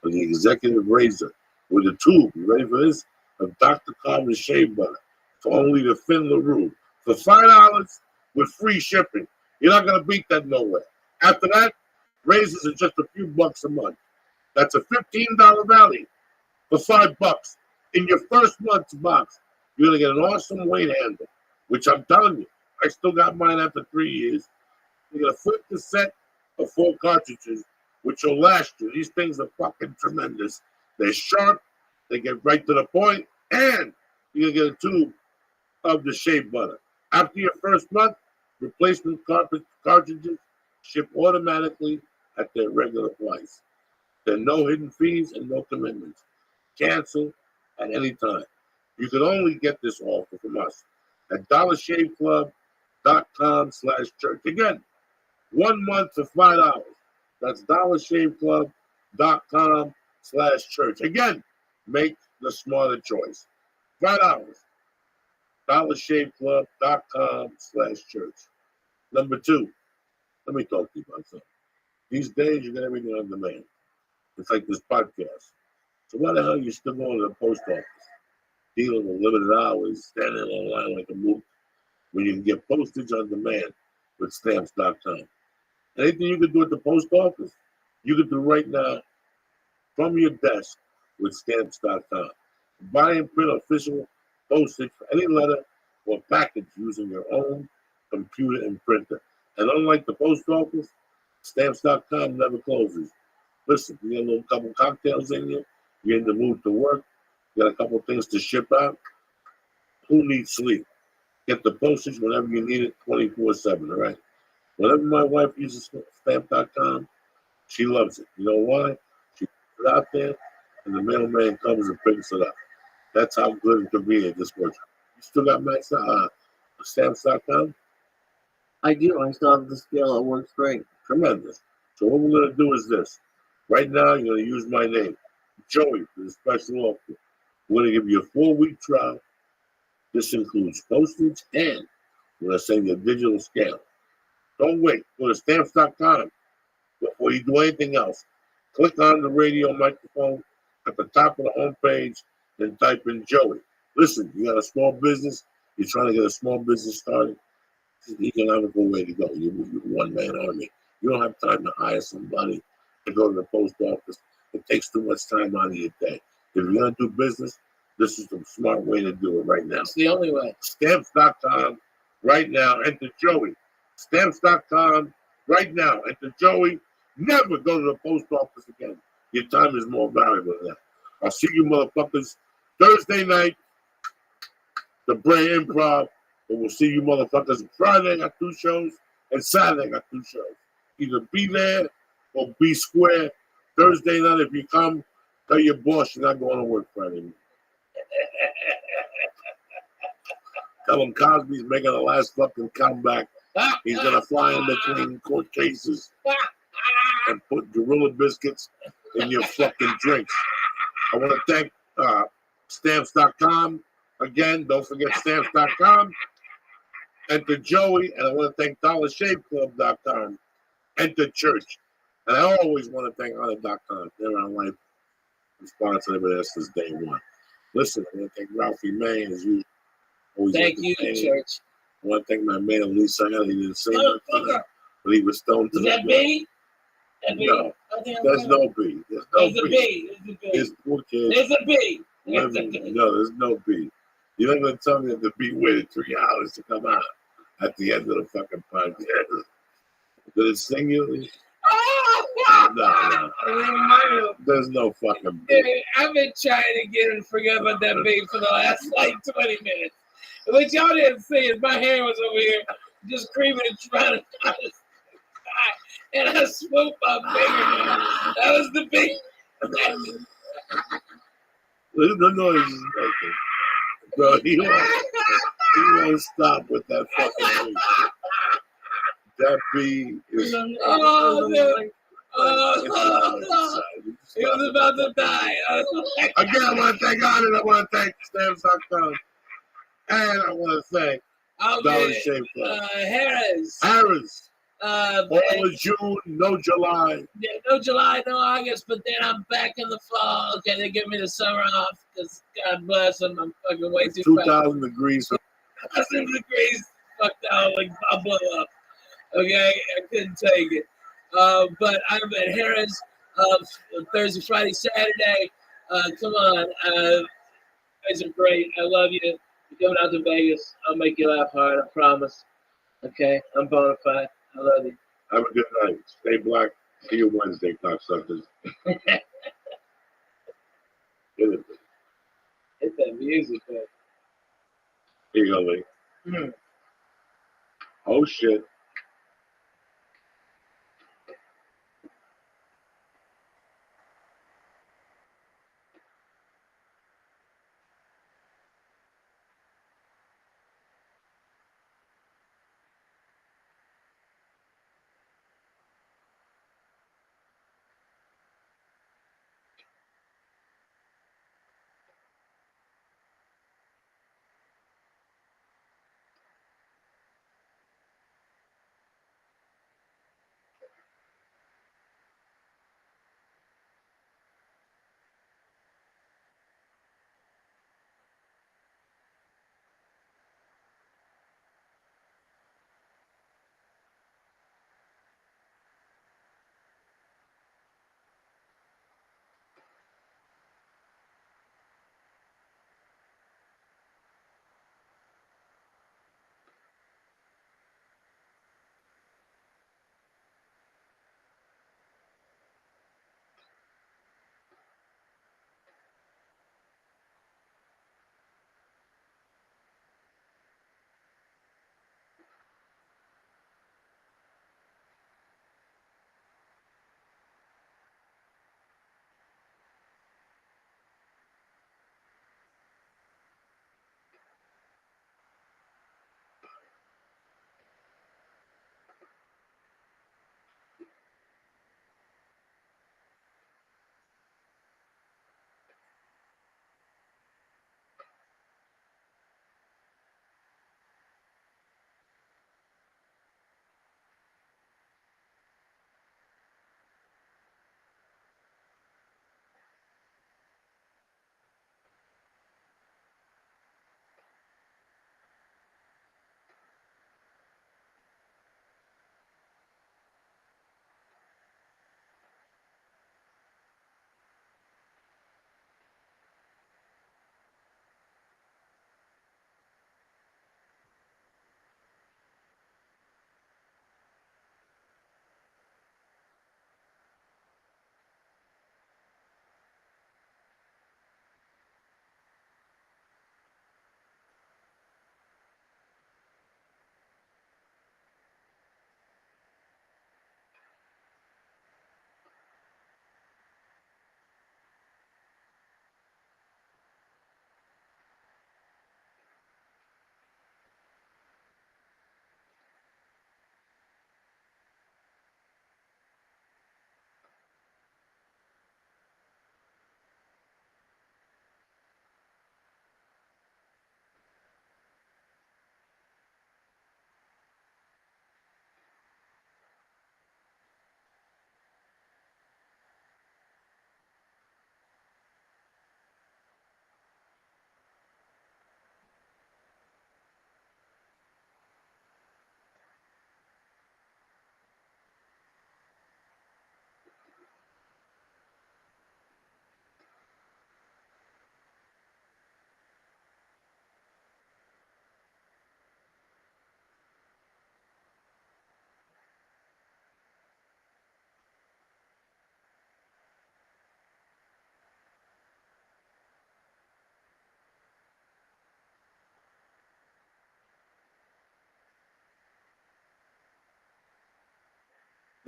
of the executive razor with a tube, you ready for this? Of Dr. Carver's shave butter for only the Fin LaRue. For $5 with free shipping. You're not going to beat that nowhere. After that, razors are just a few bucks a month. That's a $15 value for $5 in your first month's box. You're going to get an awesome weight handle, which I'm telling you, I still got mine after 3 years. You're going to flip the set of 4 cartridges, which will last you. These things are fucking tremendous. They're sharp, they get right to the point, and you're going to get a tube of the shave butter. After your first month, replacement cartridges ship automatically at their regular price. There are no hidden fees and no commitments. Cancel at any time. You can only get this offer from us at dollarshaveclub.com/church. Again, 1 month for $5. That's dollarshaveclub.com/church. Again, make the smarter choice. $5. dollarshaveclub.com/church. Number 2, let me talk to you about something. These days, you get everything on demand. It's like this podcast. So why the hell are you still going to the post office, dealing with limited hours, standing in line like a mook, when you can get postage on demand with stamps.com? Anything you can do at the post office, you can do right now from your desk with stamps.com. Buy and print official postage for any letter or package using your own computer and printer. And unlike the post office, stamps.com never closes. Listen, you got a little couple cocktails in you, you're in the mood to work, you got a couple things to ship out. Who needs sleep? Get the postage whenever you need it, 24/7, all right? Whenever my wife uses stamp.com, she loves it. You know why? She puts it out there, and the mailman comes and picks it up. That's how good and convenient this works. You still got my stamps.com? I do. I still have the scale. It works great. Tremendous. So what we're going to do is this. Right now, you're going to use my name, Joey, for the special offer. We're going to give you a 4-week trial. This includes postage, and we're going to send you a digital scale. Don't wait. Go to stamps.com before you do anything else. Click on the radio microphone at the top of the homepage and type in Joey. Listen, you got a small business. You're trying to get a small business started. This is the economical way to go. You're one-man army. You don't have time to hire somebody to go to the post office. It takes too much time out of your day. If you're going to do business, this is the smart way to do it right now. It's the only way. Stamps.com right now. Enter Joey. Stamps.com right now. Enter Joey. Never go to the post office again. Your time is more valuable than that. I'll see you motherfuckers Thursday night, the Bray Improv. And we'll see you motherfuckers Friday. I got 2 shows. And Saturday I got 2 shows. Either be there or be square. Thursday night, if you come, tell your boss you're not going to work Friday night. Tell him Cosby's making the last fucking comeback. He's going to fly in between court cases and put Gorilla Biscuits in your fucking drinks. I want to thank Stamps.com. Again, don't forget Stamps.com. Enter Joey. And I want to thank DollarShaveClub.com. Enter Church. And I always want to thank Honor.com. They're on life responsibility since day one. Listen, I want to thank Ralphie May as usual. Thank you, Church. I want to thank my man Lisa Haley. He didn't say nothing, but he was stoned to Is the that B? No, there's no B. There's no There's a B. B. There's 4 kids. There's a B. No, there's no B. You're not going to tell me that the B waited 3 hours to come out at the end of the fucking podcast. Did it sing you? No. There's no fucking B. I've been trying to get him to forget about that B for the last 20 minutes. What y'all didn't see is my hand was over here just screaming and trying to and I swooped my fingernail. That was the B. The noise is making. Bro, he won't stop with that fucking B. That B is... He was about to die. Again, I want to thank God, and I want to thank Stamps.com. And I want to thank Dollar Shave Club. Harris. Harris. All of June, no July. Yeah, no July, no August, but then I'm back in the fall. Okay, they give me the summer off because God bless them, I'm fucking way too 2,000 degrees. 1,000 degrees, fucked out, like I'll blow up. Okay, I couldn't take it. But I'm at Harris Thursday, Friday, Saturday. Come on, you guys are great. I love you. You're coming out to Vegas. I'll make you laugh hard. I promise. Okay, I'm bona fide. I love you. Have a good night. Stay black. See you Wednesday, cocksuckers. Hit it. Hit that music, man. Here you go, Lee. Oh, shit.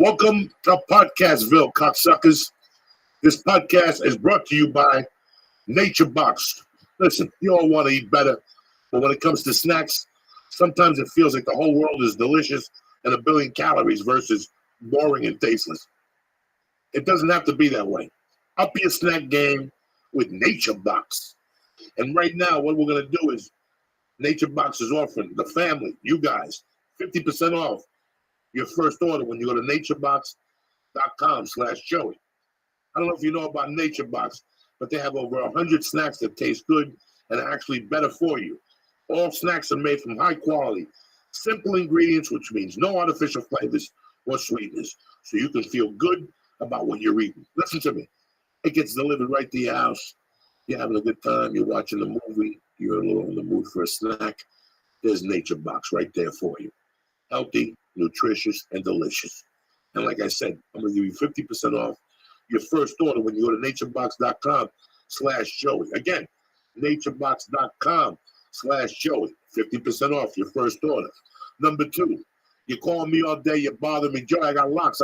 Welcome to Podcastville, cocksuckers. This podcast is brought to you by Nature Box. Listen, you all want to eat better, but when it comes to snacks, sometimes it feels like the whole world is delicious and a billion calories versus boring and tasteless. It doesn't have to be that way. Up your snack game with Nature Box. And right now, what we're going to do is Nature Box is offering the family, you guys, 50% off your first order when you go to naturebox.com/Joey. I don't know if you know about NatureBox, but they have over 100 snacks that taste good and are actually better for you. All snacks are made from high quality, simple ingredients, which means no artificial flavors or sweeteners, so you can feel good about what you're eating. Listen to me. It gets delivered right to your house. You're having a good time. You're watching a movie. You're a little in the mood for a snack. There's NatureBox right there for you. Healthy, nutritious, and delicious. And like I said, I'm going to give you 50% off your first order when you go to naturebox.com/Joey. Again, naturebox.com/Joey. 50% off your first order. Number 2, you call me all day, you bother me. Joey, I got locks.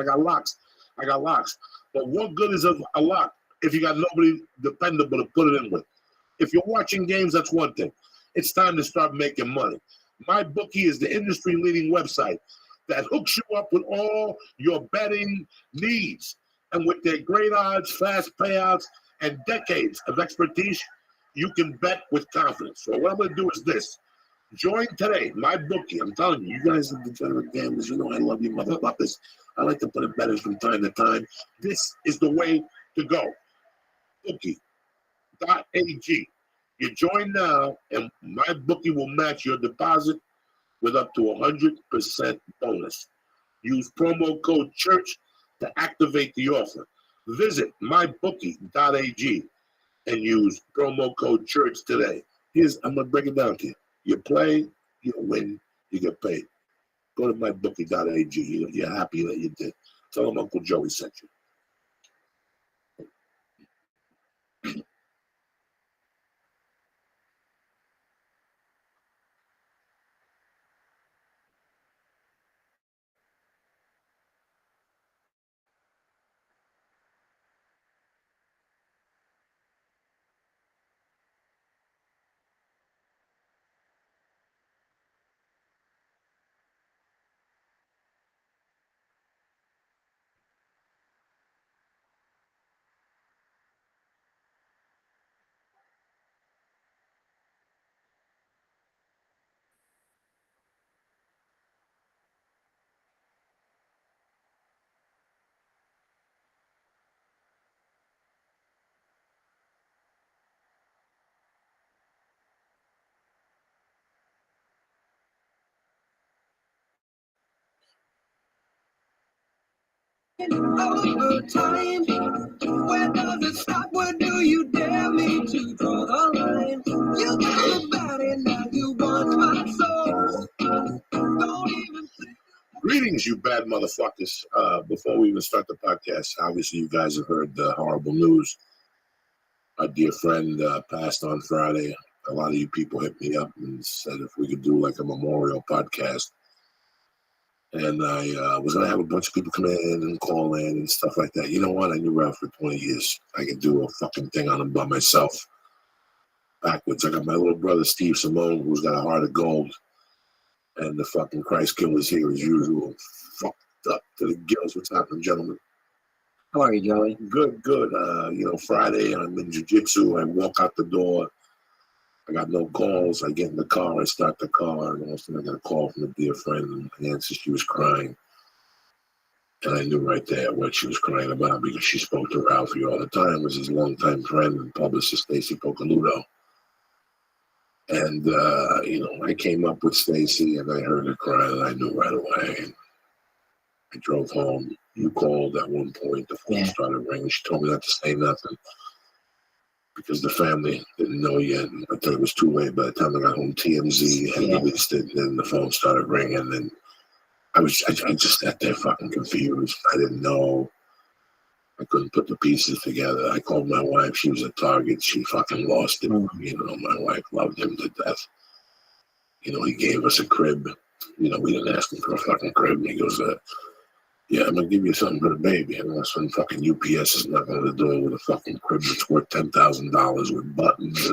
But what good is a lock if you got nobody dependable to put it in with? If you're watching games, that's one thing. It's time to start making money. MyBookie is the industry-leading website that hooks you up with all your betting needs. And with their great odds, fast payouts, and decades of expertise, you can bet with confidence. So what I'm going to do is this. Join today, MyBookie. I'm telling you, you guys are degenerate gamblers. You know I love you, motherfuckers. I like to put in betters from time to time. This is the way to go. Bookie.ag. You join now, and MyBookie will match your deposit with up to 100% bonus. Use promo code CHURCH to activate the offer. Visit mybookie.ag and use promo code CHURCH today. I'm going to break it down to you. You play, you win, you get paid. Go to mybookie.ag. You're happy that you did. Tell them Uncle Joey sent you. Overtime. Where does it stop? Where do you dare me to draw the line? You got a body, now you want my soul. Don't even think. Greetings, you bad motherfuckers. Before we even start the podcast, obviously you guys have heard the horrible news. Our dear friend passed on Friday. A lot of you people hit me up and said if we could do like a memorial podcast. And I was going to have a bunch of people come in and call in and stuff like that. You know what? I knew Ralph for 20 years. I could do a fucking thing on him by myself. Backwards. I got my little brother, Steve Simone, who's got a heart of gold. And the fucking Christ killer's here as usual. Fucked up to the gills. What's happening, gentlemen? How are you, Joey? Good. Friday I'm in jiu-jitsu. I walk out the door. I got no calls. I get in the car. I start the car. And all of a sudden I got a call from a dear friend. And I answered. She was crying. And I knew right there what she was crying about because she spoke to Ralphie all the time. It was his longtime friend and publicist, Stacy Pocaludo. And, I came up with Stacy and I heard her cry and I knew right away. And I drove home. You called at one point. The phone started ringing. She told me not to say nothing because the family didn't know yet. I thought it was too late. By the time I got home, TMZ had released it, and then the phone started ringing. And I just sat there fucking confused. I didn't know. I couldn't put the pieces together. I called my wife. She was at Target. She fucking lost it. My wife loved him to death. He gave us a crib. We didn't ask him for a fucking crib. And he goes, yeah, I'm going to give you something for the baby. And that's when fucking UPS is not going to do it with a fucking crib that's worth $10,000 with buttons.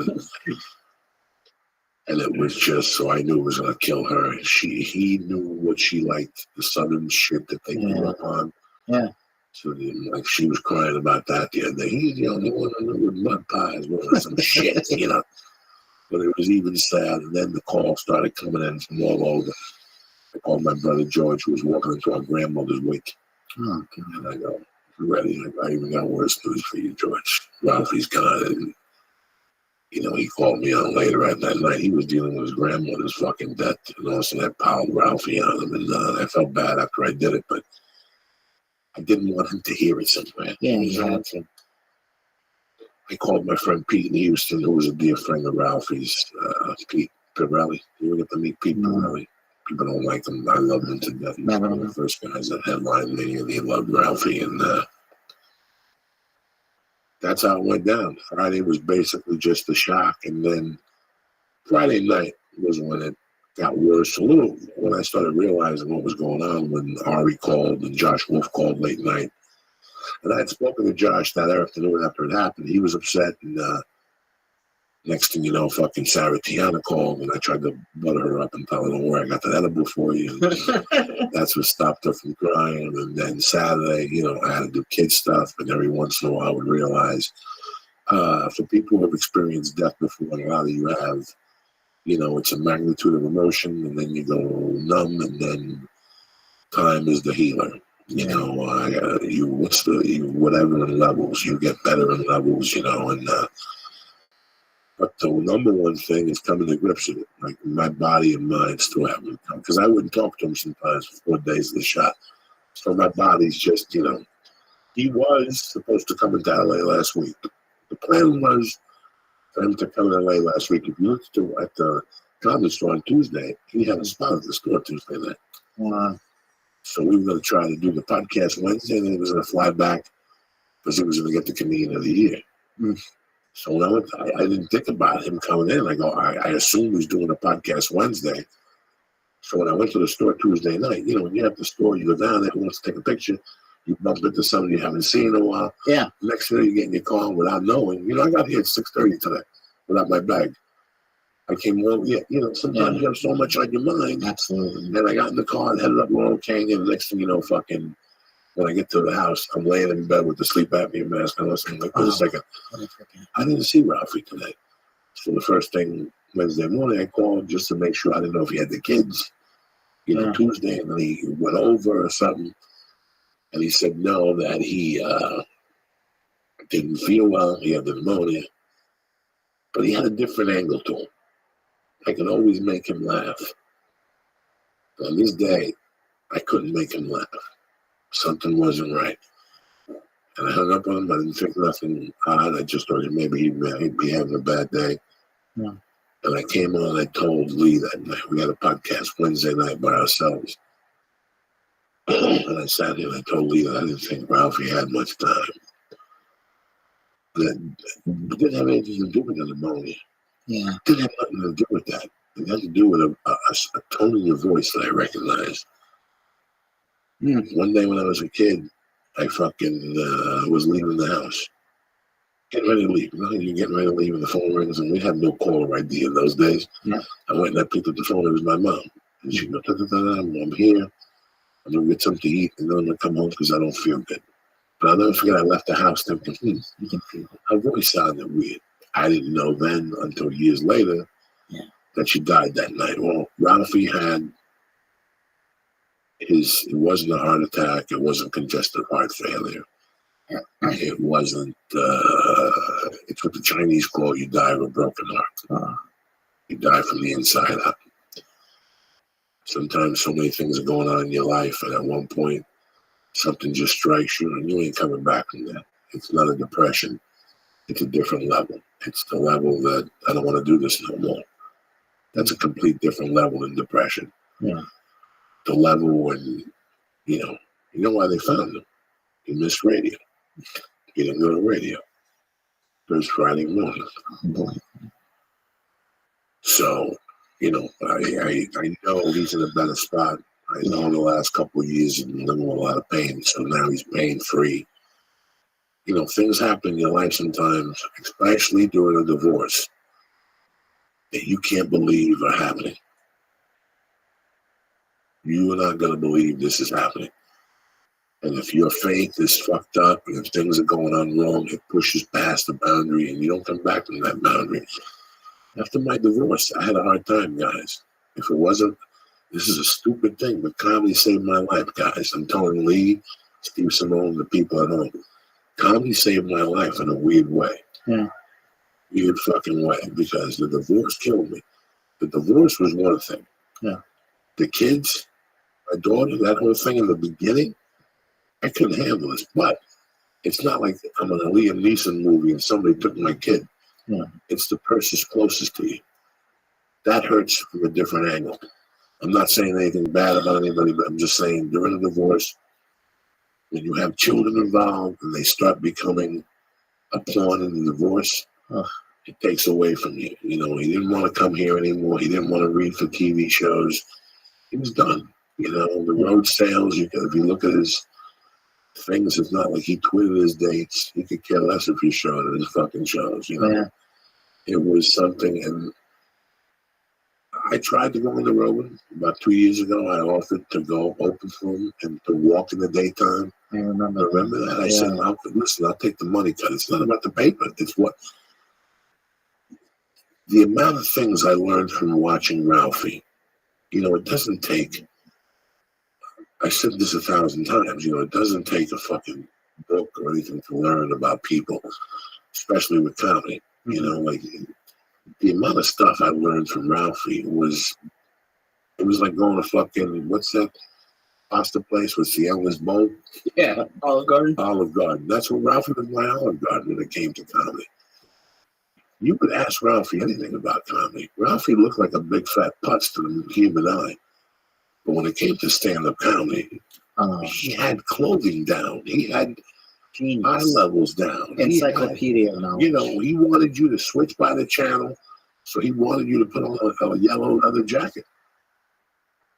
And it was just, so I knew it was going to kill her. He knew what she liked, the southern shit that they grew up on. Yeah. So, she was crying about that the other day. He's the only one I know with mud pies, some shit, But it was even sad. And then the call started coming in from all over. I called my brother George, who was walking into our grandmother's wake. Oh, God. And I go, "You ready? I even got worse news for you, George. Ralphie's gone." And, he called me on later at that night. He was dealing with his grandmother's fucking death. And also that piled Ralphie on him. And I felt bad after I did it, but I didn't want him to hear it somewhere. Yeah, you had to. I called my friend Pete in Houston, who was a dear friend of Ralphie's, Pete Pirelli. You ever get to meet Pete Pirelli? People don't like him. I love him to death. He was one of the first guys that headlined me, and he loved Ralphie. And that's how it went down. Friday was basically just a shock. And then Friday night was when it got worse a little, when I started realizing what was going on, when Ari called and Josh Wolf called late night. And I had spoken to Josh that afternoon after it happened. He was upset, and next thing you know, fucking Sarah Tiana called, and I tried to butter her up and tell her, "Don't worry, I got that edible for you." And that's what stopped her from crying. And then Saturday, I had to do kid stuff, and every once in a while I would realize, for people who have experienced death before, and a lot of you have, it's a magnitude of emotion, and then you go numb, and then time is the healer. Whatever in levels, you get better in levels, and but the number one thing is coming to grips with it. Like, my body and mind still haven't come, because I wouldn't talk to him sometimes for 4 days of the shot. So my body's just, he was supposed to come into LA last week. The plan was for him to come to LA last week. If you looked at the convent store on Tuesday, he had a spot at the store Tuesday night. Wow. So we were going to try to do the podcast Wednesday, and then he was going to fly back because he was going to get the Comedian of the Year. So when I didn't think about him coming in. I assumed he was doing a podcast Wednesday. So when I went to the store Tuesday night, when you're at the store, you go down there, who wants to take a picture, you bump into somebody you haven't seen in a while. Yeah. Next thing you get in your car without knowing. I got here at 6:30 today without my bag. I came home, sometimes you have so much on your mind. Absolutely. And I got in the car and headed up Laurel Canyon. The next thing you know, fucking, when I get to the house, I'm laying in bed with the sleep apnea mask on. I'm like, wait a second. I didn't see Ralphie today. So the first thing Wednesday morning, I called just to make sure. I didn't know if he had the kids, Tuesday. And then he went over or something. And he said no, that he didn't feel well. He had the pneumonia. But he had a different angle to him. I could always make him laugh. On this day, I couldn't make him laugh. Something wasn't right. And I hung up on him. I didn't think nothing odd. I just thought maybe he'd be having a bad day. Yeah. And I came on and I told Lee that night. We had a podcast Wednesday night by ourselves. And I sat here and I told Lee that I didn't think Ralphie had much time. That didn't have anything to do with the pneumonia. Yeah. It didn't have nothing to do with that. It had to do with a tone in your voice that I recognized. One day when I was a kid, I fucking was leaving the house. Getting ready to leave. You're getting ready to leave and the phone rings, and we had no caller ID in those days. Yeah. I went and I picked up the phone. It was my mom. And she goes, "I'm here. I'm going to get something to eat, and then I'm going to come home because I don't feel good." But I'll never forget, I left the house thinking, her voice sounded weird. I didn't know then until years later that she died that night. Well, Ralphie had it wasn't a heart attack. It wasn't congestive heart failure. It wasn't, it's what the Chinese call you die of a broken heart. You die from the inside out. Sometimes so many things are going on in your life, and at one point, something just strikes you, and you ain't coming back from that. It's not a depression. It's a different level. It's the level that I don't want to do this no more. That's a complete different level than depression. Yeah. The level when, you know why they found him. He missed radio. He didn't go to radio. It was Friday morning. So, I know he's in a better spot. I know in the last couple of years he's been living with a lot of pain, so now he's pain-free. Things happen in your life sometimes, especially during a divorce, that you can't believe are happening. You are not going to believe this is happening. And if your faith is fucked up and if things are going on wrong, it pushes past the boundary and you don't come back from that boundary. After my divorce, I had a hard time, guys. If it wasn't This is a stupid thing, but comedy saved my life, guys. I'm telling Lee, Steve Simone, the people at home. Comedy saved my life in a weird way. Yeah. Weird fucking way, because the divorce killed me. The divorce was one thing. Yeah. The kids, my daughter, that whole thing in the beginning, I couldn't handle this. But it's not like I'm in a Liam Neeson movie and somebody took my kid. Yeah. It's the person's closest to you. That hurts from a different angle. I'm not saying anything bad about anybody, but I'm just saying during a divorce, when you have children involved and they start becoming a pawn in the divorce, it takes away from you. You know, he didn't want to come here anymore. He didn't want to read for TV shows. He was done. You know, the road sales, if you look at his things, it's not like he tweeted his dates. He could care less if he showed it, his fucking shows, you know. Yeah. It was something, and I tried to go on the road. About 2 years ago, I offered to go open for him and to walk in the daytime. I remember. Remember that? I said, listen, I'll take the money cut. It's not about the paper. It's what the amount of things I learned from watching Ralphie. You know, it doesn't take, I said this 1,000 times, you know, it doesn't take a fucking book or anything to learn about people, especially with comedy. You know, like the amount of stuff I learned from Ralphie was like going to fucking, what's that pasta place with the endless bowl? Yeah, Olive Garden. Olive Garden. That's what Ralphie was, my Olive Garden when it came to comedy. You could ask Ralphie anything about comedy. Ralphie looked like a big fat putz to the human eye. But when it came to stand-up comedy, he had clothing down. He had eye levels down. Encyclopedia knowledge. You know, he wanted you to switch by the channel, so he wanted you to put on a yellow leather jacket.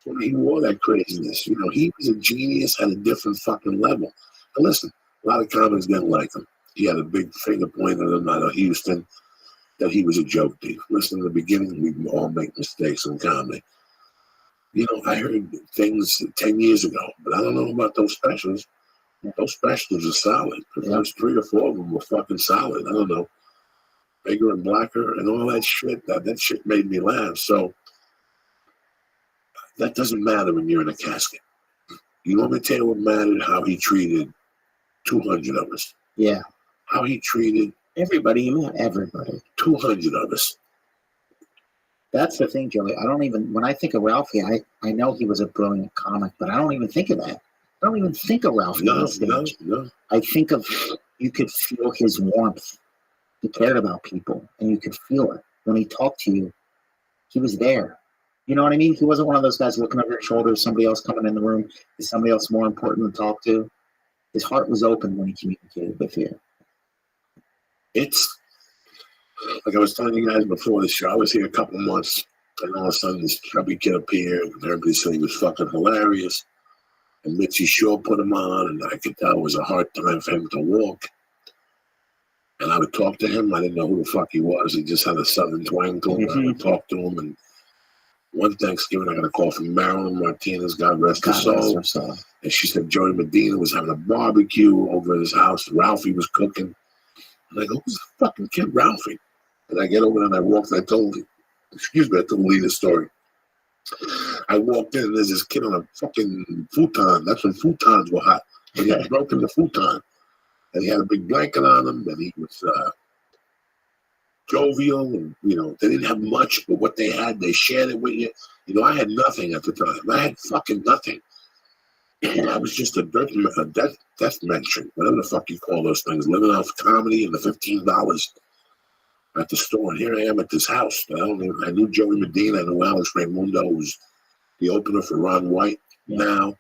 When he wore that craziness, you know, he was a genius at a different fucking level. And listen, a lot of comics didn't like him. He had a big finger pointed at him out of Houston that he was a joke thief. Listen, in the beginning, we all make mistakes in comedy. You know, I heard things 10 years ago, but I don't know about those specials. Those specials are solid. The first 3 or 4 of them were fucking solid. I don't know. Bigger and blacker and all that shit. That shit made me laugh. So that doesn't matter when you're in a casket. You want me to tell you what mattered? How he treated 200 of us. Yeah. How he treated everybody. You met everybody. 200 of us. That's the thing, Joey. I don't even, when I think of Ralphie, I know he was a brilliant comic, but I don't even think of that. I don't even think of Ralphie on stage. No. I think of, you could feel his warmth. He cared about people, and you could feel it. When he talked to you, he was there. You know what I mean? He wasn't one of those guys looking over his shoulder, somebody else coming in the room. Is somebody else more important to talk to? His heart was open when he communicated with you. It's, like I was telling you guys before the show, I was here a couple months, and all of a sudden this chubby kid appeared, and everybody said he was fucking hilarious. And Mitzi Shaw put him on, and I could tell it was a hard time for him to walk. And I would talk to him. I didn't know who the fuck he was. He just had a southern twang to him. I would talk to him. And one Thanksgiving, I got a call from Marilyn Martinez, God rest her soul. And she said Joey Medina was having a barbecue over at his house. Ralphie was cooking. And I go, who's the fucking kid, Ralphie? And I get over there and I walked, and I told Lee the story. I walked in and there's this kid on a fucking futon. That's when futons were hot. And he had broken the futon. And he had a big blanket on him, and he was jovial. And, you know, they didn't have much, but what they had, they shared it with you. You know, I had nothing at the time. I had fucking nothing. And I was just a death mention, whatever the fuck you call those things, living off comedy and the $15 at the store. And here I am at this house. I knew Joey Medina. I knew Alex Raimundo, who's the opener for Ron White now.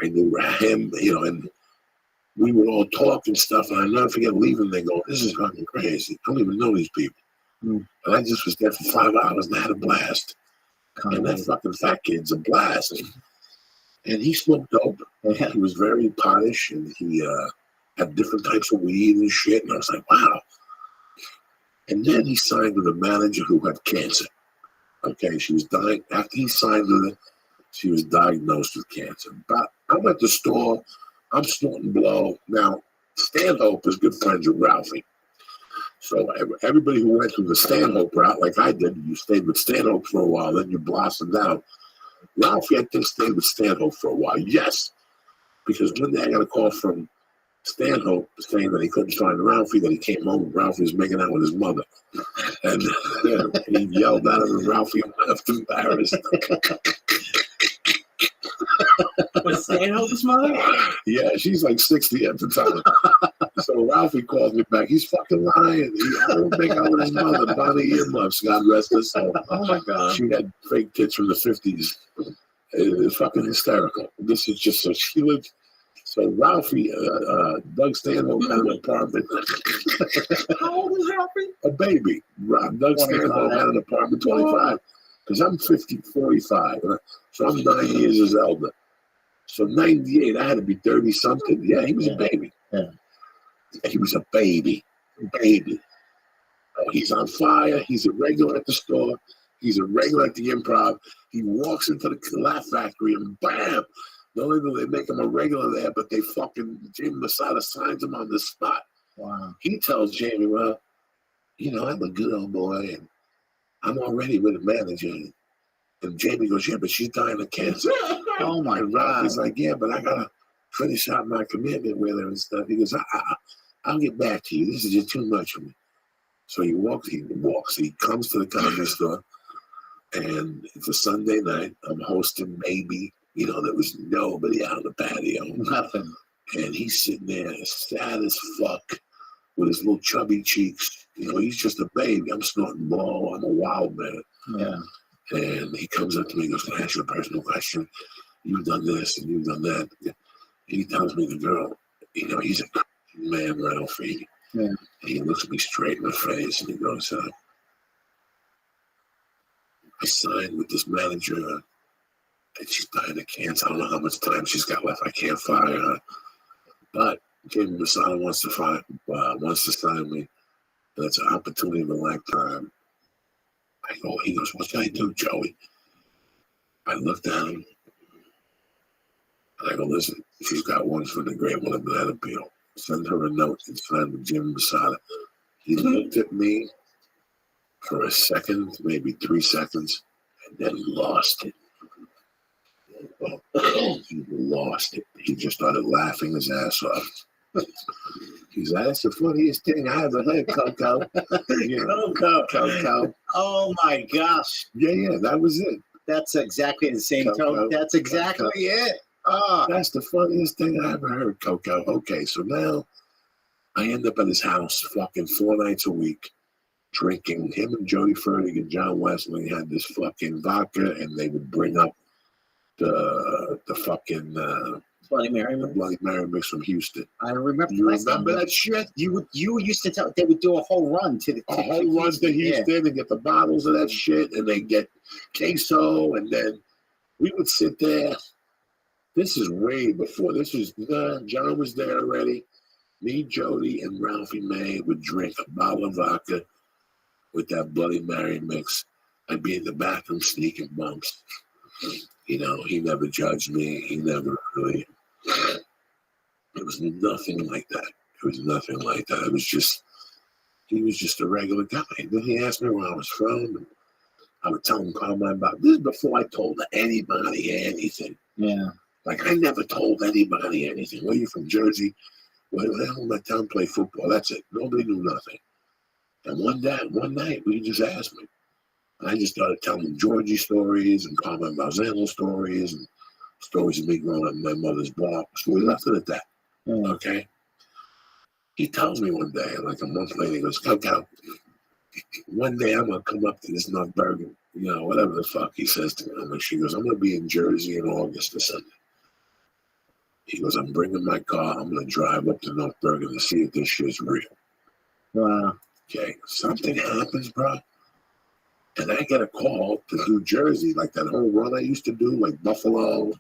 I knew him, you know, and we would all talk and stuff. And I never forget leaving. They go, this is fucking crazy. I don't even know these people. And I just was there for 5 hours and I had a blast. And that fucking fat kid's a blast. And he smoked dope. He was very potish, and he had different types of weed and shit. And I was like, wow. And then he signed with a manager who had cancer. Okay, she was dying. After he signed with her, she was diagnosed with cancer. But I'm at the store. I'm snorting blow. Now, Stanhope is good friends with Ralphie. So everybody who went through the Stanhope route, like I did, you stayed with Stanhope for a while, then you blossomed out. Ralphie, I think, stayed with Stanhope for a while. Yes, because one day I got a call from Stanhope saying that he couldn't find Ralphie, that he came home and Ralphie was making out with his mother. And he yelled at him, and Ralphie left embarrassed. Was Stanhope's mother? Yeah, she's like 60 at the time. So Ralphie calls me back. He's fucking lying. I don't make out with his mother, Bonnie Earmuffs, God rest her soul. Oh my God. She had fake tits from the 50s. It's fucking hysterical. This is just so she lived. So Ralphie, Doug Stanhope had an apartment. How old is Ralphie? A baby. Doug Stanhope had an apartment, 25. Because I'm 45. So I'm 9 years his elder. So 98, I had to be 30 something. Yeah, he was a baby. Yeah. He was a baby. Baby. Oh, he's on fire. He's a regular at the store. He's a regular at the Improv. He walks into the Laugh Factory and bam! Not only do they make him a regular there, but they fucking, Jamie Masada signs him on the spot. Wow. He tells Jamie, well, you know, I'm a good old boy and I'm already with a manager. And Jamie goes, yeah, but she's dying of cancer. Oh my And God. Ralphie's like, yeah, but I gotta finish out my commitment with her and stuff. He goes, I'll get back to you. This is just too much for me. So he comes to the comedy store, and it's a Sunday night. I'm hosting maybe, you know, there was nobody out on the patio. Nothing. And he's sitting there sad as fuck with his little chubby cheeks. You know, he's just a baby. I'm snorting ball. I'm a wild man. Yeah. And he comes up to me and goes, can I ask you a personal question? You've done this and you've done that. He tells me the girl, you know, he's a man, Ralphie. Yeah. And he looks me straight in the face and he goes, I signed with this manager and she's dying of cancer. I don't know how much time she's got left. I can't fire her. But Jamie Masada wants to sign me. And it's an opportunity of a lifetime. He goes, what should I do, Joey? I looked at him and I go, listen, she's got one for the great one of that appeal. Send her a note and sign with Jim Masada. He looked at me for a second, maybe 3 seconds, and then lost it. He lost it. He just started laughing his ass off. He's like, that's the funniest thing I ever heard, Coco. You know, Coco. Oh my gosh. Yeah, that was it. That's exactly the same Coco. tone. That's exactly it. Oh. That's the funniest thing I ever heard, Coco. Okay, so now I end up at his house fucking 4 nights a week drinking. Him and Jody Fertig and John Wesley had this fucking vodka, and they would bring up the fucking Bloody Mary. Bloody Mary mix from Houston. I remember. You remember that shit? You used to tell they would do a whole run to Houston and get the bottles of that shit, and they get queso, and then we would sit there. This is way before. John was there already. Me, Jody, and Ralphie May would drink a bottle of vodka with that Bloody Mary mix. I'd be in the bathroom sneaking bumps. You know, he never judged me. He never really. It was nothing like that. It was nothing like that. It was just, he was just a regular guy. Then he asked me where I was from. And I would tell him about this before I told anybody anything. Yeah. Like, I never told anybody anything. Where you from, Jersey? Well, the hell my town play football. That's it. Nobody knew nothing. And one night, he just asked me. And I just started telling him Georgie stories and Carmen Balzano stories and stories of me growing up in my mother's block. So we left it at that. Yeah. Okay? He tells me one day, like a month later, he goes, Coco, one day I'm going to come up to this North Bergen, you know, whatever the fuck he says to me. She goes, I'm going to be in Jersey in August or something. He goes, I'm bringing my car. I'm going to drive up to North Bergen to see if this shit's real. Wow. Okay, something happens, bro. And I get a call to New Jersey, like that whole run I used to do, like Buffalo.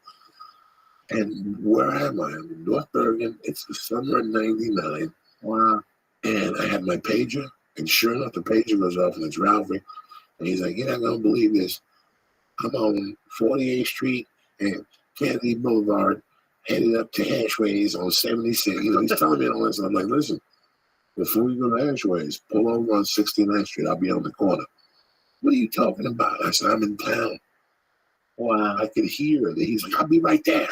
And where am I? I'm in North Bergen. It's the summer of '99. Wow. And I had my pager. And sure enough, the pager goes off, and it's Ralphie. And he's like, you're not going to believe this. I'm on 48th Street and Kennedy Boulevard, headed up to Hashways on 76. You know, he's telling me all this. And I'm like, listen, before we go to Hashways, pull over on 69th Street. I'll be on the corner. What are you talking about? I said, I'm in town. Wow. I could hear it. He's like, I'll be right there.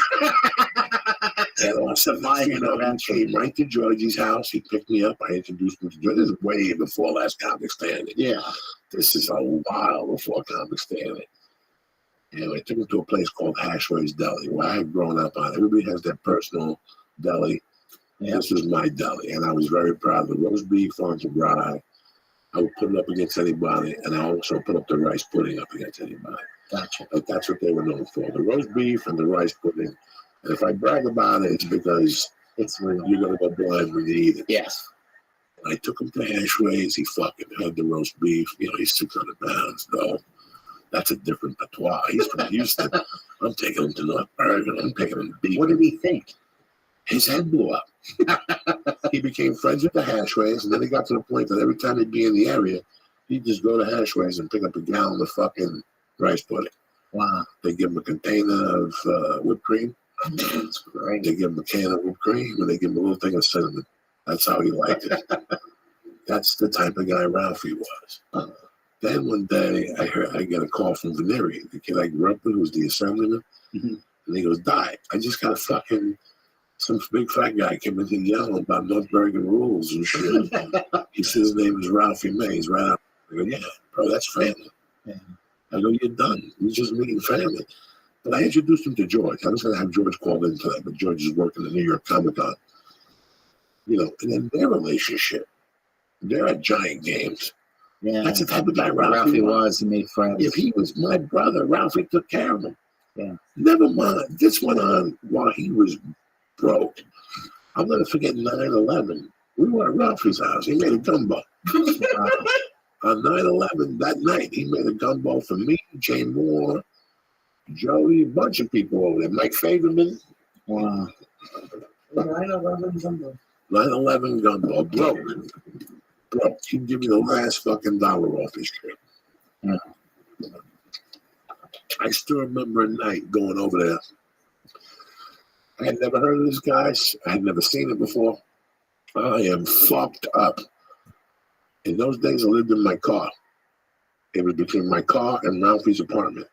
And all of a sudden, he came right to Georgie's house. He picked me up. I introduced him to Georgie. This is way before Last Comic Standing. Yeah. This is a while before Comic Standing. And I took him to a place called Hashway's Deli, where I had grown up on. Everybody has their personal deli. Yeah. This was my deli, and I was very proud of the roast beef on the rye. I would put it up against anybody, and I also put up the rice pudding up against anybody. Gotcha. Like that's what they were known for, the roast beef and the rice pudding. And if I brag about it, it's because it's real. You're going to go blind when you eat it. Yes. I took him to Hashways. He fucking had the roast beef. You know, he's 600 pounds, though. That's a different patois. He's from Houston. I'm taking him to North Bergen. I'm taking him to beef. What did he think? His head blew up. He became friends with the Hashways, and then he got to the point that every time he'd be in the area, he'd just go to Hashways and pick up a gallon of fucking rice pudding. Wow. They give him a container of whipped cream. That's great. They give him a can of whipped cream, and they give him a little thing of cinnamon. That's how he liked it. That's the type of guy Ralphie was. Then one day, I get a call from Veneri, the kid I grew up with, who was the assemblyman. Mm-hmm. And he goes, "Di, I just got a fucking, some big fat guy came in here yelling about North Bergen rules and shit." He says his name is Ralphie May. He's right up. I go, "Yeah, bro, that's family." Yeah. I go, "You're done. You're just meeting family." But I introduced him to George. I was going to have George called in today, but George is working the New York Comic Con. You know, and then their relationship, they're at giant games. Yeah, that's the type of guy Ralphie was. He made friends. If he was my brother, Ralphie took care of him. Yeah. Never mind. This went on while he was broke. I'll never forget 9/11. We were at Ralphie's house. He made a gumbo. On 9/11, that night, he made a gumbo for me, Jay Moore, Joey, a bunch of people over there. Mike Fagerman. Wow. 9/11 gumbo. 9/11 gumbo. Broke. He'd give me the last fucking dollar off his trip. Yeah. I still remember a night going over there. I had never heard of this guy. I had never seen it before. I am fucked up. In those days, I lived in my car. It was between my car and Ralphie's apartment.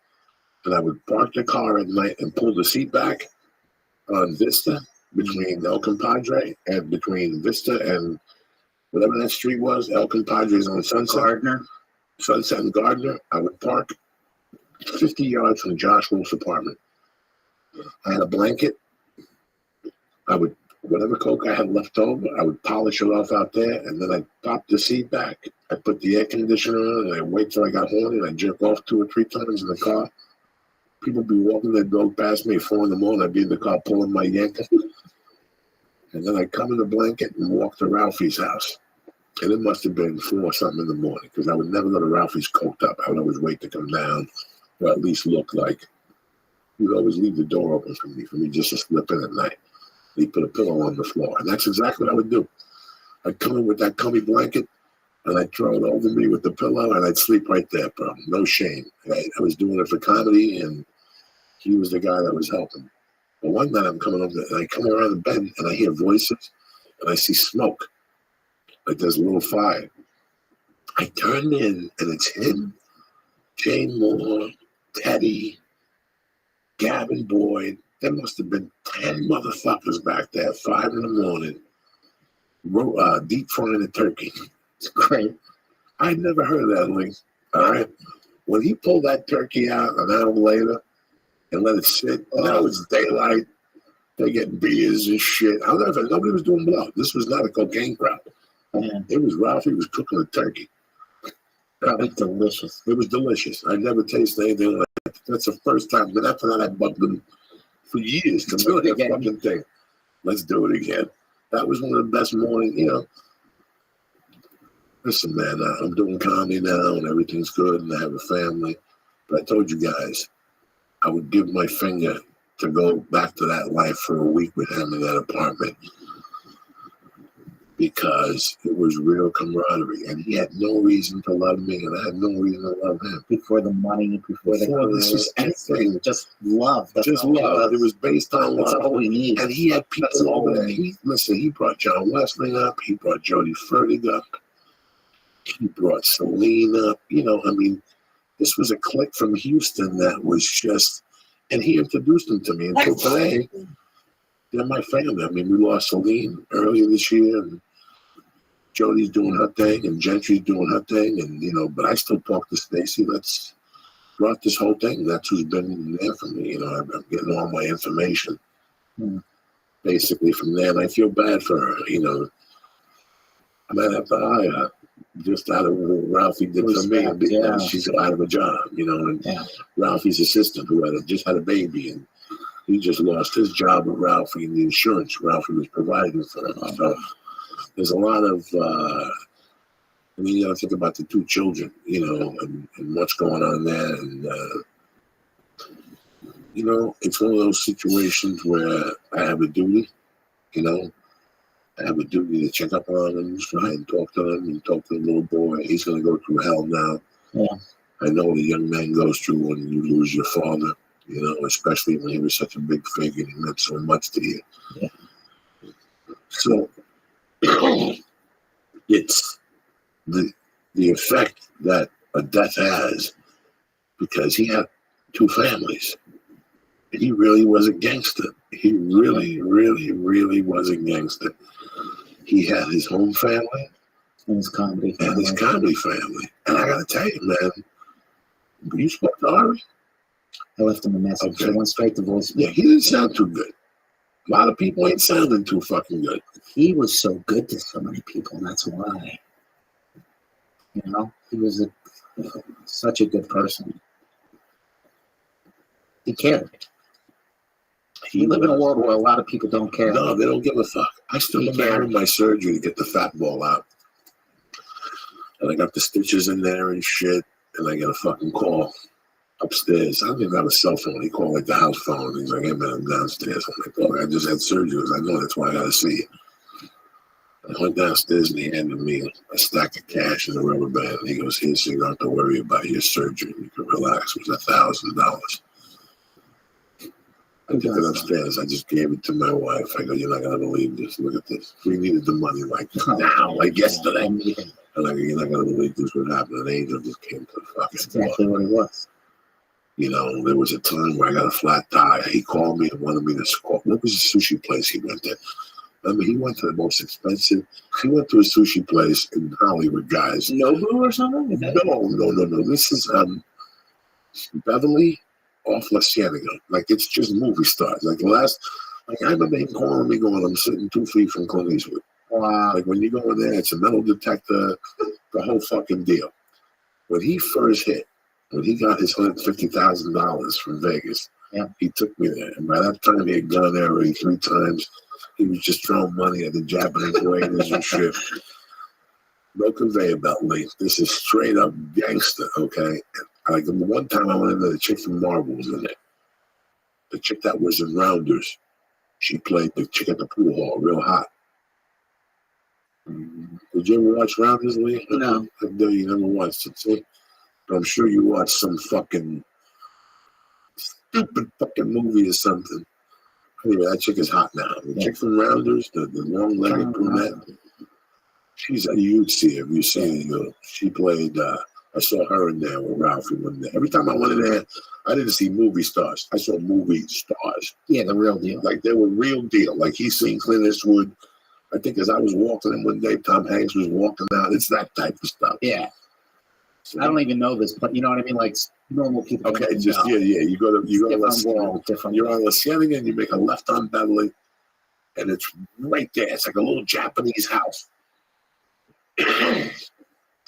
And I would park the car at night and pull the seat back on Vista between El Compadre and between Vista and whatever that street was, El Compadre's on Sunset. Sunset and Gardner. I would park 50 yards from Josh Wolf's apartment. I had a blanket. I would, whatever Coke I had left over, I would polish it off out there, and then I'd pop the seat back. I'd put the air conditioner on, and I'd wait till I got horny, and I'd jerk off 2 or 3 times in the car. People would be walking their dog past me at 4 in the morning. I'd be in the car pulling my yanker. And then I'd come in the blanket and walk to Ralphie's house. And it must have been 4 or something in the morning, because I would never go to Ralphie's coked up. I would always wait to come down, or at least look like. He would always leave the door open for me just to slip in at night. He'd put a pillow on the floor. And that's exactly what I would do. I'd come in with that cummy blanket, and I'd throw it over me with the pillow, and I'd sleep right there, bro. No shame. I was doing it for comedy, and he was the guy that was helping. But one night I'm coming over, and I come around the bed, and I hear voices, and I see smoke. Like there's a little fire. I turn in, and it's him, Jane Moore, Teddy, Gavin Boyd. There must have been 10 motherfuckers back there at 5 in the morning, deep frying a turkey. It's great. I'd never heard of that, Lee. All right. When he pulled that turkey out an hour later and let it sit, now it's daylight. They're getting beers and shit. I'll never. Nobody was doing blow. This was not a cocaine crowd. It was Ralphie was cooking a turkey. Probably delicious. It was delicious. I never tasted anything like that. That's the first time. But after that, I bugged them for years to do that fucking thing. Let's do it again. That was one of the best mornings, you know. Listen, man, I'm doing comedy now and everything's good and I have a family. But I told you guys, I would give my finger to go back to that life for a week with him in that apartment, because it was real camaraderie, and he had no reason to love me, and I had no reason to love him. Before the money, before the this was anything, just love. Just love. It was based on love. That's all we need. And he had people over there. He brought John Wesley up. He brought Jodie Fertig up. He brought Celine up. You know, I mean, This was a clique from Houston that was just, and he introduced them to me. Until today, they're my family. I mean, we lost Celine earlier this year, and Jody's doing her thing, and Gentry's doing her thing, and but I still talk to Stacy. Let's brought this whole thing. That's who's been there for me. I'm getting all my information basically from there, and I feel bad for her. I might have to hire her just out of what Ralphie did for me. And she's out of a job, and Ralphie's assistant who just had a baby, and he just lost his job with Ralphie and the insurance Ralphie was providing for him. So there's a lot of, you got to think about the two children, and what's going on there. And, it's one of those situations where I have a duty, I have a duty to check up on him, try and talk to him, and talk to the little boy. He's going to go through hell now. Yeah. I know what a young man goes through when you lose your father, especially when he was such a big figure and he meant so much to you. Yeah. So it's the effect that a death has, because he had two families. He really was a gangster. He really, really, really was a gangster. He had his home family and his comedy family. And I gotta tell you, man, you spoke to Ari? I left him a message. Okay. I went straight to voicemail. Yeah, he didn't sound too good. A lot of people ain't sounding too fucking good. He was so good to so many people, and that's why. He was such a good person. He cared. We live in a world where a lot of people don't care. No, they don't give a fuck. I still remember my surgery to get the fat ball out. And I got the stitches in there and shit, and I get a fucking call upstairs. I don't even have a cell phone. He called like the house phone. He's like, hey man, I'm downstairs. I'm like, oh, I just had surgery. I know, that's why I gotta see you. I went downstairs and he handed me a stack of cash and a rubber band. And he goes, here, so you don't have to worry about your surgery. You can relax. It was $1,000. I took it upstairs. I just gave it to my wife. I go, you're not going to believe this. Look at this. We needed the money like now, like yesterday. And I go, you're not going to believe this would happen. An angel just came to the fucking exactly what it was. There was a time where I got a flat tire. He called me and wanted me to score. What was the sushi place he went to? I mean, he went to the most expensive. He went to a sushi place in Hollywood, guys. Nobu or something? No. This is Beverly off La Cienega. Like, it's just movie stars. Like, I remember him calling me going, I'm sitting 2 feet from Clint Eastwood. Wow. Like, when you go in there, it's a metal detector, the whole fucking deal. When he first hit, when he got his $150,000 from Vegas, he took me there. And by that time, he had gone there already 3 times. He was just throwing money at the Japanese waiters and shit. No conveyor belt link. This is straight up gangster, okay? Like, the one time I went in there, the chick from Marvel was in there. The chick that was in Rounders, she played the chick at the pool hall, real hot. Did you ever watch Rounders, Lee? No. No, you never watched it, see? But I'm sure you watched some fucking stupid fucking movie or something. Anyway, that chick is hot now. The chick from Rounders, the long-legged brunette, you'd see her. You see her. She played, I saw her in there with Ralphie one day. Every time I went in there, I didn't see movie stars. I saw movie stars. Yeah, the real deal. Like, they were real deal. Like, he seen Clint Eastwood. I think as I was walking in one day, Tom Hanks was walking out. It's that type of stuff. Yeah. So, I don't even know this, but you know what I mean? Like, normal people. Okay, just, yeah. You go to La Cienega. You're on La Cienega and you make a left on Beverly, and it's right there. It's like a little Japanese house.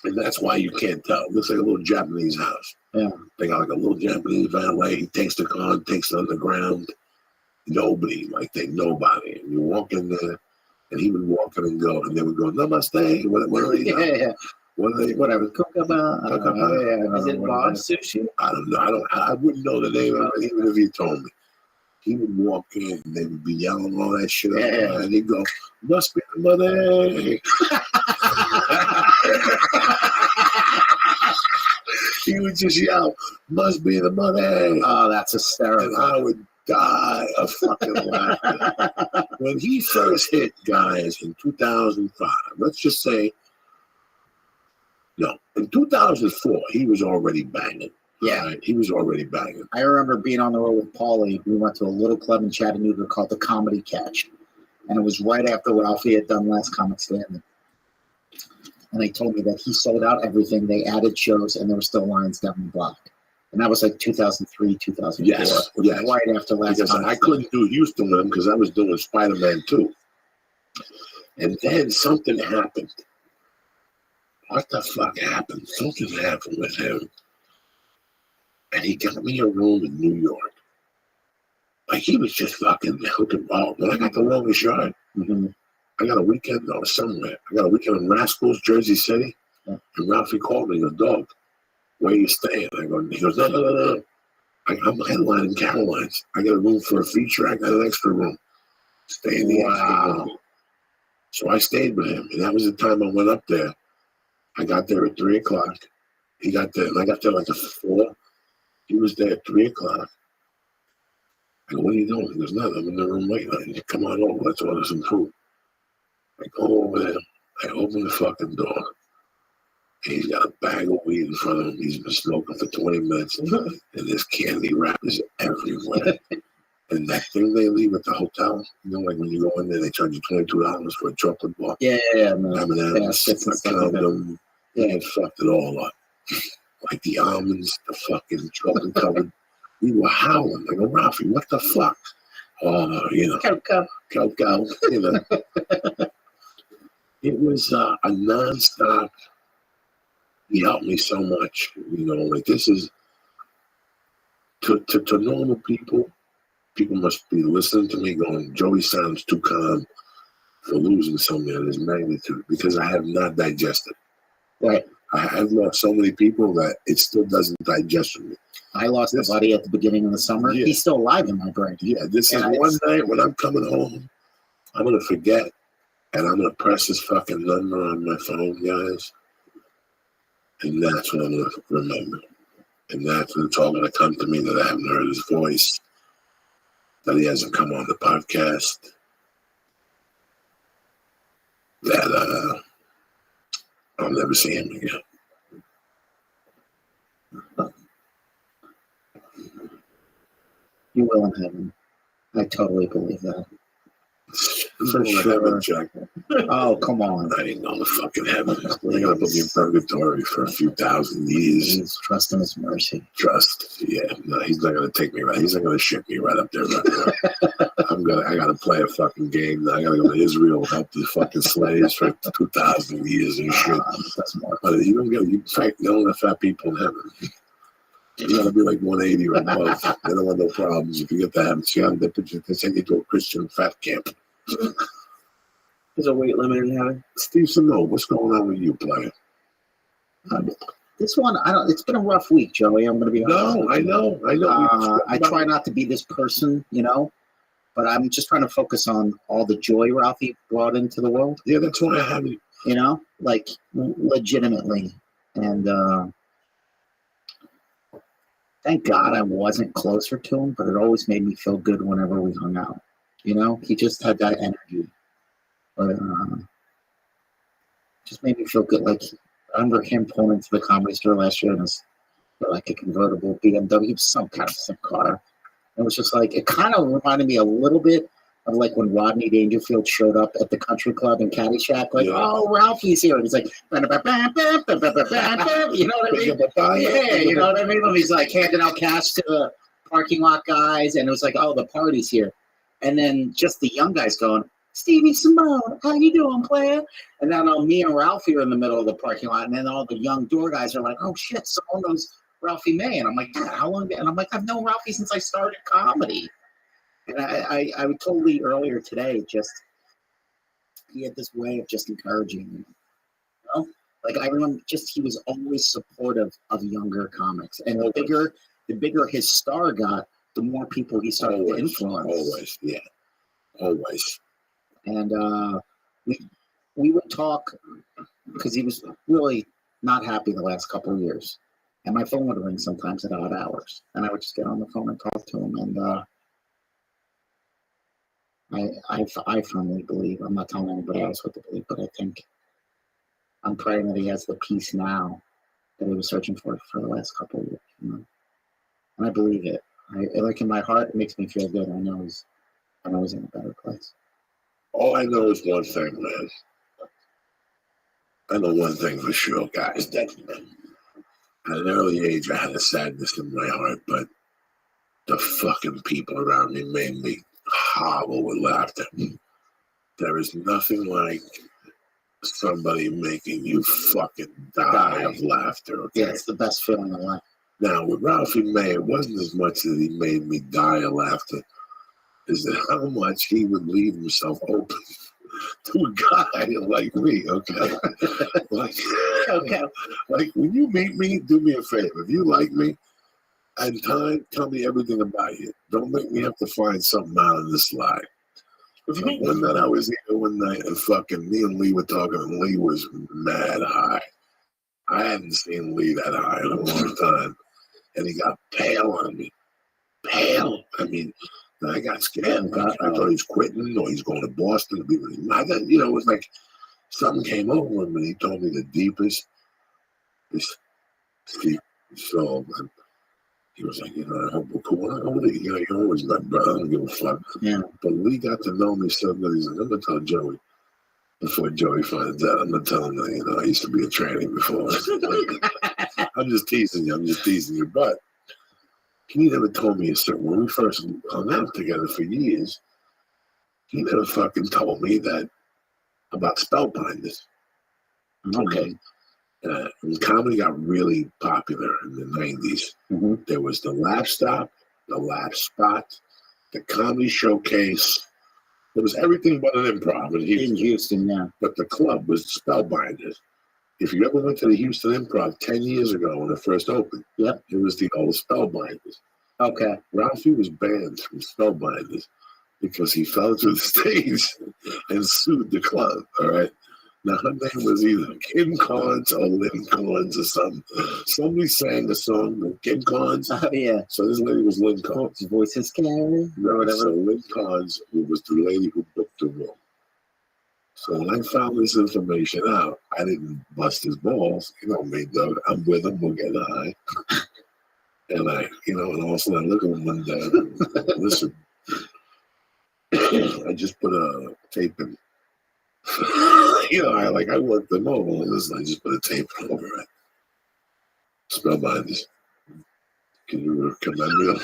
And that's why you can't tell. It looks like a little Japanese house. Yeah. They got like a little Japanese valet. He takes the car and takes it underground. Nobody. And you walk in there, and he would walk in and go, and they would go, namaste. Whatever. Yeah. Whatever. Is it Bob Sushi? I don't know. I wouldn't know the name of it, even if he told me. He would walk in, and they would be yelling all that shit out, and he'd go, must be the money. He would just yell, must be the money. Oh, that's hysterical. And I would die of fucking laughter. When he first hit, guys, in 2005, let's just say, no, in 2004, he was already banging. Yeah. Right? He was already banging. I remember being on the road with Paulie. We went to a little club in Chattanooga called the Comedy Catch. And it was right after Ralphie had done Last Comic Standing. And they told me that he sold out everything. They added shows, and there were still lines down the block. And that was like 2003, 2004. Yes. Right after Last Because Comic I couldn't do Houston with him because I was doing Spider-Man 2. And then something happened. What the fuck happened? Something happened with him. And he got me a room in New York. Like, he was just fucking hooking balls. But I got the longest yard. Mm-hmm. I got a weekend somewhere. I got a weekend in Rascals, Jersey City. Yeah. And Ralphie called me, he goes, dog, where you staying? I go, he goes, no. I'm headlining Caroline's. I got a room for a feature. I got an extra room. Stay in the extra room. So I stayed with him. And that was the time I went up there. I got there at 3 o'clock. He got there, and I got there like at 4. He was there at 3 o'clock. I go, what are you doing? He goes, nothing. I'm in the room waiting. I go, come on over. Let's order some food. I go over there. I open the fucking door. And he's got a bag of weed in front of him. He's been smoking for 20 minutes. And there's candy wrappers everywhere. And that thing they leave at the hotel, you know, like when you go in there, they charge you $22 for a chocolate bar. Yeah. M&M's, I counted them. They had fucked it all up. Like the almonds, the fucking chocolate covered. We were howling. I go, Ralphie, what the fuck? Oh, you know. Cocoa. You know. It was a nonstop. He helped me so much. You know, like this is to normal people. People must be listening to me going, Joey sounds too calm for losing something of this magnitude because I have not digested. Right. I've lost so many people that it still doesn't digest with me. I lost a buddy at the beginning of the summer. Yeah. He's still alive in my brain. Yeah, this is one night when I'm coming home, I'm going to forget, and I'm going to press this fucking number on my phone, guys, and that's what I'm going to remember. And that's when it's all going to come to me that I haven't heard his voice, that he hasn't come on the podcast, that I'll never see him again. You will in heaven. I totally believe that. For sure. Oh, come on. I ain't going to fucking heaven. They're going to put me in purgatory for a few thousand years. He's trust in his mercy. Trust. Yeah. No, he's not going to take me right. He's not going to ship me right up there. I got to play a fucking game. I got to go to Israel, help the fucking slaves for 2,000 years and shit. That's more. But you don't get, in fact, they don't have fat people in heaven. You got to be like 180 or above. They don't want no problems. If you get to heaven, see how they send you to a Christian fat camp. There's a weight limit in heaven. Steve Samo, what's going on with you, player? This one, it's been a rough week, Joey. I'm going to be honest. No, I know. I try not to be this person, you know, but I'm just trying to focus on all the joy Ralphie brought into the world. Yeah, that's why I have you. You know, like legitimately. And thank God I wasn't closer to him, but it always made me feel good whenever we hung out. You know, he just had that energy. But just made me feel good. Like, I remember him pulling into the Comedy Store last year and it was like a convertible BMW, some kind of sick car. It was just like, it kind of reminded me a little bit of like when Rodney Dangerfield showed up at the country club in Caddyshack, like, oh, Ralphie's here. And he's like, you know what I mean? Yeah, you know what I mean? When he's like handing out cash to the parking lot guys, and it was like, oh, the party's here. And then just the young guys going, Stevie Simone, how you doing, player? And then me and Ralphie are in the middle of the parking lot, and then all the young door guys are like, oh, shit, Simone knows Ralphie May. And I'm like, yeah, how long? And I'm like, I've known Ralphie since I started comedy. And I told Lee earlier today, just he had this way of just encouraging me. You know? Like, I remember he was always supportive of younger comics. And the bigger his star got, the more people he started to influence. Always, yeah. Always. And we would talk because he was really not happy the last couple of years. And my phone would ring sometimes at odd hours. And I would just get on the phone and talk to him. And I firmly believe, I'm not telling anybody else what to believe, but I think I'm praying that he has the peace now that he was searching for the last couple of years. You know? And I believe it. Like in my heart, it makes me feel good. I know he's in a better place. All I know is one thing, man. I know one thing for sure, guys. That at an early age, I had a sadness in my heart, but the fucking people around me made me hollow with laughter. There is nothing like somebody making you fucking die of laughter. Okay? Yeah, it's the best feeling in life. Now, with Ralphie May, it wasn't as much that he made me die of laughter, is that how much he would leave himself open to a guy like me, okay? Like when you meet me, do me a favor. If you like me, and time, tell me everything about you. Don't make me have to find something out on this lie. One night I was here one night and fucking me and Lee were talking, and Lee was mad high. I hadn't seen Lee that high in a long time. And he got pale on me. Pale. I mean, I got scared. I thought he was quitting or he's going to Boston to be with him. I got, you know, it was like something came over him and he told me the deepest, so he was like, you know, I hope we're cool. You know, you always like, brother, I don't give a fuck. Yeah. But Lee got to know me so good. He's like, I'm going to tell Joey. Before Joey finds out, I'm going to tell him that, you know, I used to be a tranny before. I'm just teasing you. But he never told me a certain, when we first hung out together for years, he never fucking told me that about spellbinders. Okay. When comedy got really popular in the 90s, there was the Laugh Stop, the Laugh Spot, the Comedy Showcase. There was everything but an improv in Houston. Yeah. But the club was Spellbinders. If you ever went to the Houston Improv 10 years ago when it first opened, it was the old Spellbinders. Okay. Ralphie was banned from Spellbinders because he fell to the stage and sued the club, all right? Now, her name was either Kim Carnes or Lynn Carnes or something. Somebody sang a song with Kim Carnes. Oh, yeah. So this lady was Lynn Carnes. Voice is scary. No, whatever. So Lynn Carnes was the lady who booked the room. So when I found this information out, I didn't bust his balls. You know me, Doug. I'm with him. We'll get high. And and all of a sudden I look at him one day and listen, I just put a tape in. I worked them over. Listen, I just put a tape over it. Spellbinders. Can you commend me?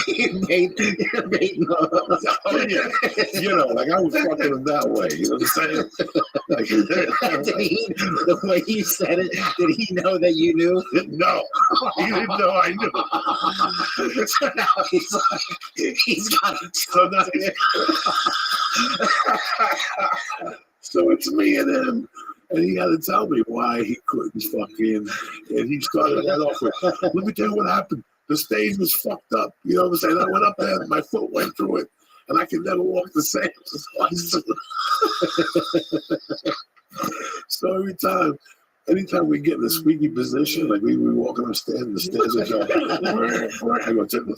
You're baiting on. Oh, yeah. I was fucking him that way. You know what I'm saying? The way you said it, did he know that you knew? No. He didn't know I knew. So now he's got it. So it's me and him. And he had to tell me why he couldn't fucking, and he started right off with, let me tell you what happened. The stage was fucked up. You know what I'm saying? I went up there, my foot went through it, and I could never walk the same. So anytime we get in a squeaky position, like we were walking upstairs, and the stairs are going, I go, take the